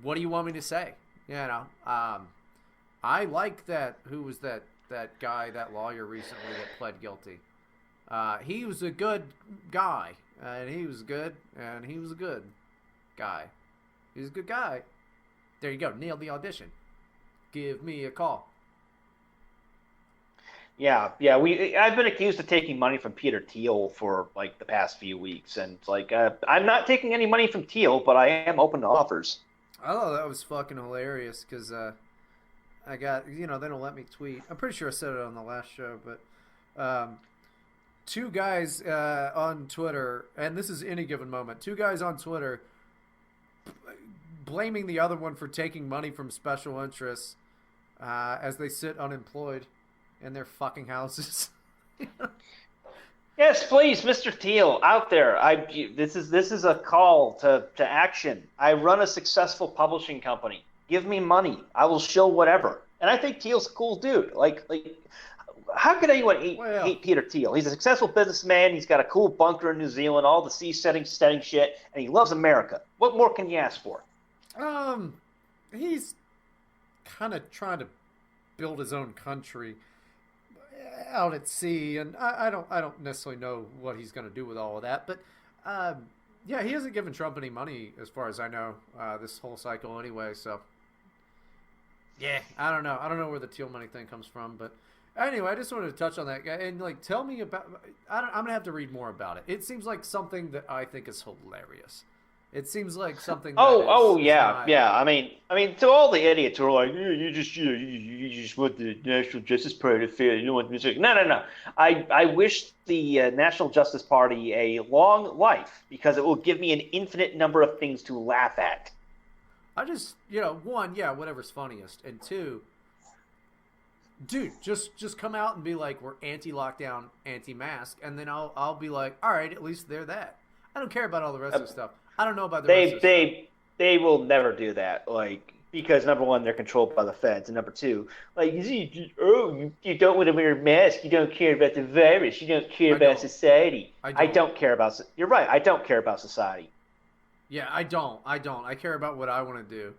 What do you want me to say? I like that. Who was that guy, that lawyer recently that pled guilty? He was a good guy, and he was good, and he was a good guy. He's a good guy. There you go. Nailed the audition. Give me a call. Yeah. I've been accused of taking money from Peter Thiel for like the past few weeks, and like I'm not taking any money from Thiel, but I am open to offers. Oh, that was fucking hilarious because I got they don't let me tweet. I'm pretty sure I said it on the last show, but two guys on Twitter, and this is any given moment. Two guys on Twitter blaming the other one for taking money from special interests as they sit unemployed in their fucking houses. Yes, please, Mr. Thiel, out there. This is a call to action. I run a successful publishing company. Give me money. I will show whatever. And I think Thiel's a cool dude. Like how could anyone hate Peter Thiel? He's a successful businessman. He's got a cool bunker in New Zealand, all the setting shit, and he loves America. What more can you ask for? He's kind of trying to build his own country out at sea, and I don't necessarily know what he's going to do with all of that, but yeah, he hasn't given Trump any money as far as I know this whole cycle anyway. So yeah, I don't know where the Thiel money thing comes from, but anyway, I just wanted to touch on that guy and like tell me about. I'm gonna have to read more about it. It seems like something that I think is hilarious. It seems like something. Yeah. I mean, to all the idiots who are like, you just want the National Justice Party to fail. You don't want music. No. I wish the National Justice Party a long life because it will give me an infinite number of things to laugh at. I just, one, yeah, whatever's funniest, and two, dude, just come out and be like, we're anti-lockdown, anti-mask, and then I'll be like, all right, at least they're that. I don't care about all the rest of the stuff. I don't know about the rest of the stuff. They will never do that, like, because number one, they're controlled by the feds, and number two, like, you don't want to wear a mask, you don't care about the virus, you don't care about society. I don't care about. You're right. I don't care about society. Yeah, I don't. I care about what I want to do,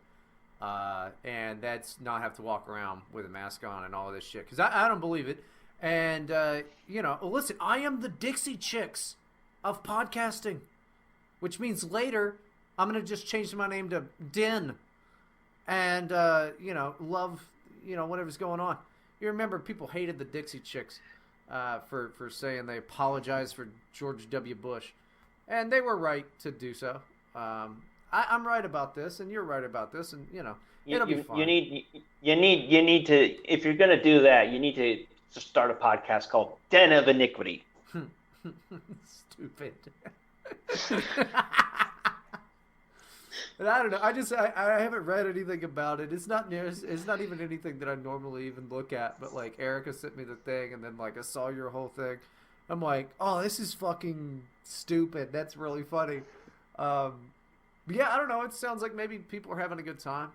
and that's not have to walk around with a mask on and all this shit because I don't believe it. And listen, I am the Dixie Chicks of podcasting, which means later I'm gonna just change my name to Din, and love whatever's going on. You remember people hated the Dixie Chicks for saying they apologized for George W. Bush, and they were right to do so. I'm right about this, and you're right about this, and it'll be fine. You need to, if you're gonna do that, you need to start a podcast called Den of Iniquity. Stupid. And I don't know. I haven't read anything about it. It's not even anything that I normally even look at. But like Erica sent me the thing, and then like I saw your whole thing. I'm like, oh, this is fucking stupid. That's really funny. But yeah, I don't know. It sounds like maybe people are having a good time.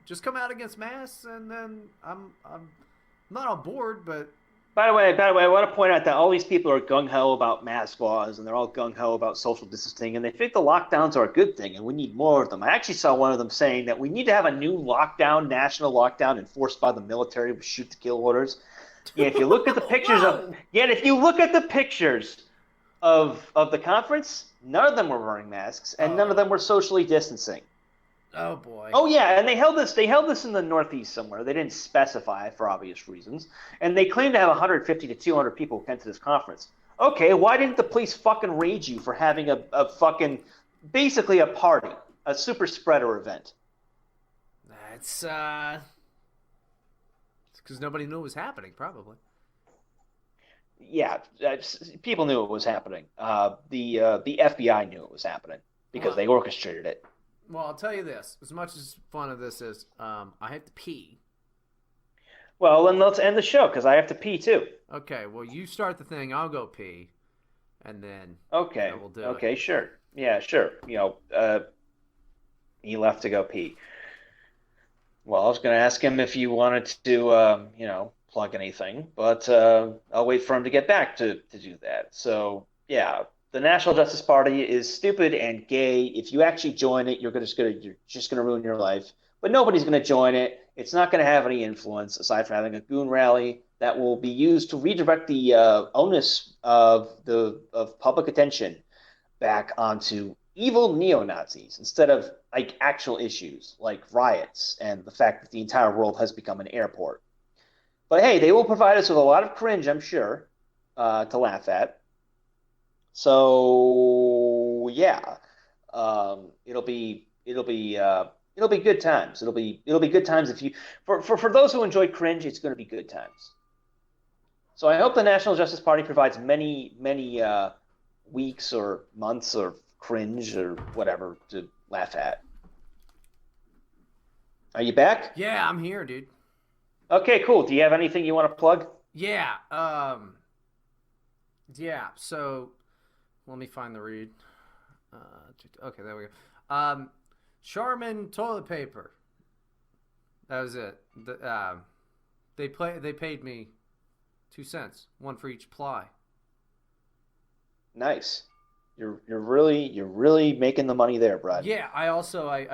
Just come out against masks, and then I'm not on board. But by the way, I want to point out that all these people are gung ho about mask laws, and they're all gung ho about social distancing, and they think the lockdowns are a good thing, and we need more of them. I actually saw one of them saying that we need to have a new national lockdown enforced by the military with shoot-to-kill orders. Yeah, if you look at the pictures of the conference, none of them were wearing masks, and none of them were socially distancing. Oh boy. Oh yeah, and they held this in the Northeast somewhere. They didn't specify for obvious reasons, and they claimed to have 150 to 200 people who came to this conference. Okay, why didn't the police fucking raid you for having a fucking basically a party, a super spreader event? That's it's because nobody knew it was happening, probably. yeah, people knew it was happening. The FBI knew it was happening because they orchestrated it. Well, I'll tell you this: as much as fun of this is, I have to pee. Well, then let's end the show because I have to pee too. Okay. Well, you start the thing. I'll go pee, and then Okay. we'll do it. Okay. Sure. Yeah. Sure. He left to go pee. Well, I was going to ask him if you wanted to, plug anything, but I'll wait for him to get back to do that. So, yeah, the National Justice Party is stupid and gay. If you actually join it, you're just gonna ruin your life. But nobody's going to join it. It's not going to have any influence aside from having a goon rally that will be used to redirect the onus of public attention back onto evil neo-Nazis instead of like actual issues like riots and the fact that the entire world has become an airport. But hey, they will provide us with a lot of cringe, I'm sure, to laugh at. So yeah, it'll be good times. It'll be good times if you for those who enjoy cringe, it's going to be good times. So I hope the National Justice Party provides many weeks or months or cringe or whatever to laugh at. Are you back? Yeah, I'm here, dude. Okay, cool. Do you have anything you want to plug? Yeah. Yeah. So, let me find the read. Okay, there we go. Charmin toilet paper. That was it. They paid me 2 cents, one for each ply. Nice. You're really making the money there, Brad. Yeah, I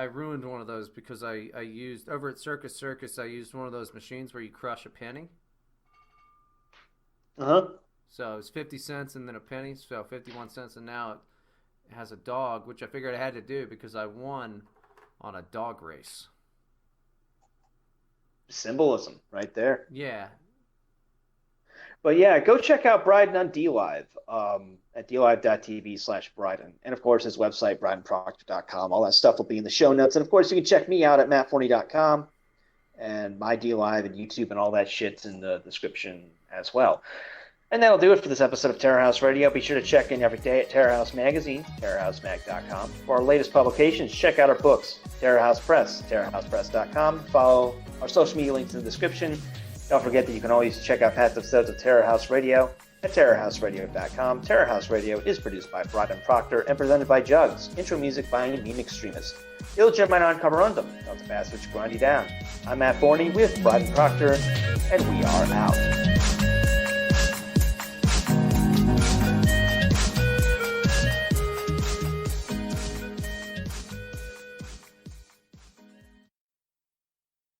ruined one of those because I used over at Circus, I used one of those machines where you crush a penny. Uh-huh. So it was 50 cents and then a penny, so 51 cents, and now it has a dog, which I figured I had to do because I won on a dog race. Symbolism right there. Yeah. But yeah, go check out Bryden on DLive at dlive.tv/Bryden. And of course, his website, brydenproctor.com. All that stuff will be in the show notes. And of course, you can check me out at mattforney.com. And my DLive and YouTube and all that shit's in the description as well. And that'll do it for this episode of Terror House Radio. Be sure to check in every day at Terror House Magazine, terrorhousemag.com. For our latest publications, check out our books, Terror House Press, terrorhousepress.com. Follow our social media links in the description. Don't forget that you can always check out past episodes of Terror House Radio at terrorhouseradio.com. Terror House Radio is produced by Bryden Proctor and presented by Jugs. Intro music by an Meme Extremist. Illegitimate non-coverundum. Don't the bastards grind you down. I'm Matt Forney with Bryden Proctor, and we are out.